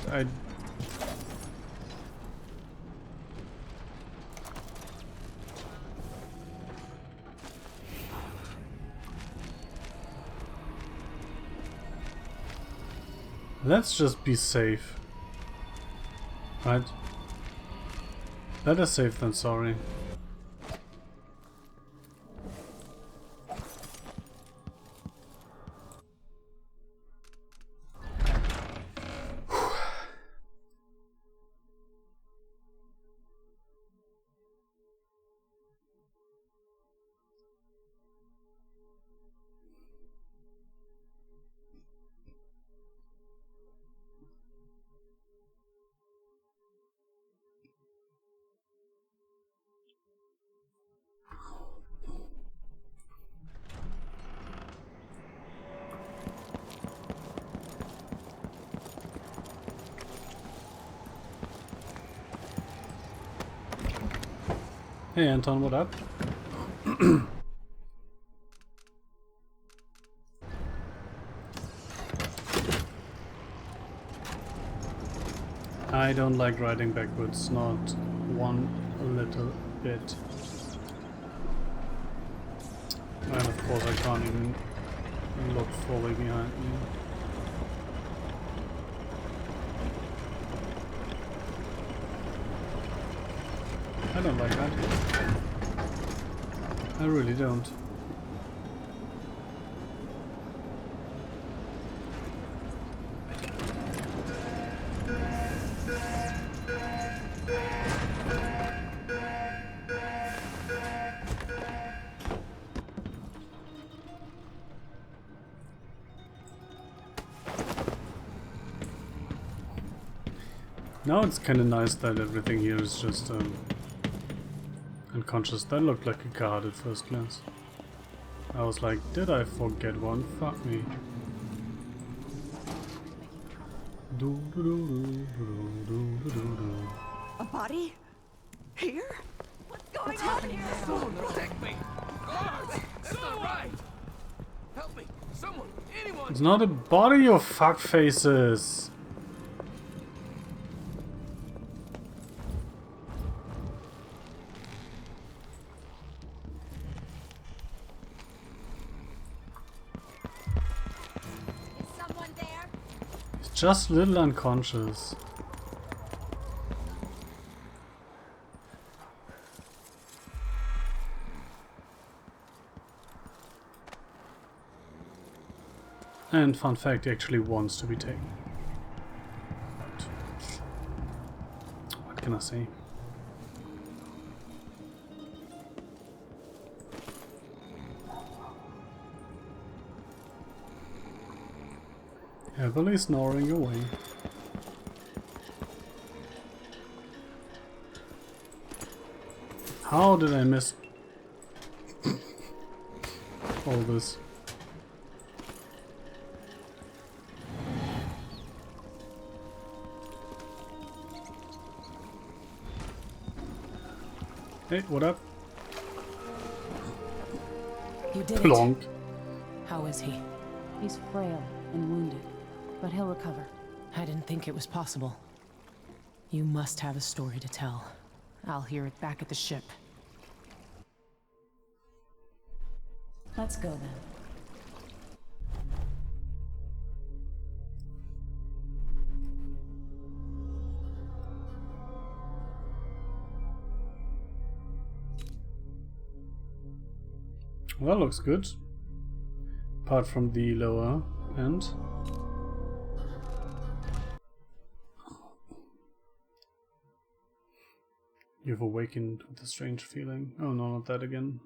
let's just be safe. Right? Better safe than sorry. Hey Anton, what up? I don't like riding backwards, not one little bit. And of course I can't even look fully behind me. I don't like that. I really don't. Now it's kind of nice that everything here is just unconscious. That looked like a card at first glance. I was like, did I forget one? Fuck me. A body? Here? What's going on here? Someone protect me! Guards! That's not right! Help me! Someone! Anyone! It's not a body, you fuck faces. Just a little unconscious. And fun fact, he actually wants to be taken. What can I say? Heavily snoring away. How did I miss all this? Hey, what up? You did Plonk. it. How is he? He's frail and wounded, but he'll recover. I didn't think it was possible. You must have a story to tell. I'll hear it back at the ship. Let's go then. Well, that looks good. Apart from the lower end. You've awakened with a strange feeling. Oh no, not that again.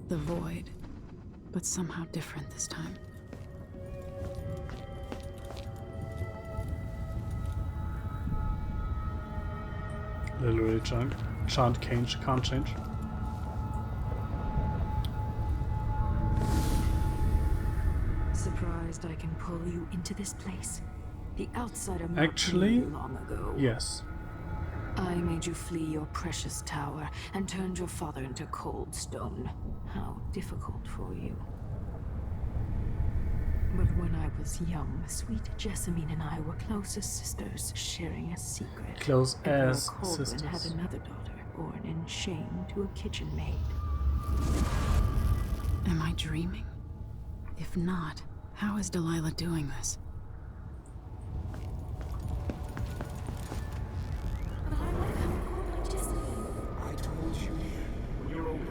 The void, but somehow different this time. Literally can't change. Surprised I can pull you into this place? The outsider marked Actually, you long ago. yes. I made you flee your precious tower and turned your father into cold stone. How difficult for you. But when I was young, sweet Jessamine and I were close as sisters, sharing a secret. Close Edward as Colvin sisters. had another daughter, born in shame to a kitchen maid. Am I dreaming? If not, how is Delilah doing this? I told you, when you're older,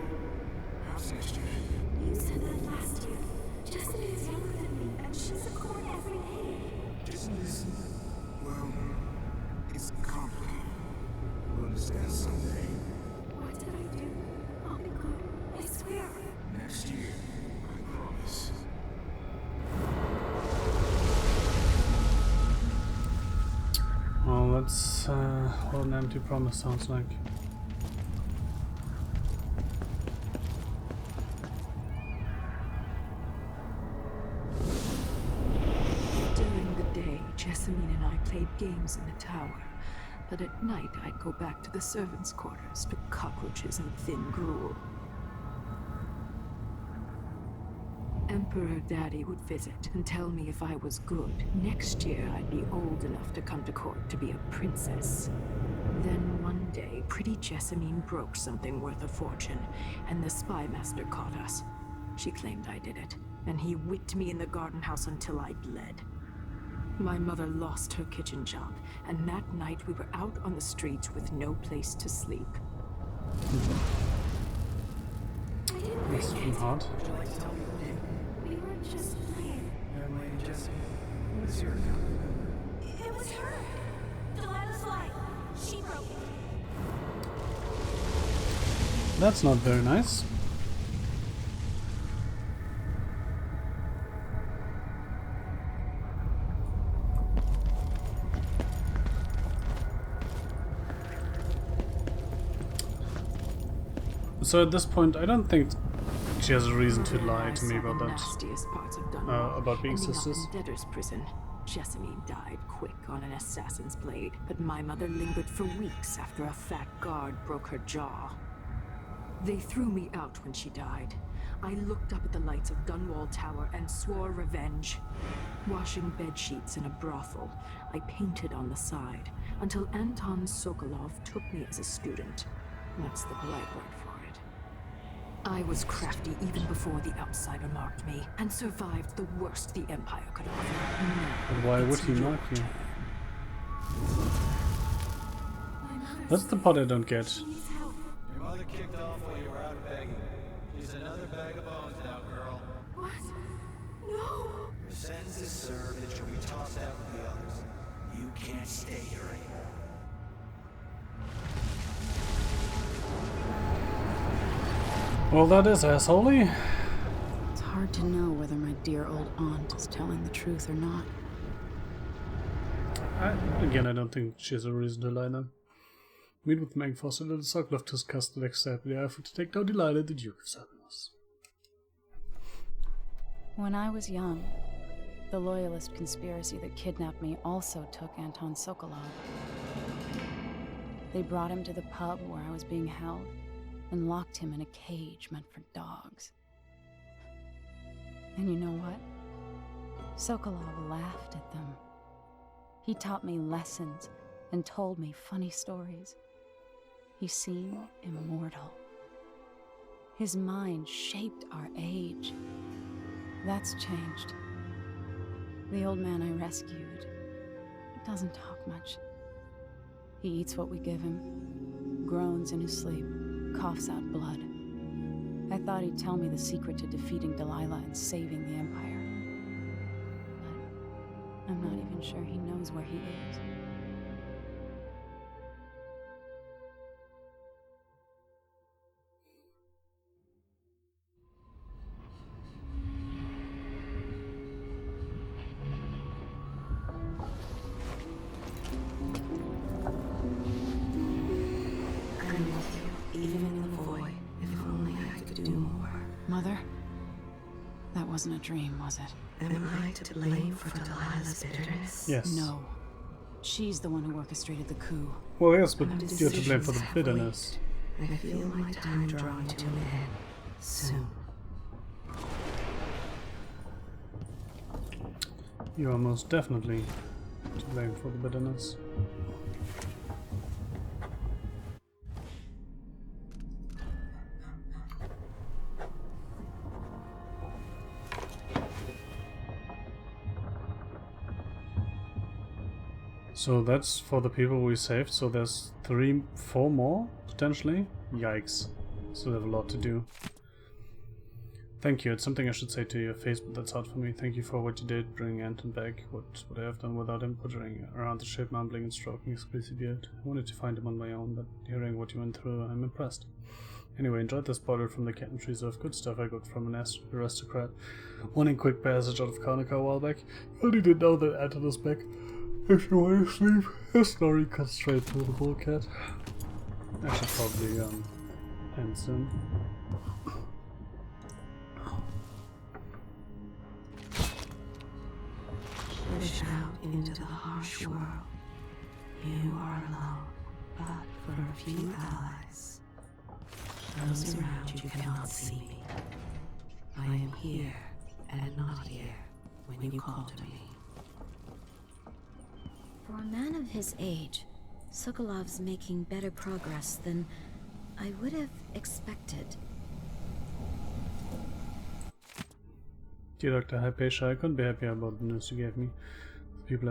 have sister. You said that last year. Jessamine is younger than me, and she's a court every day. Isn't this, well, it's complicated. We'll understand someday. What did I do? I'll be good. I swear. That's what an empty promise sounds like. During the day, Jessamine and I played games in the tower. But at night, I'd go back to the servants' quarters to cockroaches and thin gruel. Emperor Daddy would visit and tell me if I was good. Next year, I'd be old enough to come to court to be a princess. Then one day, pretty Jessamine broke something worth a fortune, and the spy master caught us. She claimed I did it, and he whipped me in the garden house until I bled. My mother lost her kitchen job, and that night we were out on the streets with no place to sleep. That's hard. We were just playing. It was her. Delilah's light. She broke it. That's not very nice. So at this point, I don't think she has a reason to lie to me about that. Nastiest parts of Dunwall. About being Ending up sisters. in debtor's prison. Jessamine died quick on an assassin's blade, but my mother lingered for weeks after a fat guard broke her jaw. They threw me out when she died. I looked up at the lights of Dunwall Tower and swore revenge. Washing bed sheets in a brothel, I painted on the side until Anton Sokolov took me as a student. That's the polite word for it. I was crafty even before the outsider marked me, and survived the worst the Empire could offer. But why would he mark you? That's the part I don't get. Your mother kicked off while you were out begging. She's another bag of bones now, girl. What? No! Your sentence is served and you'll be tossed out with the others. You can't stay here anymore. Well, that is assholey. It's hard to know whether my dear old aunt is telling the truth or not. Again, I don't think she has a reason to lie now. Meet with Meg Foster and Sokolov to discuss the next step in the effort to take down Delilah, the Duke of Saranos. When I was young, the Loyalist conspiracy that kidnapped me also took Anton Sokolov. They brought him to the pub where I was being held and locked him in a cage meant for dogs. And you know what? Sokolov laughed at them. He taught me lessons and told me funny stories. He seemed immortal. His mind shaped our age. That's changed. The old man I rescued doesn't talk much. He eats what we give him, groans in his sleep, coughs out blood. I thought he'd tell me the secret to defeating Delilah and saving the Empire. But I'm not even sure he knows where he is. Wasn't a dream, was it? Am I to blame for Delilah's bitterness? Yes. No. She's the one who orchestrated the coup. Well, yes, but you're to blame for the bitterness. I feel my time drawing to an end soon. You are most definitely to blame for the bitterness. So that's for the people we saved, so there's 4 more, potentially? Yikes. Still have a lot to do. Thank you, it's something I should say to your face, but that's hard for me. Thank you for what you did, bringing Anton back, what I have done without him, putting around the ship, mumbling and stroking his greasy beard. I wanted to find him on my own, but hearing what you went through, I'm impressed. Anyway, enjoyed this bottle from the Captain's Reserve. Good stuff I got from an aristocrat. Wanting quick passage out of Karnaca a while back. You only didn't know that Anton was back. If you want to sleep, the story cuts straight through the whole cat. I should probably end soon. Push out into the harsh world. You are alone, but for a few allies. Those around you cannot see me. I am here and not here when you call to me. For a man of his age, Sokolov's making better progress than I would have expected. Dear Dr. Hypatia, I couldn't be happier about the news you gave me. The people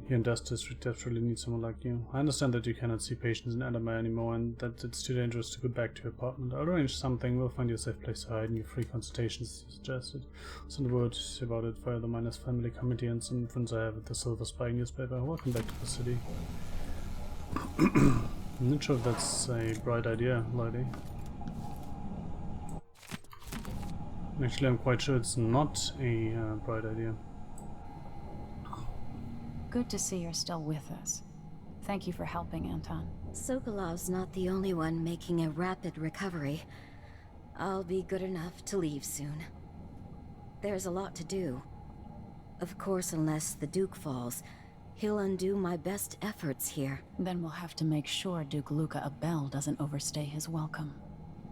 here in Dust District desperately need someone like you. I understand that you cannot see patients in Adama anymore and that it's too dangerous to go back to your apartment. I'll arrange something. We'll find you a safe place to hide and your free consultations you suggested. Send word about it via the Miners Family Committee and some friends I have at the Silver Spy newspaper. Welcome back to the city. I'm not sure if that's a bright idea, lady. Actually, I'm quite sure it's not a bright idea. Good to see you're still with us. Thank you for helping, Anton. Sokolov's not the only one making a rapid recovery. I'll be good enough to leave soon. There's a lot to do. Of course, unless the Duke falls, he'll undo my best efforts here. Then we'll have to make sure Duke Luca Abel doesn't overstay his welcome.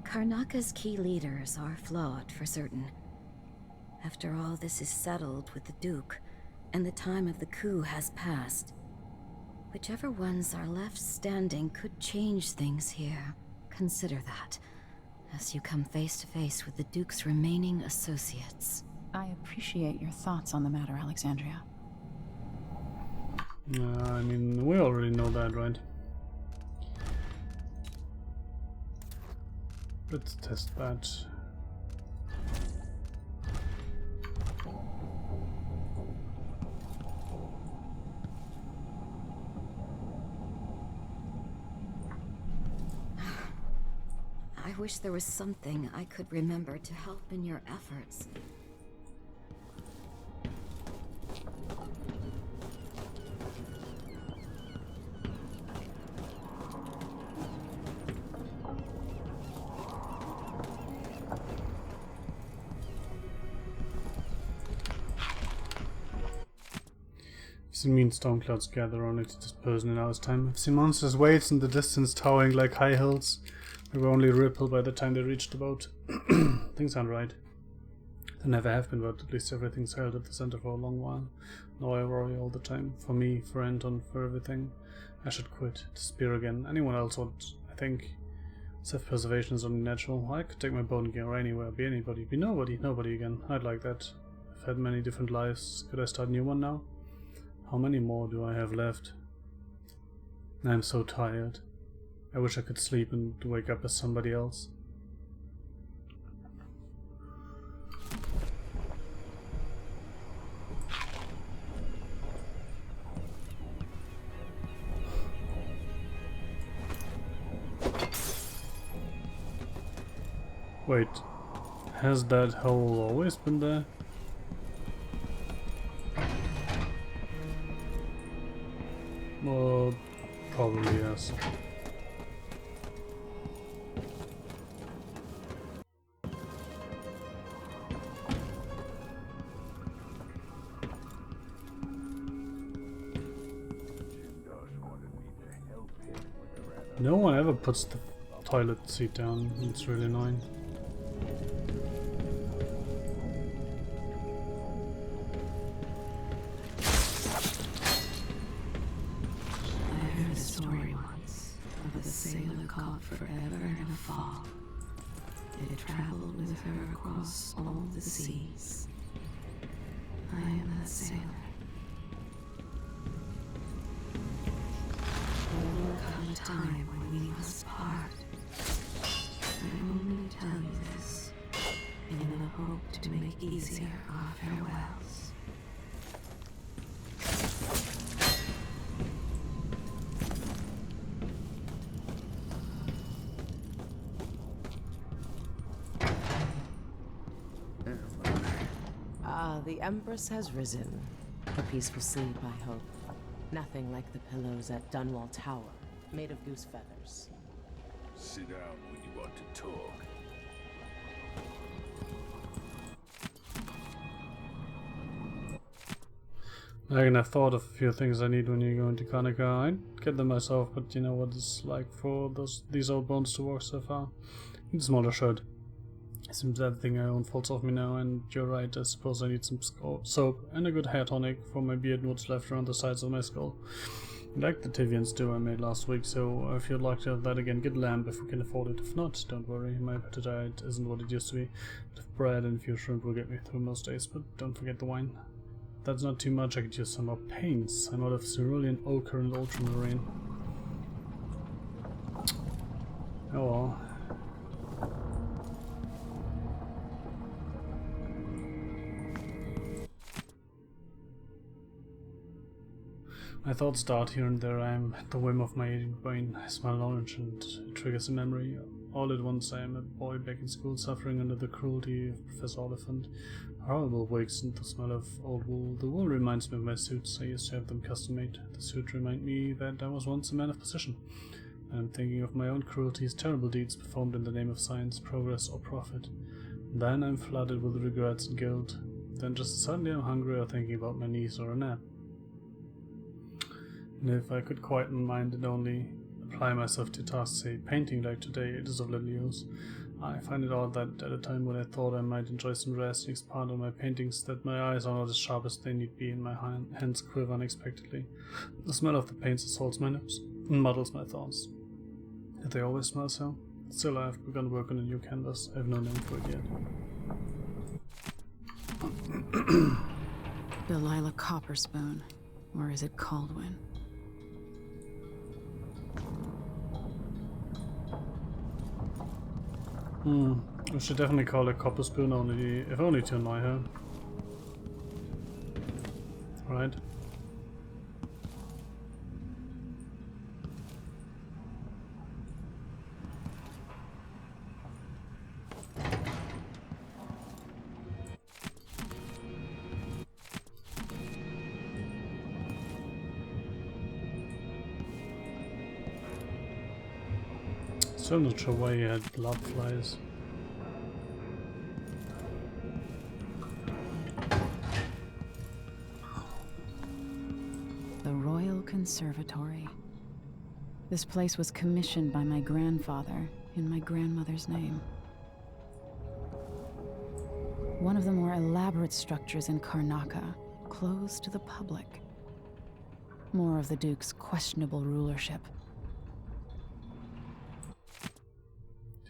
Karnaka's key leaders are flawed, for certain. After all this is settled with the Duke, and the time of the coup has passed, whichever ones are left standing could change things here. Consider that, as you come face to face with the Duke's remaining associates. I appreciate your thoughts on the matter, Alexandria. I mean, we already know that, right? Let's test that. I wish there was something I could remember to help in your efforts. I've seen mean storm clouds gather only to disperse in an hour's time. I've seen monstrous waves in the distance towering like high hills. They were only a ripple by the time they reached the boat. Things aren't right. They never have been, but at least everything's held at the center for a long while. Now I worry all the time. For me, for Anton, for everything. I should quit. Disappear again. Anyone else would, I think. Self-preservation is only natural. I could take my boat and go anywhere, be anybody, be nobody, nobody again. I'd like that. I've had many different lives. Could I start a new one now? How many more do I have left? I'm so tired. I wish I could sleep and wake up as somebody else. Wait, has that hole always been there? Well, probably yes. No one ever puts the toilet seat down. It's really annoying. I heard a story once of a sailor caught forever in a fog. It traveled with her across all the seas. I am that sailor. There will come a time when we must part. I only tell you this in the hope to make easier our farewells. The Empress has risen. A peaceful sleep, I hope. Nothing like the pillows at Dunwall Tower, made of goose feathers. Sit down when you want to talk. I can have thought of a few things I need when you go into Karnaca. I'd get them myself, but you know what it's like for these old bones to work so far. Need a smaller shirt. Seems everything I own falls off me now, and you're right, I suppose I need some soap and a good hair tonic for my beard and what's left around the sides of my skull. Like the Tivian stew I made last week, so if you'd like to have that again, get lamb if we can afford it. If not, don't worry, my appetite isn't what it used to be. But if bread and a few shrimp will get me through most days, but don't forget the wine. That's not too much, I could use some more paints. I'm out of cerulean ochre and ultramarine. Oh well. My thoughts dart here and there. I am at the whim of my aging brain. I smell orange and it triggers a memory. All at once I am a boy back in school suffering under the cruelty of Professor Oliphant. Horrible wigs and the smell of old wool. The wool reminds me of my suits. I used to have them custom made. The suit remind me that I was once a man of position. I am thinking of my own cruelties, terrible deeds performed in the name of science, progress or profit. Then I'm flooded with regrets and guilt. Then just suddenly I'm hungry or thinking about my niece or a nap. And if I could quieten mind and only apply myself to tasks, say painting like today, it is of little use. I find it odd that at a time when I thought I might enjoy some rest and expand on my paintings, that my eyes are not as sharp as they need be and my hands quiver unexpectedly. The smell of the paints assaults my nose and muddles my thoughts. Did they always smell so? Still, I have begun work on a new canvas. I have no name for it yet. Delilah Copperspoon. Or is it Caldwin? We should definitely call it Copperspoon, only if only to annoy her. Right? So I'm not sure why he had blood flies. The Royal Conservatory. This place was commissioned by my grandfather in my grandmother's name. One of the more elaborate structures in Karnaca, closed to the public. More of the Duke's questionable rulership.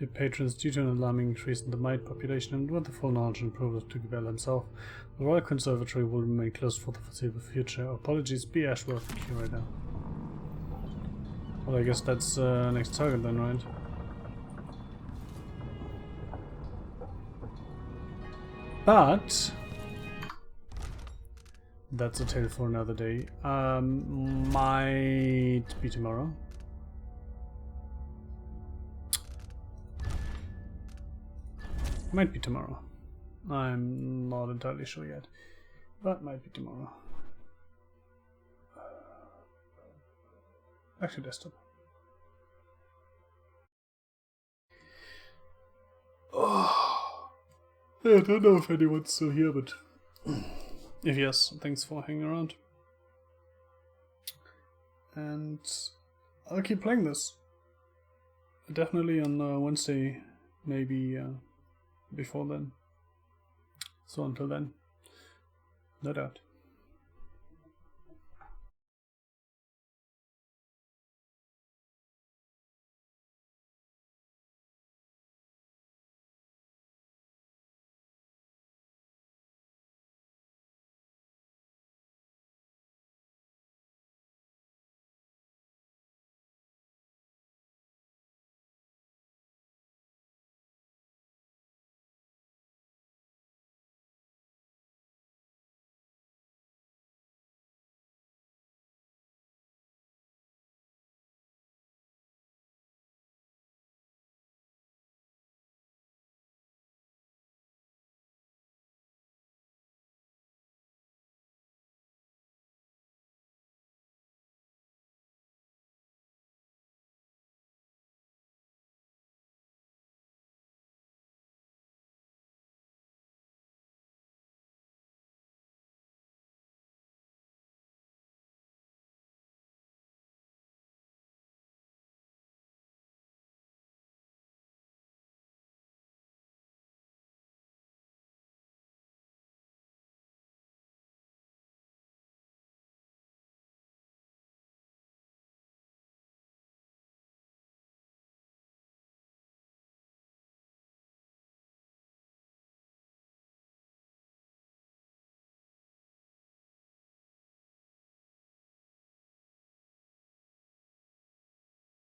The patrons, due to an alarming increase in the mite population and with the full knowledge and approval of Duke Bell himself, the Royal Conservatory will remain closed for the foreseeable future. Apologies, B. Ashworth, curator. Well, I guess that's next target then, right? But that's a tale for another day. Might be tomorrow. Might be tomorrow. I'm not entirely sure yet, but might be tomorrow. Actually, desktop. Oh, I don't know if anyone's still here, but if yes, thanks for hanging around. And I'll keep playing this. Definitely on Wednesday, maybe before then. So until then, no doubt.